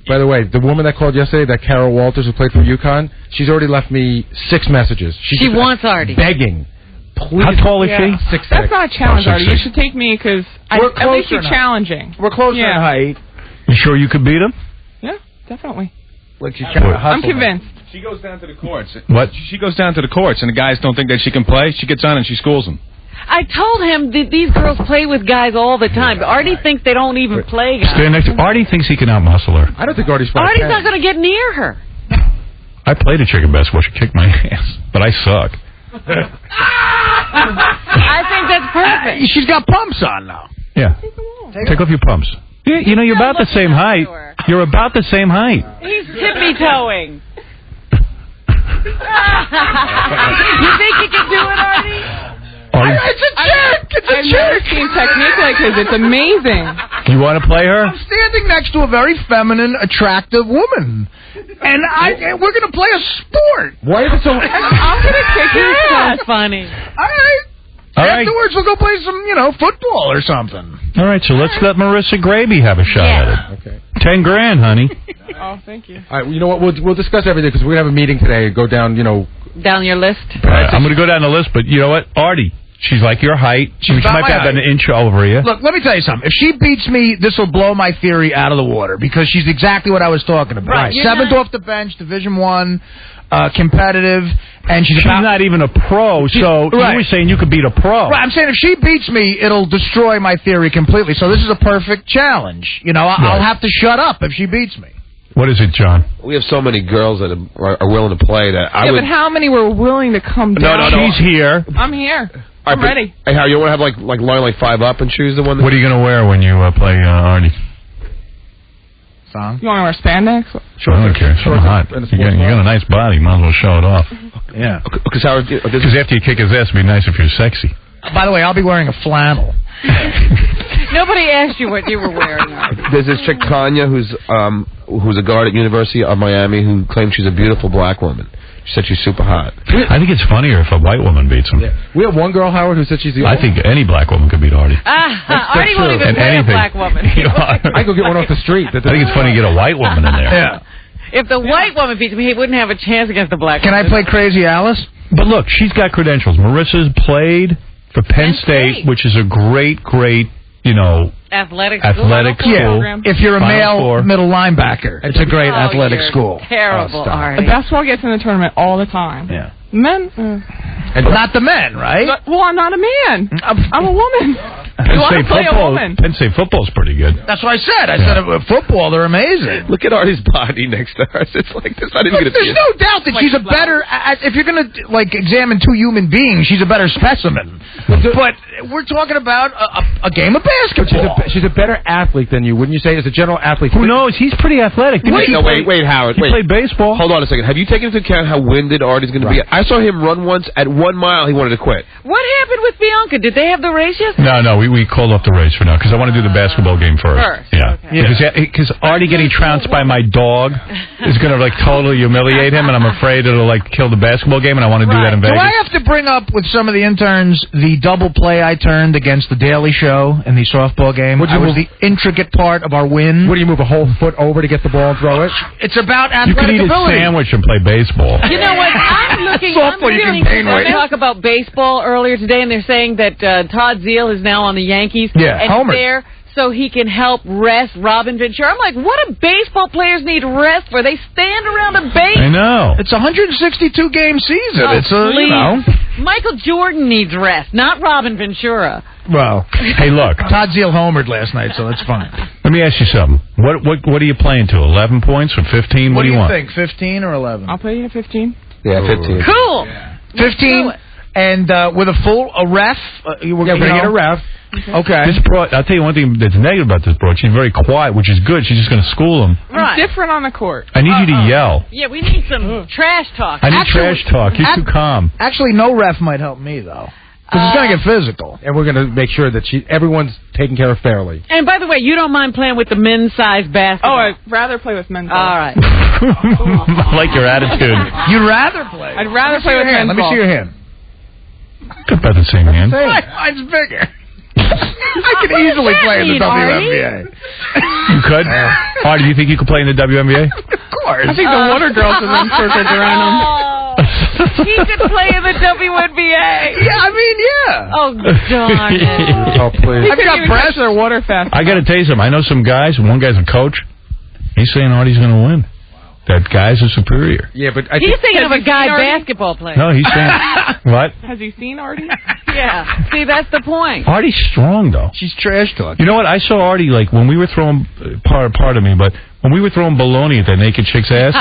By the way, the woman that called yesterday, that Carol Walters who played for UConn, she's already left me 6 messages. She wants Artie. Begging. Please. How tall is she? 6'6". That's not a challenge, Artie. 6'6". You should take me because at least you're challenging. We're closer in height. You sure you could beat him? Yeah, definitely. Like she's trying to hustle. I'm convinced. She goes down to the courts. What? She goes down to the courts, and the guys don't think that she can play. She gets on and she schools them. I told him that these girls play with guys all the time. But Artie thinks they don't even play guys. Stand next to Artie thinks he can outmuscle her. I don't think Artie's 5'10". Artie's not going to get near her. I played a chicken basketball. She kicked my ass, but I suck. I think that's perfect. She's got pumps on now. Yeah. Take off your pumps. Yeah, you know, you're about the same height. You're about the same height. He's tippy-toeing. You think you can do it, Artie? It's a chick! It's a I've chick! never seen technique like his. It's amazing. You want to play her? I'm standing next to a very feminine, attractive woman. And we're going to play a sport. Why is it so... I'm going to kick your ass. That's funny. All right. Afterwards, we'll go play some, football or something. All right, so let's let Marissa Graby have a shot at it. Okay. $10,000, honey. Oh, thank you. All right, you know what? We'll discuss everything because we're going to have a meeting today. Go down, Down your list? I'm going to go down the list, but you know what? Artie, she's like your height. She about might my have height. an inch over you. Look, let me tell you something. If she beats me, this will blow my theory out of the water because she's exactly what I was talking about. Right, you're Seventh not- off the bench, Division I, competitive, and she's not even a pro, so Right. you were saying you could beat a pro. Right, I'm saying if she beats me, it'll destroy my theory completely. So this is a perfect challenge. I'll have to shut up if she beats me. What is it, John? We have so many girls that are willing to play that I Yeah, would. but how many were willing to come down? No. She's here. I'm here. All right, I'm but- ready. Hey, Harry, you want to have like line 5 up and choose the one? That What are you going to wear when you play Artie? Song? You want to wear spandex? I don't care. Something hot. You got a nice body. Might as well show it off. Yeah. Because Howard, Because after you kick his ass, it'd be nice if you're sexy. By the way, I'll be wearing a flannel. Nobody asked you what you were wearing. there's this chick Tanya who's a guard at University of Miami who claims she's a beautiful black woman. She said she's super hot. I think it's funnier if a white woman beats him. We have one girl, Howard, who said she's the I think any black woman could beat Artie. Artie won't even And play anything. a black woman. I go get one off the street. I think it's funny to get a white woman in there. Yeah. If the white woman beats me, he wouldn't have a chance against the black Can I woman. play Crazy Alice? But look, she's got credentials. Marissa's played for Penn State, which is a great, Athletic school. If you're a Final male four. middle linebacker, it's a great athletic you're school. Terrible, Artie. The basketball gets in the tournament all the time. Yeah. Men? And not the men, right? Well, I'm not a man. I'm a woman. You want to play a woman? Penn State football's pretty good. That's what I said. I said football, they're amazing. Look at Artie's body next to hers. It's like there's not even going to be. There's no doubt that she's a better. If you're going to examine two human beings, she's a better specimen. But we're talking about a game of basketball. She's a better athlete than you, wouldn't you say? As a general athlete. Who knows? He's pretty athletic. Wait, Howard. He played baseball. Hold on a second. Have you taken into account how winded Artie's going to be? I saw him run once at 1 mile. He wanted to quit. What happened with Bianca? Did they have the race yesterday? No, we called off the race for now because I want to do the basketball game first. Yeah. Okay. Because Artie getting trounced by my dog is going to totally humiliate him, and I'm afraid it'll kill the basketball game, and I want to do that in Do Vegas. I have to bring up with some of the interns the double play I turned against the Daily Show in the softball game? I was the intricate part of our win. What do you move a whole foot over to get the ball and throw it? It's about You athletic could eat ability. a sandwich and play baseball. You know what? I'm Softball, you reading can gain weight. talk about baseball earlier today, and they're saying that Todd Zeal is now on the Yankees. Yeah, and homer. he's there so he can help rest Robin Ventura. I'm like, what do baseball players need rest for? They stand around a base. I know. It's a 162-game season. Oh, It's a, please. Michael Jordan needs rest, not Robin Ventura. Well, hey, look. Todd Zeal homered last night, so that's fine. Let me ask you something. What are you playing to? 11 points or 15? What do you want? think? 15 or 11? I'll play you at 15. Yeah, 15. Cool. 15, and with a ref. We're going to get a ref. Okay. This broad, I'll tell you one thing that's negative about this broad. She's very quiet, which is good. She's just going to school him. I'm different on the court. I need you to yell. Yeah, we need some trash talk. I need trash talk. You're too calm. Actually, no ref might help me, though. Because it's going to get physical. And we're going to make sure that everyone's taken care of fairly. And by the way, you don't mind playing with the men's size basketball. Oh, I'd rather play with men's ball. All right. I like your attitude. You'd rather play? I'd rather play with men's Let me ball. see your hand. About the same hand. Mine's bigger. I could easily play in the WNBA. You could? Artie, do you think you could play in the WNBA? Of course. I think the water girls have been circled around him. He could play in the WNBA. Yeah, I mean, yeah. Oh, darn it. Oh, please. I've got breasts or water fast. I got to tell you something. I know some guys. One guy's a coach. He's saying Artie's going to win. That guy's a superior. Yeah, but He's thinking of a guy basketball player. No, he's saying what? Has he seen Artie? Yeah. See, that's the point. Artie's strong though. She's trash talking. You know what? I saw Artie when we were throwing pardon me, but When we were throwing baloney at that naked chick's ass,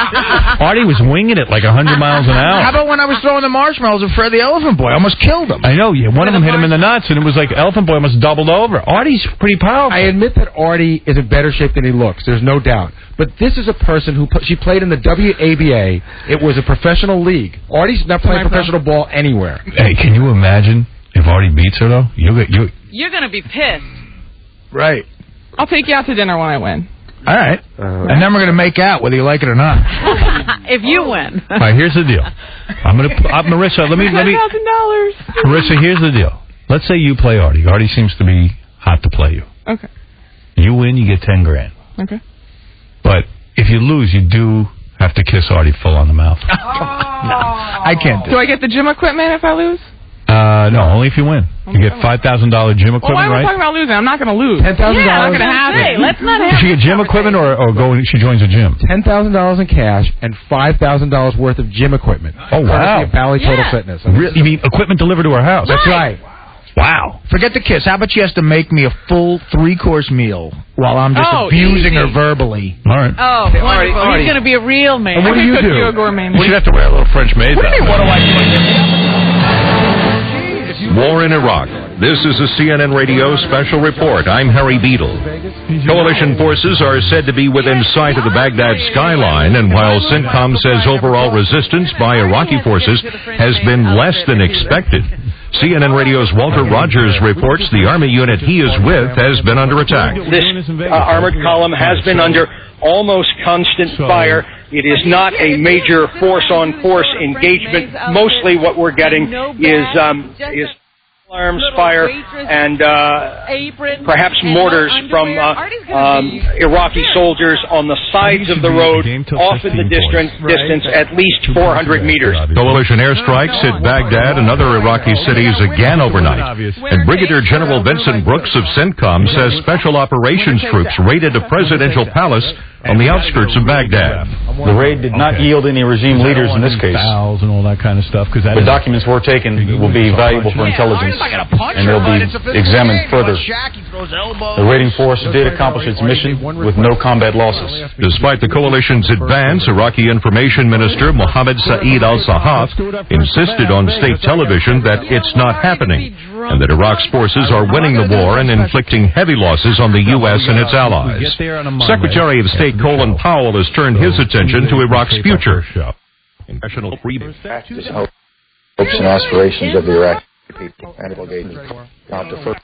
Artie was winging it like 100 miles an hour. How about when I was throwing the marshmallows at Fred the Elephant Boy? I almost killed him. I know, yeah. One of them hit him in the nuts, and it was like Elephant Boy almost doubled over. Artie's pretty powerful. I admit that Artie is in better shape than he looks. There's no doubt. But this is a person who she played in the WABA. It was a professional league. Artie's not playing professional ball anywhere. Hey, can you imagine if Artie beats her, though? You're going to be pissed. Right. I'll take you out to dinner when I win. All right. And then we're going to make out whether you like it or not. If you win. All right, here's the deal. I'm going to Marissa, let me $10,000. Marissa, here's the deal. Let's say you play Artie. Artie seems to be hot to play you. Okay. You win, you get $10,000. Okay. But if you lose, you do have to kiss Artie full on the mouth. No, I can't do I get the gym equipment if I lose? No, only if you win. You get $5,000 gym equipment, Well, why am I right? talking about losing? I'm not going to lose. $10,000. Yeah, not going to happen. Let's not Does she get gym equipment or she joins a gym? $10,000 in cash and $5,000 worth of gym equipment. Oh, wow. Courtesy of Bally Total Fitness. Really? You mean equipment delivered to her house? That's right. Wow. Forget the kiss. How about she has to make me a full 3-course meal while I'm just abusing her verbally? All right. Oh, wonderful. He's going to be a real man. And what do you do? You a gourmet You should have to wear a little French maid. What do you mean, what do I do? War in Iraq. This is a CNN Radio special report. I'm Harry Beadle. Coalition forces are said to be within sight of the Baghdad skyline, and while CENTCOM says overall resistance by Iraqi forces has been less than expected, CNN Radio's Walter Rogers reports the Army unit he is with has been under attack. This armored column has been under almost constant fire. It is not a major force-on-force engagement. Mostly what we're getting is arms fire and perhaps mortars from Iraqi soldiers on the sides of the road off in the distance at least 400 meters. Coalition airstrikes hit Baghdad and other Iraqi cities again overnight. And Brigadier General Vincent Brooks of CENTCOM says special operations troops raided a presidential palace on the outskirts of Baghdad. The raid did not yield any regime leaders in this case. And all that kind of stuff. The documents were taken will be valuable for intelligence, and they'll be examined further. The raiding force did accomplish its mission with no combat losses. Despite the coalition's advance, Iraqi Information Minister Mohammed Saeed al-Sahaf insisted on state television that it's not happening, and that Iraq's forces are winning the war and inflicting heavy losses on the U.S. and its allies. Secretary of State Colin Powell has turned his attention to Iraq's future. National freedom. Hopes and aspirations of the Iraqi people and not to first.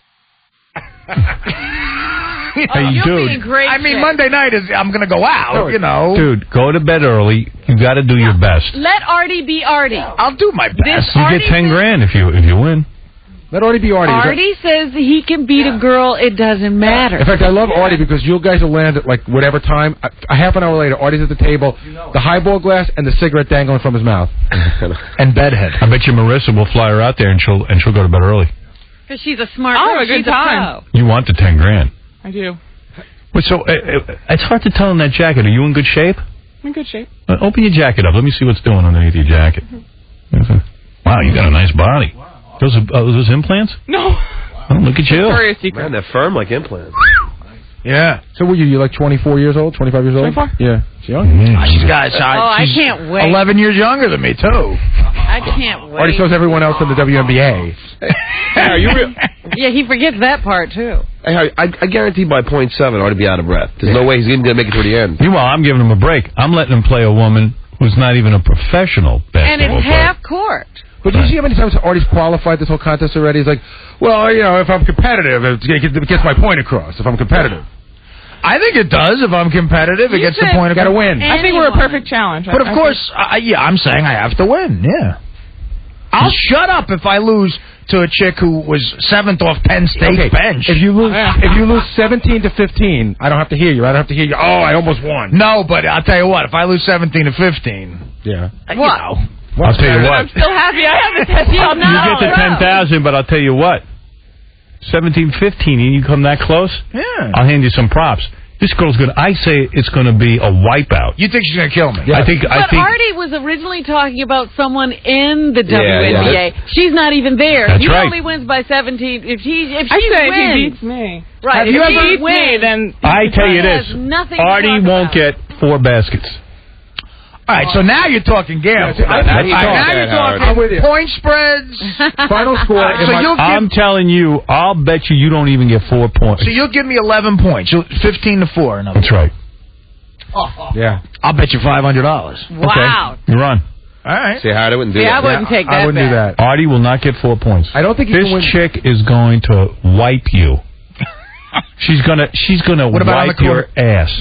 Hey, dude. I mean, Monday night is, I'm going to go out, you know. Dude, go to bed early. You got to do your best. Let Artie be Artie. I'll do my best. You get $10,000 if you win. Let Artie be Artie. Artie says he can beat a girl. It doesn't matter. In fact, I love Artie because you guys will land at like whatever time. A half an hour later, Artie's at the table, the highball glass and the cigarette dangling from his mouth, and bedhead. I bet you Marissa will fly her out there and she'll go to bed early. Because she's a smart I'll girl. have a good time. You want the $10,000? I do. Well, so it's hard to tell in that jacket. Are you in good shape? I'm in good shape. Open your jacket up. Let me see what's doing underneath your jacket. Wow, you got a nice body. Those implants? No. Oh, look at you. Man, they're firm like implants. Yeah. So what are you like 24 years old, 25 years old? 24? Yeah. She's young. She's got, I she's can't wait. 11 years younger than me, too. I can't wait. Artie shows everyone else in the WNBA. Are you real? Yeah, he forgets that part, too. Hey, Harry, I guarantee by point 7 ought to be out of breath. There's no way he's even going to make it to the end. Meanwhile, I'm giving him a break. I'm letting him play a woman who's not even a professional basketball And it's player. half court. But do you see how many times Artie's qualified this whole contest already? He's like, well, you know, if I'm competitive, it gets my point across. If I'm competitive. I think it does. If I'm competitive, it gets the point. Got to win. I think we're a perfect challenge. But of course, I'm saying I have to win. Yeah. I'll shut up if I lose to a chick who was 7th off Penn State bench. If you lose 17 to 15, I don't have to hear you. I don't have to hear you. Oh, I almost won. No, but I'll tell you what. If I lose 17 to 15, yeah. What? I'll tell you what. I'm still happy I have the test. You get the 10,000, but I'll tell you what. 17-15, and you come that close, yeah, I'll hand you some props. This girl's gonna. I say it's gonna be a wipeout. You think she's gonna kill me? I think. But Artie was originally talking about someone in the WNBA. yeah. She's not even there. That's he right. only wins by 17. If she I said wins, he beats me. right? If If he she beats me, then I tell you he has this. nothing to Artie talk won't about. get 4 baskets. All right, so now you're talking gambling. Now you're Now you're talking, I'm with you. talking point spreads. Final score. So you'll I'm telling you, I'll bet you don't even get 4 points. So you'll give me 11 points. 15-4. In other That's right. Yeah. I'll bet you $500. Wow. Okay. You're on. All right. See, I wouldn't do Yeah, I that. wouldn't take that. I wouldn't do that. Artie will not get 4 points. I don't think you This can win. chick is going to wipe you. She's gonna What about on wipe the your court? ass.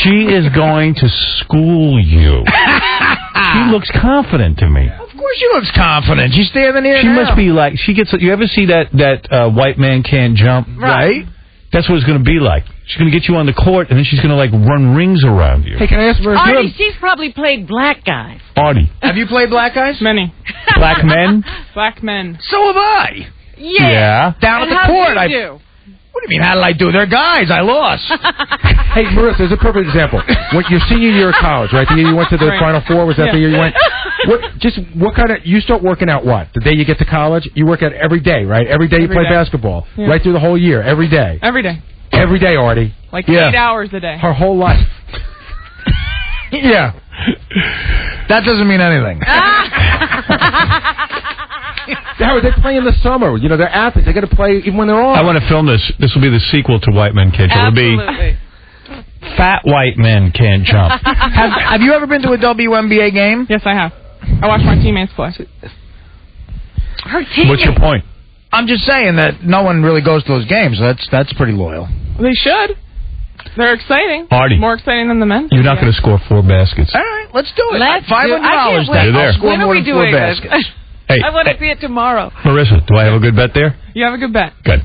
She is going to school you. She looks confident to me. Of course she looks confident. She's standing here She now. must be like she gets. You ever see that white man can't jump? Right. That's what it's going to be like. She's going to get you on the court, and then she's going to like run rings around you. Hey, can I ask for Artie, she's probably played black guys. Artie, Have you played black guys? Many. black men? Black men. So have I. Yeah. Down And at the how'd court. you I do? What do you mean? How did I do? They're guys. I lost. Hey, Marissa, there's a perfect example. When your senior year of college, right? The year you went to the Right. Final Four, was that Yeah. the year you went? What kind of, you start working out what? The day you get to college? You work out every day, right? Every day you Every play day. basketball. Yeah. Right through the whole year, every day. Every day. Every day, Artie. Like Yeah. 8 hours a day. Her whole life. Yeah. That doesn't mean anything. Howard, they play in the summer. You know, they're athletes. They got to play even when they're off. I want to film this. This will be the sequel to White Men Can't Jump. It'll Absolutely. be Fat White Men Can't Jump. Have you ever been to a WNBA game? Yes, I have. I watched my teammates play. Her team. What's your point? I'm just saying that no one really goes to those games. So that's pretty loyal. They should. They're exciting. Artie. More exciting than the men's. You're not going to score 4 baskets. All right, let's do it. Let's $500 do it. I can't then. wait. You're there. I'll score When are more we than 4 doing this? baskets. Hey, I want to see it tomorrow. Marissa, do I have a good bet there? You have a good bet. Good.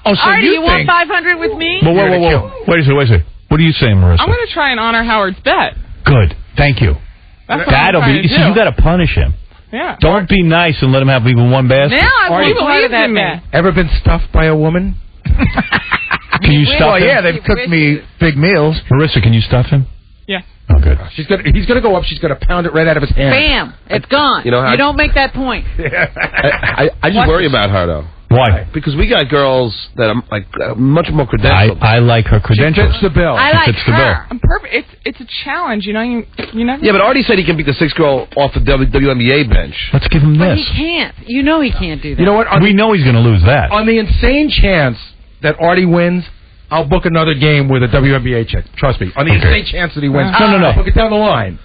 Oh, so Artie, you want think 500 with me? Well, You're gonna whoa. Wait a second. What are you saying, Marissa? I'm going to try and honor Howard's bet. Good. Thank you. That's what That'll I'm be. trying to See, do. you got to punish him. Yeah. Don't be nice and let him have even 1 basket. Now I Artie, want part of that believe in bet. me. Ever been stuffed by a woman? Can you stuff Well, him? yeah, they've cooked me big meals. Marissa, can you stuff him? Yeah. Oh, good. He's gonna go up. She's gonna pound it right out of his hand. Bam! It's gone. You know how- you don't make that point. I just worry about her, though. Why? Because we got girls that are like much more credentialed. I like her She credentials. fits the bill. I She like fits the bill. her. I'm perfect. It's a challenge, you know. You never. Yeah, but Artie said he can beat the 6 girl off the WNBA bench. Let's give him But this. he can't. You know he can't do that. You know what? We know he's going to lose that. On the insane chance that Artie wins, I'll book another game with a WNBA chick. Trust me. On the Okay. insane chance that he wins, No. I'll book it down the line.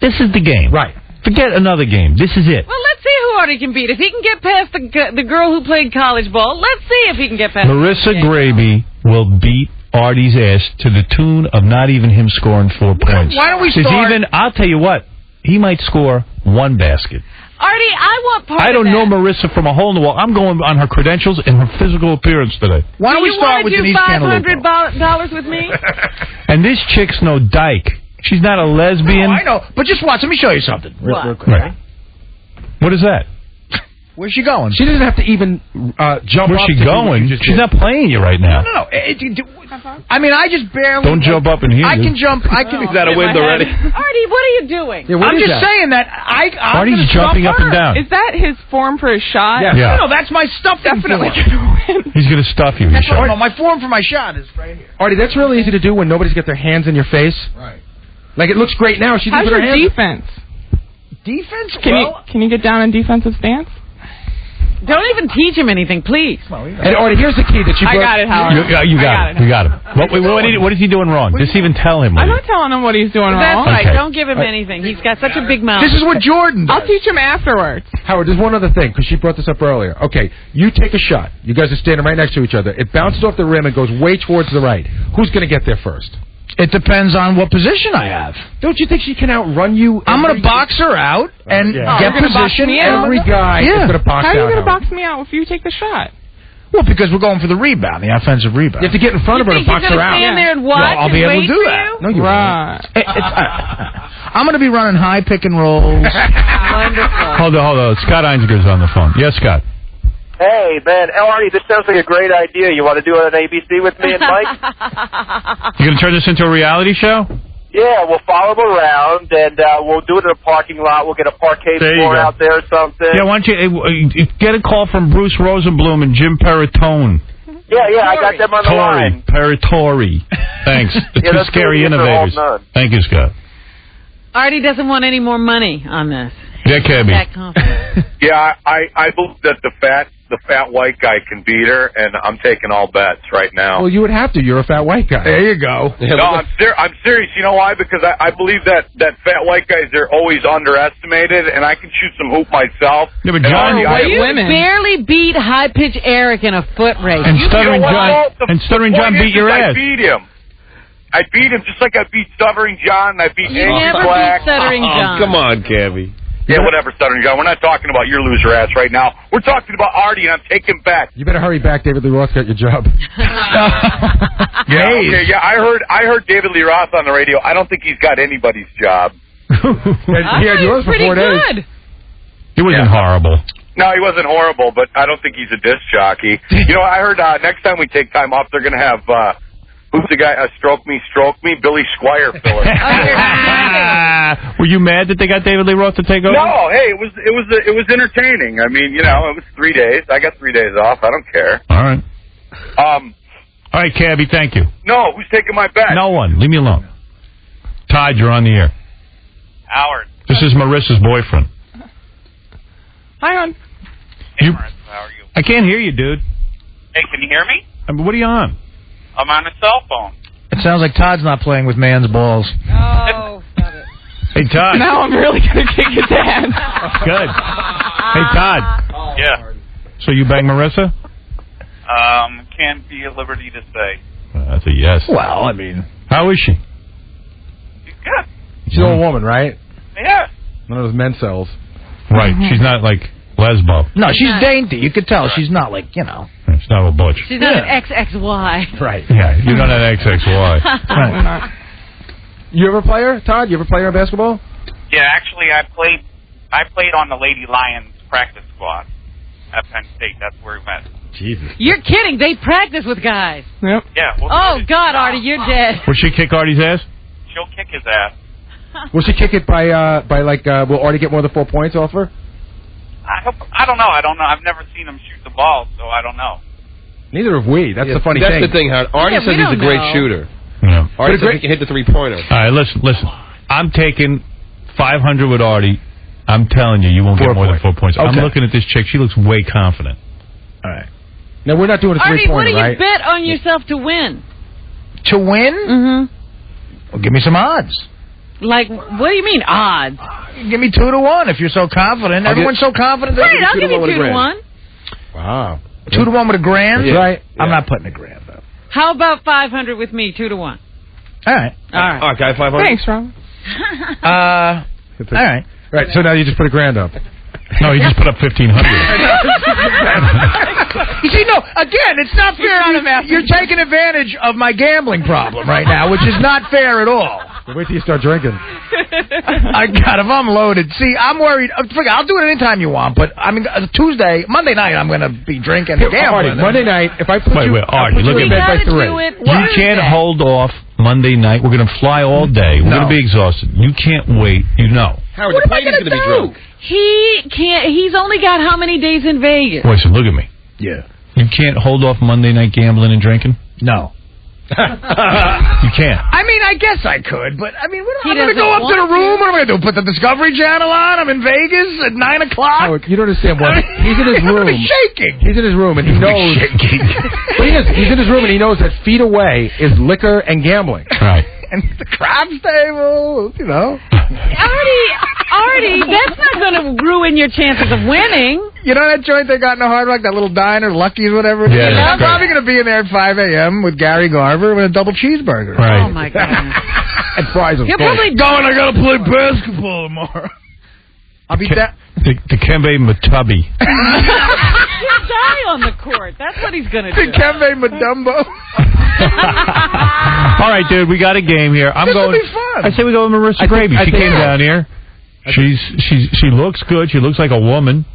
This is the game. Right. Forget another game. This is it. Well, let's see who Artie can beat. If he can get past the girl who played college ball, let's see if he can get past. Marissa Graby will beat Artie's ass to the tune of not even him scoring 4 points. Why don't we 'Cause start? even, I'll tell you what, he might score 1 basket. Artie, I want part I don't of know that. Marissa from a hole in the wall. I'm going on her credentials and her physical appearance today. Why don't Do we you start want with to do Denise Cantalupo? $500 with me? And this chick's no dyke. She's not a lesbian. No, I know, but just watch. Let me show you something. Real quick. Right. What is that? Where's she going? She doesn't have to even jump Where's up she to do what going? you just She's did. not playing you right now. No. I mean, I just barely. Don't jump up in here. I can jump. I can. He's out of wind already. Artie, what are you doing? Yeah, what I'm is just that? saying that I'm Artie's gonna jumping stop up and her. down. Is that his form for his shot? Yeah. Yeah. No, that's my stuff. Definitely form. gonna win. He's going to stuff you. That's he said. no, my form for my shot is right here. Artie, that's really easy to do when nobody's got their hands in your face. Right. Like, it looks great now. She How's did put her your hands. defense? Defense? Can you get down in defensive stance? Don't even teach him anything, please. And Artie, here's the key that you I brought. got it, Howard. You got him. What is he doing wrong? Just even tell him. I'm not telling him what he's doing That's wrong. right. Okay. Don't give him anything. He's got such a big mouth. This is what Jordan does. I'll teach him afterwards. Howard, there's one other thing, because she brought this up earlier. Okay, you take a shot. You guys are standing right next to each other. It bounces off the rim and goes way towards the right. Who's going to get there first? It depends on what position I have. Don't you think she can outrun you? I'm going to box her out and yeah. get You're gonna box position. me out? Every guy is going to box How are you out going to Howard. box me out if you take the shot? Well, because we're going for the rebound, the offensive rebound. You have to get in front of her to You think box he's her gonna out. stand there and watch Well, I'll and be able wait to do for that. you? No, you Right. I'm going to be running high pick and rolls. Wonderful. Hold on. Scott Einzinger's on the phone. Yes, Scott. Hey, man, Artie, this sounds like a great idea. You want to do it on ABC with me and Mike? You going to turn this into a reality show? Yeah, we'll follow them around, and we'll do it in a parking lot. We'll get a parquet There you floor go. out there or something. Yeah, why don't you get a call from Bruce Rosenblum and Jim Peritone. Yeah, I got them on the line. Peritori. Thanks. The Yeah, two that's scary good. They're all innovators. done. Thank you, Scott. Artie doesn't want any more money on this. Yeah, Cabby. That confident. Yeah, I believe that the fat white guy can beat her, and I'm taking all bets right now. Well, you would have to. You're a fat white guy. There you go. No, I'm serious. You know why? Because I believe that fat white guys are always underestimated, and I can shoot some hoop myself. Yeah, but And John, You barely beat High Pitch Eric in a foot race. And You Stuttering beat- John, and Stuttering John beat your I ass. beat him. I beat him just like I beat Stuttering John, and I beat You Andy never Black. beat Stuttering John. Come on, Cabby. Yeah, whatever, Stuttering John. We're not talking about your loser ass right now. We're talking about Artie, and I'm taking back. You better hurry back. David Lee Roth got your job. Yeah, okay, yeah. I heard David Lee Roth on the radio. I don't think he's got anybody's job. He had yours for 4 days. It wasn't horrible. No, he wasn't horrible, but I don't think he's a disc jockey. You know, I heard next time we take time off, they're going to have, who's the guy, Stroke Me, Billy Squire fill it. Were you mad that they got David Lee Roth to take over? No, hey, it was entertaining. I mean, you know, it was 3 days. I got 3 days off. I don't care. All right. All right, Cabby, thank you. No, who's taking my bet? No one. Leave me alone. Todd, you're on the air. Howard. This is Marissa's boyfriend. Hi, hon. Hey, Marissa, how are you? I can't hear you, dude. Hey, can you hear me? I mean, what are you on? I'm on a cell phone. It sounds like Todd's not playing with man's balls. Oh, stop it. Hey, Todd. Now I'm really going to kick his ass. Good. Hey, Todd. Yeah. So you bang Marissa? Can't be at liberty to say. That's a yes. Well, I mean... How is she? She's good. She's an old woman, right? Yeah. One of those men cells. Right. She's not like lesbo. No, she's dainty. You could tell. She's not like, you know... She's not a butch. She's not an XXY. Right. Yeah, you're not an XXY. Right. You ever play her, Todd? You ever play her basketball? Yeah, actually, I played on the Lady Lions practice squad at Penn State. That's where we met. Jesus. You're kidding. They practice with guys. Yep. Yeah. Well, Oh, God, Artie, you're dead. Will she kick Artie's ass? she'll kick his ass. Will she kick it by will Artie get more than 4 points off her? I don't know. I've never seen him shoot the ball, so I don't know. Neither have we. That's the funny That's thing. the thing, Howard. Artie says he's a great shooter. Yeah. Artie says he can hit the three-pointer. All right, listen. I'm taking 500 with Artie. I'm telling you, you won't get more than 4 points. Okay. I'm looking at this chick. She looks way confident. All right. Now, we're not doing a Artie, what three-pointer, do you right? bet on yourself to win? To win? Mm-hmm. Well, give me some odds. Like, what do you mean, odds? Give me 2-1 if you're so confident. Everyone's so confident. Great, I'll give you 2-1. Wow. 2-1 with a grand? That's right. I'm not putting a grand up. How about 500 with me, 2-1? All right. All right. All right, guy, 500. Thanks, Ron. All right. Right, so now you just put a grand up. No, he just put up 1,500. You see, no, again, it's not fair. You're taking advantage of my gambling problem right now, which is not fair at all. Well, wait till you start drinking. God, if I'm loaded. See, I'm worried. I'll do it anytime you want, but I mean, Monday night, I'm going to be drinking and gambling. Artie, Monday night, if I put Wait, Artie, look at me. by 3. You can't hold off Monday night. We're going to fly all day. We're going to be exhausted. You can't wait. You know. Howard, the plane's going to be drunk. He can't. He's only got how many days in Vegas? Listen, look at me. Yeah. You can't hold off Monday night gambling and drinking? No. You can't. I mean, I guess I could, but I mean, I'm going to doesn't go up to the want room. What am I going to do? Put the Discovery Channel on? I'm in Vegas at 9 o'clock. Howard, you don't understand what he's in his I'm room. gonna be shaking. He's in his room and he knows. But he's in his room and he knows that feet away is liquor and gambling. Right. And the craps table, you know. Artie, that's not going to ruin your chances of winning. You know that joint they got in the Hard Rock, that little diner, Lucky's, whatever it is? Yeah, I'm probably going to be in there at 5 a.m. with Gary Garver with a double cheeseburger. Right. Oh, my goodness. And fries, of He'll course. probably Darn, I got to play basketball tomorrow. I'll be down. The Kembe Matubby. He'll die on the court. That's what he's going to do. Kembe Madumbo. All right, dude, we got a game here. This will be fun. I say we go with Marissa Gravy. She came down here. She looks good. She looks like a woman.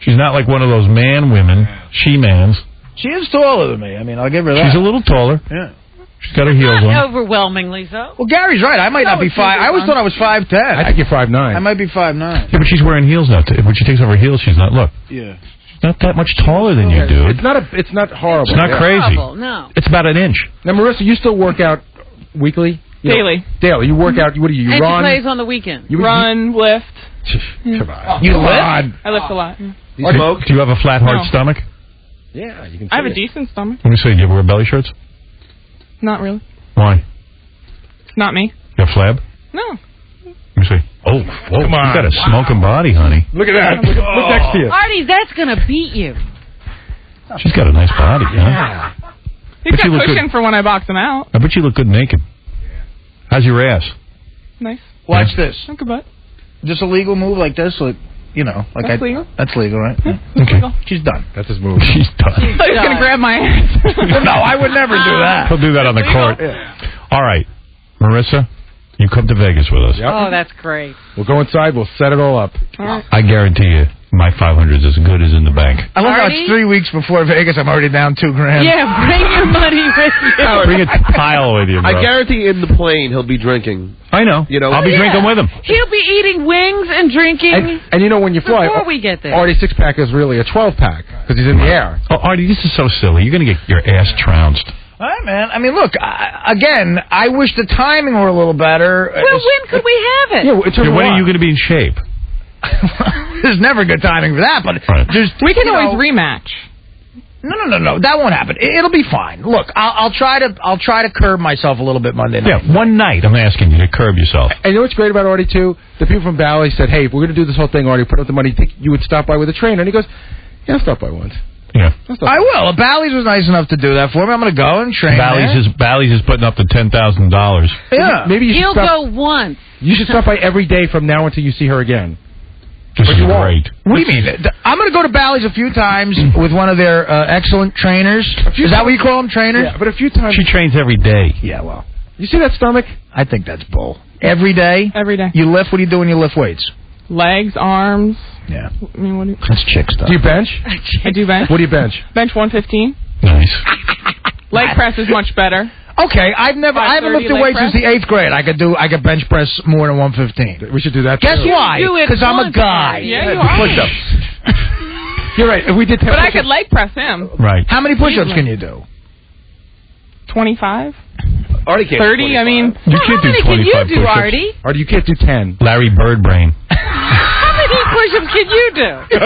She's not like one of those man-women, she-mans. She is taller than me. I mean, I'll give her that. She's a little taller. Yeah. She's got her heels Not on. overwhelmingly so. Well, Gary's right. I might not be 5. I always thought I was 5'10". I think you're 5'9". I might be 5'9". Yeah, but she's wearing heels now. When she takes off her heels, she's not. Look. Yeah. She's not that much taller than you, dude. It's not horrible. It's not crazy. Horrible, no. It's about an inch. Now, Marissa, you still work out weekly? Daily. Daily. You work out. What do you And run? she plays on the weekend. Run, lift. Come on. You Come lift? on. I lift a lot. Do you smoke? Do you have a flat, hard No. stomach? Yeah, you can. I have see a it. decent stomach. Let me see. Do you ever wear belly shirts? Not really. Why? It's not me. You have flab? No. Let me see. Oh, whoa. Come on. You got a smoking body, honey. Look at that. Look next to you. Artie, that's going to beat you. She's got a nice body, huh? He's But got you look cushion good. for when I box him out. I bet you look good naked. How's your ass? Nice. Watch this. Look a butt. Just a legal move like this, like That's legal. That's legal, right? Okay. She's done. That's his move. She's done. He's going to grab my ass. No, I would never do that. He'll do that on the court. All right. Marissa, you come to Vegas with us. Yep. Oh, that's great. We'll go inside. We'll set it all up. All right. I guarantee you, my 500 is as good as in the bank. I love how Artie? it's 3 weeks before Vegas. I'm already down $2 grand. Yeah, bring your money with you. Bring a pile with you, bro. I guarantee in the plane he'll be drinking. I know. You know, I'll be drinking with him. He'll be eating wings and drinking And you know when you fly, before we get there. Artie's 6-pack is really a 12-pack because he's in the air. Oh, Artie, this is so silly. You're going to get your ass trounced. All right, man. I mean, look, again, I wish the timing were a little better. Well, when could we have it? Yeah, it's Yeah, when are you going to be in shape? There's never good timing for that, but Right. just We can you always know- rematch. No. That won't happen. It'll be fine. Look, I'll try to curb myself a little bit Monday night. Yeah, one night I'm asking you to curb yourself. And you know what's great about Artie, too? The people from Bally said, hey, if we're going to do this whole thing, Artie, put up the money, think you would stop by with a trainer. And he goes, yeah, I'll stop by once. Yeah. I will. Bally's was nice enough to do that for me. I'm going to go and train there. Bally's is putting up to $10,000. Yeah. Maybe you should He'll stop. go once. You should stop by every day from now until you see her again. This But is you won't. great. What do you mean? I'm going to go to Bally's a few times with one of their excellent trainers. Is that what you call them, trainers? Yeah, but a few times. She trains every day. Yeah, well, You see that stomach? I think that's bull. Every day? Every day. You lift? What do you do when you lift weights? Legs, arms. Yeah. I mean, what do you... That's chick stuff. Do you bench? I do bench. What do you bench? Bench 115. Nice. Leg press is much better. Okay, I haven't 530 lifted leg weights press? since the 8th grade. I could bench press more than 115. We should do that. Guess too. why? do it Because I'm a once, guy. Yeah, you are. Push-ups. You're right. If we did 10 But I push-ups- could leg press him. Right. How many push-ups can you do? 25. Artie can't 30, I mean... You How can't do many can 25 you do, push-ups. Artie? Artie, you can't do 10. Larry Bird brain. How many push-ups can you do?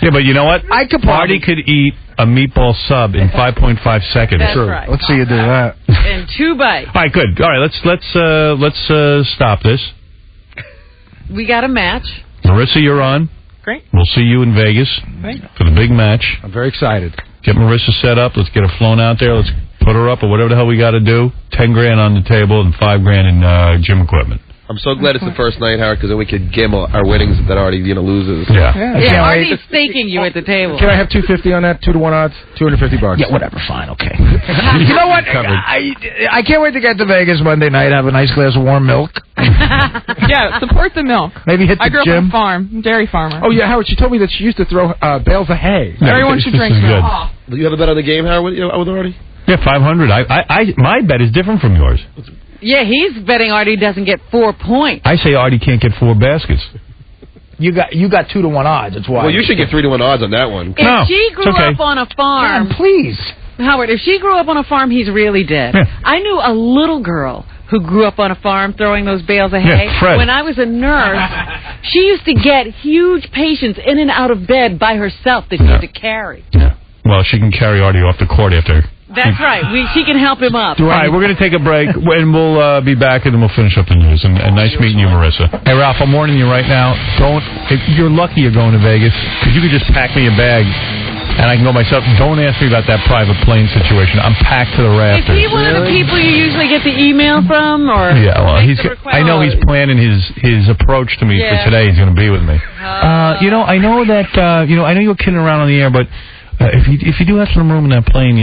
Yeah, but you know what? I could Artie probably... could eat a meatball sub in 5.5 seconds. That's right. Let's see you do that. In 2 bites. All right, good. All right, let's stop this. We got a match. Marissa, you're on. Great. We'll see you in Vegas Thanks. for the big match. I'm very excited. Get Marissa set up. Let's get her flown out there. Let's put her up or whatever the hell we got to do. 10 grand on the table and 5 grand in gym equipment. I'm so glad it's the first night, Howard, because then we could gamble our winnings that Artie, loses. Yeah. Yeah, Artie's staking you at the table. Can I have 250 on that? 2-1 odds? $250. Yeah, whatever. Fine. Okay. You know what? I can't wait to get to Vegas Monday night. Have a nice glass of warm milk. Yeah, support the milk. Maybe hit the I grew up gym. on a farm, dairy farmer. Oh, yeah, Howard, she told me that she used to throw bales of hay. Everyone should drink milk. Do you have a bet on the game, Howard, with Artie? Yeah, 500. My bet is different from yours. Yeah, he's betting Artie doesn't get 4 points. I say Artie can't get 4 baskets. You got 2-1 odds. That's why. Well, you should get 3-1 odds on that one. If she grew up on a farm... Man, please. Howard, if she grew up on a farm, he's really dead. Yeah. I knew a little girl who grew up on a farm throwing those bales of hay. Yeah, Fred. When I was a nurse, she used to get huge patients in and out of bed by herself that she had to carry. Yeah. Well, she can carry Artie off the court after. That's right. She can help him up. All right, we're going to take a break, and we'll be back, and then we'll finish up the news. And nice meeting you, Marissa. Hey, Ralph, I'm warning you right now. You're lucky you're going to Vegas, because you could just pack me a bag, and I can go myself. Don't ask me about that private plane situation. I'm packed to the rafters. Is he one of the people you usually get the email from? Or Yeah, well, make the request? I know he's planning his approach to me for Yeah. today. He's going to be with me. I know that. I know you're kidding around on the air, but if you do have some room in that plane,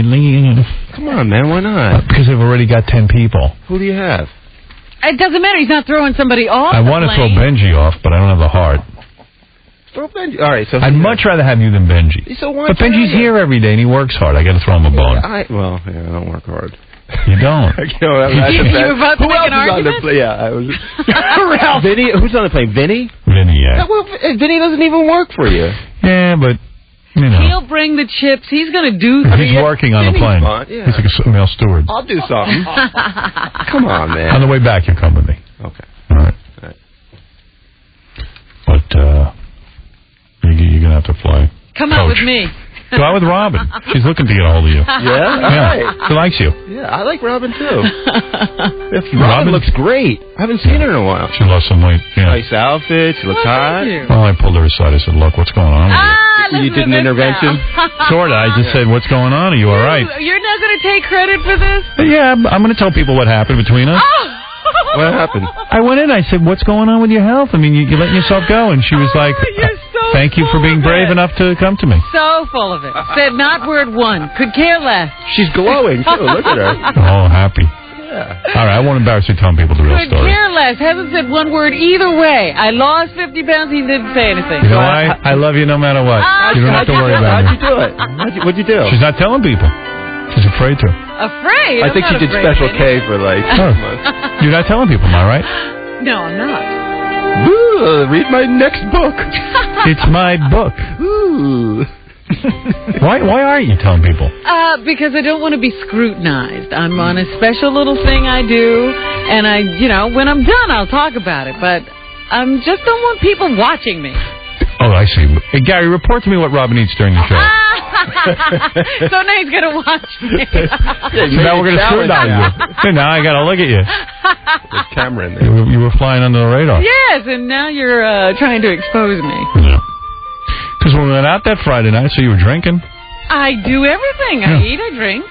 Come on, man, why not? because they've already got 10 people. Who do you have? It doesn't matter. He's not throwing somebody off. I the want to throw plane. Benji off, but I don't have the heart. Throw Benji. All right, so I'd much rather have you than Benji. So why But Benji's here every day, and he works hard. I got to throw him a bone. I don't work hard. You don't. You about to Who make else an is on argument? the plane? Yeah, I was. Ralph. Vinny, who's on the plane? Vinny? Vinny, yeah. Well, Vinny doesn't even work for you. Yeah, but, you know. He'll bring the chips. He's going to do He's working on the plane. Yeah. He's like a male steward. I'll do something. Come on, man. On the way back, you come with me. Okay. All right. But you're going to have to fly. Come out with me. Go out with Robin. She's looking to get a hold of you. Yeah? Yeah. Right. She likes you. Yeah, I like Robin, too. Robin looks great. I haven't seen her in a while. She lost some weight. Yeah. Nice outfit. She looks hot. Well, I pulled her aside. I said, look, what's going on with you? You did an intervention? Sort of. I just said, what's going on? Are you all right? You're not going to take credit for this? Yeah, I'm going to tell people what happened between us. What happened? I went in. I said, what's going on with your health? I mean, you're letting yourself go. And she was like, thank you for being brave enough to come to me. So full of it. Said not word one. Could care less. She's glowing, too. Look at her. Oh, happy. Yeah. All right, I won't embarrass you telling people the real Could story. care less. Hasn't said one word either way. I lost 50 pounds. He didn't say anything. You know why? I love you no matter what. You don't have to worry about How'd me. you do it? What'd you do? She's not telling people. She's afraid to. Afraid? I think she did Special K for like 6 months. You're not telling people, am I right? No, I'm not. Ooh, read my next book. It's my book. Ooh. Why aren't you telling people? Because I don't want to be scrutinized. I'm on a special little thing I do, and when I'm done, I'll talk about it. But I just don't want people watching me. Oh, I see. Hey, Gary, report to me what Robin eats during the show. So now he's going to watch me. So now we're going to scrutinize you. Hey, now I got to look at you. There's camera in there. You were flying under the radar. Yes, and now you're trying to expose me. Yeah. Because when we went out that Friday night, so you were drinking. I do everything. I eat, I drink.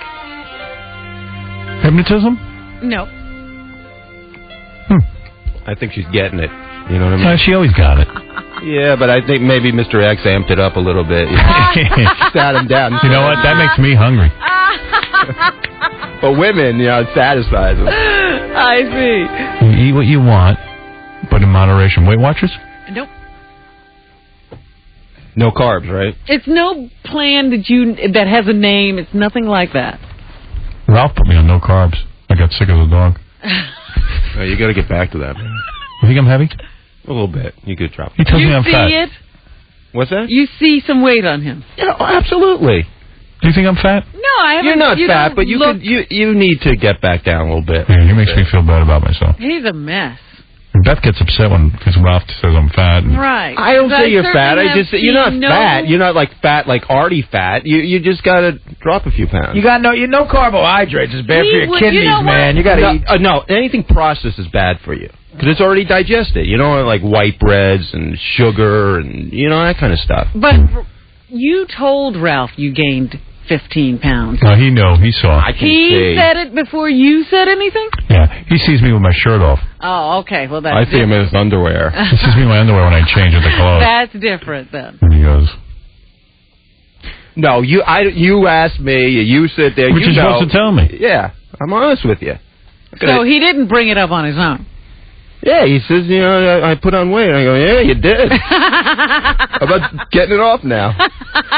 Hypnotism? No. I think she's getting it. You know what I mean? She always got it. Yeah, but I think maybe Mr. X amped it up a little bit. Sat him down. You know what? That makes me hungry. But women, it satisfies them. I see. You eat what you want, but in moderation. Weight Watchers? Nope. No carbs, right? It's no plan that has a name. It's nothing like that. Ralph put me on no carbs. I got sick of the dog. Oh, you got to get back to that, man. You think I'm heavy? A little bit. You could drop. He tells me I'm fat. You see it? What's that? You see some weight on him. Yeah, absolutely. Do you think I'm fat? No, I haven't. You're not fat, don't but you need to get back down a little bit. Yeah, he makes me feel bad about myself. He's a mess. And Beth gets upset because Ralph says I'm fat. And Right. I don't say you're fat. I just say you're not fat. You're not like fat, like Artie fat. You just got to drop a few pounds. You got no carbohydrates. It's bad for your kidneys, man. You got to eat. No, anything processed is bad for you because it's already digested. You don't want like white breads and sugar and that kind of stuff. But you told Ralph you gained 15 pounds. No, he saw. I can he see. said it before you said anything? Yeah, he sees me with my shirt off. Oh, okay. Well, that's I see him in his underwear. He sees me in my underwear when I change into clothes. That's different then. And he goes, no, you asked me, you sit there. Which you're supposed to tell me. Yeah, I'm honest with you. So he didn't bring it up on his own? Yeah, he says, I put on weight. I go, yeah, you did. How about getting it off now?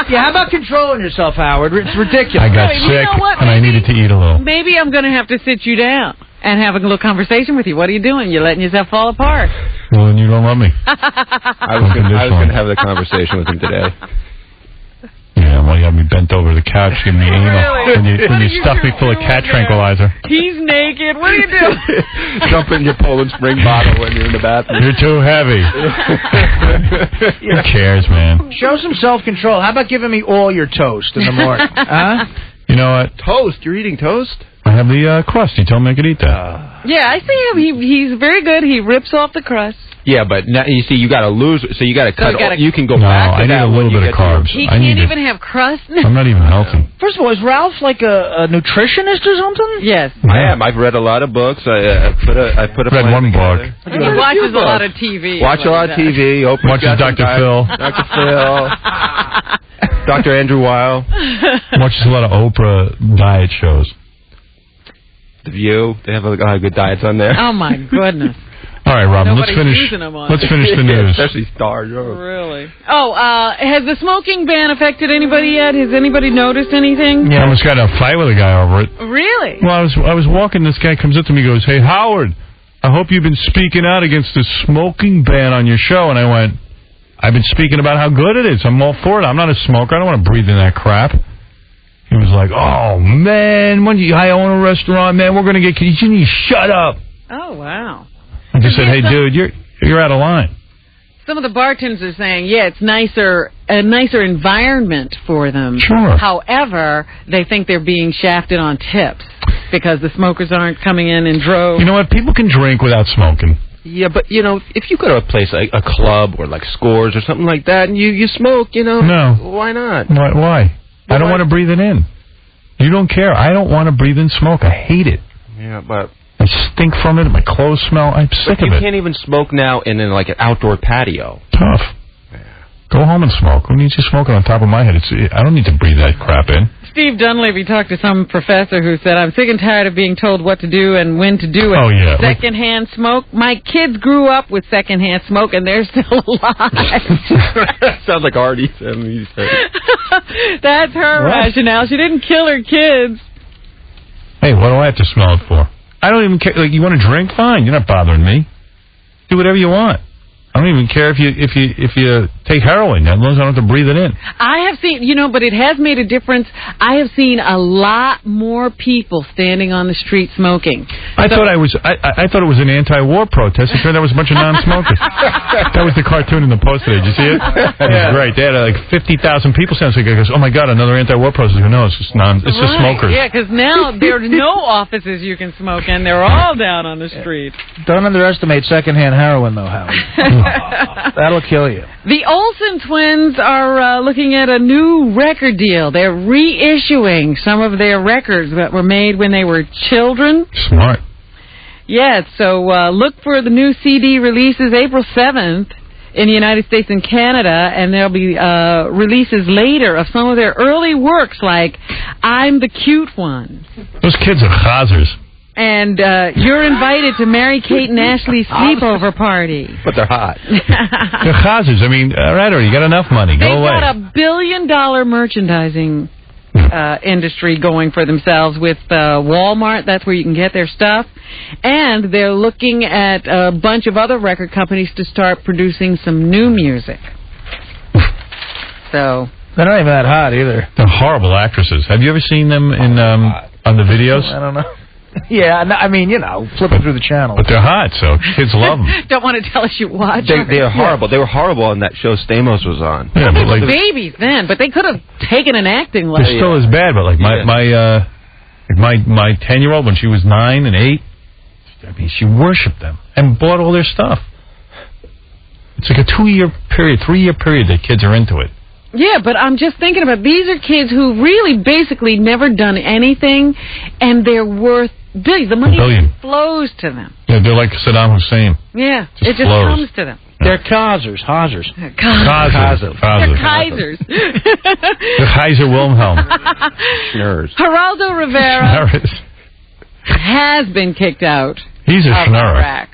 Yeah, how about controlling yourself, Howard? It's ridiculous. I got sick, and I needed to eat a little. Maybe I'm going to have to sit you down and have a little conversation with you. What are you doing? You're letting yourself fall apart. Well, then you don't love me. I was going to have the conversation with him today. Yeah, well, you have me bent over the couch, give me anal. When you stuff me full of cat tranquilizer. He's naked. What are you doing? Dump in your Poland Spring bottle when you're in the bathroom. You're too heavy. Who cares, man? Show some self-control. How about giving me all your toast in the morning? Huh? You know what? Toast? You're eating toast? I have the crust. He told me I could eat that. Yeah, I see him. He's very good. He rips off the crust. Yeah, but now, you see, you got to lose. So you got to cut. You can go no, back to I need that a little bit of carbs. He can't even have crust. I'm not even healthy. First of all, is Ralph like a nutritionist or something? Yes. I am. I've read a lot of books. I put a read one book. He watches a lot of TV. Watch a lot of TV. Watches Dr. Phil. Dr. Phil. Dr. Andrew Weil. Watches a lot of Oprah diet shows. The View. They have a lot of good diets on there. Oh, my goodness. All right, Robin, let's Nobody's finish. using them on Let's it. finish the news. Especially Star Joe. Really? Oh, has the smoking ban affected anybody yet? Has anybody noticed anything? I almost got in a fight with a guy over it. Really? Well, I was walking. This guy comes up to me, goes, "Hey, Howard, I hope you've been speaking out against the smoking ban on your show." And I went, "I've been speaking about how good it is. I'm all for it. I'm not a smoker. I don't want to breathe in that crap." He was like, "Oh man, I own a restaurant, man. We're gonna get. You need to shut up." Oh, wow. I just said, "Hey, dude, you're out of line." Some of the bartenders are saying, yeah, it's a nicer environment for them. Sure. However, they think they're being shafted on tips because the smokers aren't coming in droves. You know what? People can drink without smoking. Yeah, but, if you go to a place like a club or like Scores or something like that and you smoke, No. why not? Why? I don't want to breathe it in. You don't care. I don't want to breathe in smoke. I hate it. Yeah, but... I stink from it. My clothes smell. I'm sick of it. You can't even smoke now in like an outdoor patio. Tough. Go home and smoke. Who needs you smoking on top of my head? I don't need to breathe that crap in. Steve Dunleavy talked to some professor who said, "I'm sick and tired of being told what to do and when to do it. Oh, yeah. Secondhand smoke. My kids grew up with secondhand smoke, and they're still alive." Sounds like Artie. That's her rationale. She didn't kill her kids. Hey, what do I have to smell it for? I don't even care. Like, you want to drink? Fine. You're not bothering me. Do whatever you want. I don't even care if you take heroin, as long as I don't have to breathe it in. I have seen, but it has made a difference. I have seen a lot more people standing on the street smoking. I thought it was an anti-war protest. It turned out it was a bunch of non-smokers. That was the cartoon in the Post today. Did you see it? That was great. They had like 50,000 people standing. So goes, "Oh my God, another anti-war protest." I go, "No, it's just it's just smokers." Yeah, because now there are no offices you can smoke in. They're all down on the street. Don't underestimate secondhand heroin, though, Howard. That'll kill you. The Olsen twins are looking at a new record deal. They're reissuing some of their records that were made when they were children. Smart. Yeah, so look for the new CD releases April 7th in the United States and Canada, and there'll be releases later of some of their early works like I'm the Cute One. Those kids are chazers. And you're invited to Mary-Kate and Ashley's sleepover party. But they're hot. They're chazers. I mean, all right, you got enough money. Go away. They've got $1 billion merchandising industry going for themselves with Walmart. That's where you can get their stuff. And they're looking at a bunch of other record companies to start producing some new music. So they're not even that hot either. They're horrible actresses. Have you ever seen them in on the videos? I don't know. Yeah, I mean, flipping through the channel. But they're hot, so kids love them. Don't want to tell us you watch. They are horrible. They were horrible on that show Stamos was on. Yeah, they but were babies then, but they could have taken an acting lesson. They're still as bad, but like my 10-year-old when she was 9 and 8, I mean, she worshipped them and bought all their stuff. It's like a 2-year period, 3-year period that kids are into it. Yeah, but I'm just thinking about these are kids who really basically never done anything, and they're worth billions. The money flows to them. Yeah, they're like Saddam Hussein. Yeah, it just flows. comes to them. They're Hazers. Kaisers. They're Kaisers. The Kaiser Wilhelm. Geraldo Rivera has been kicked out He's a of schnurrer. Iraq.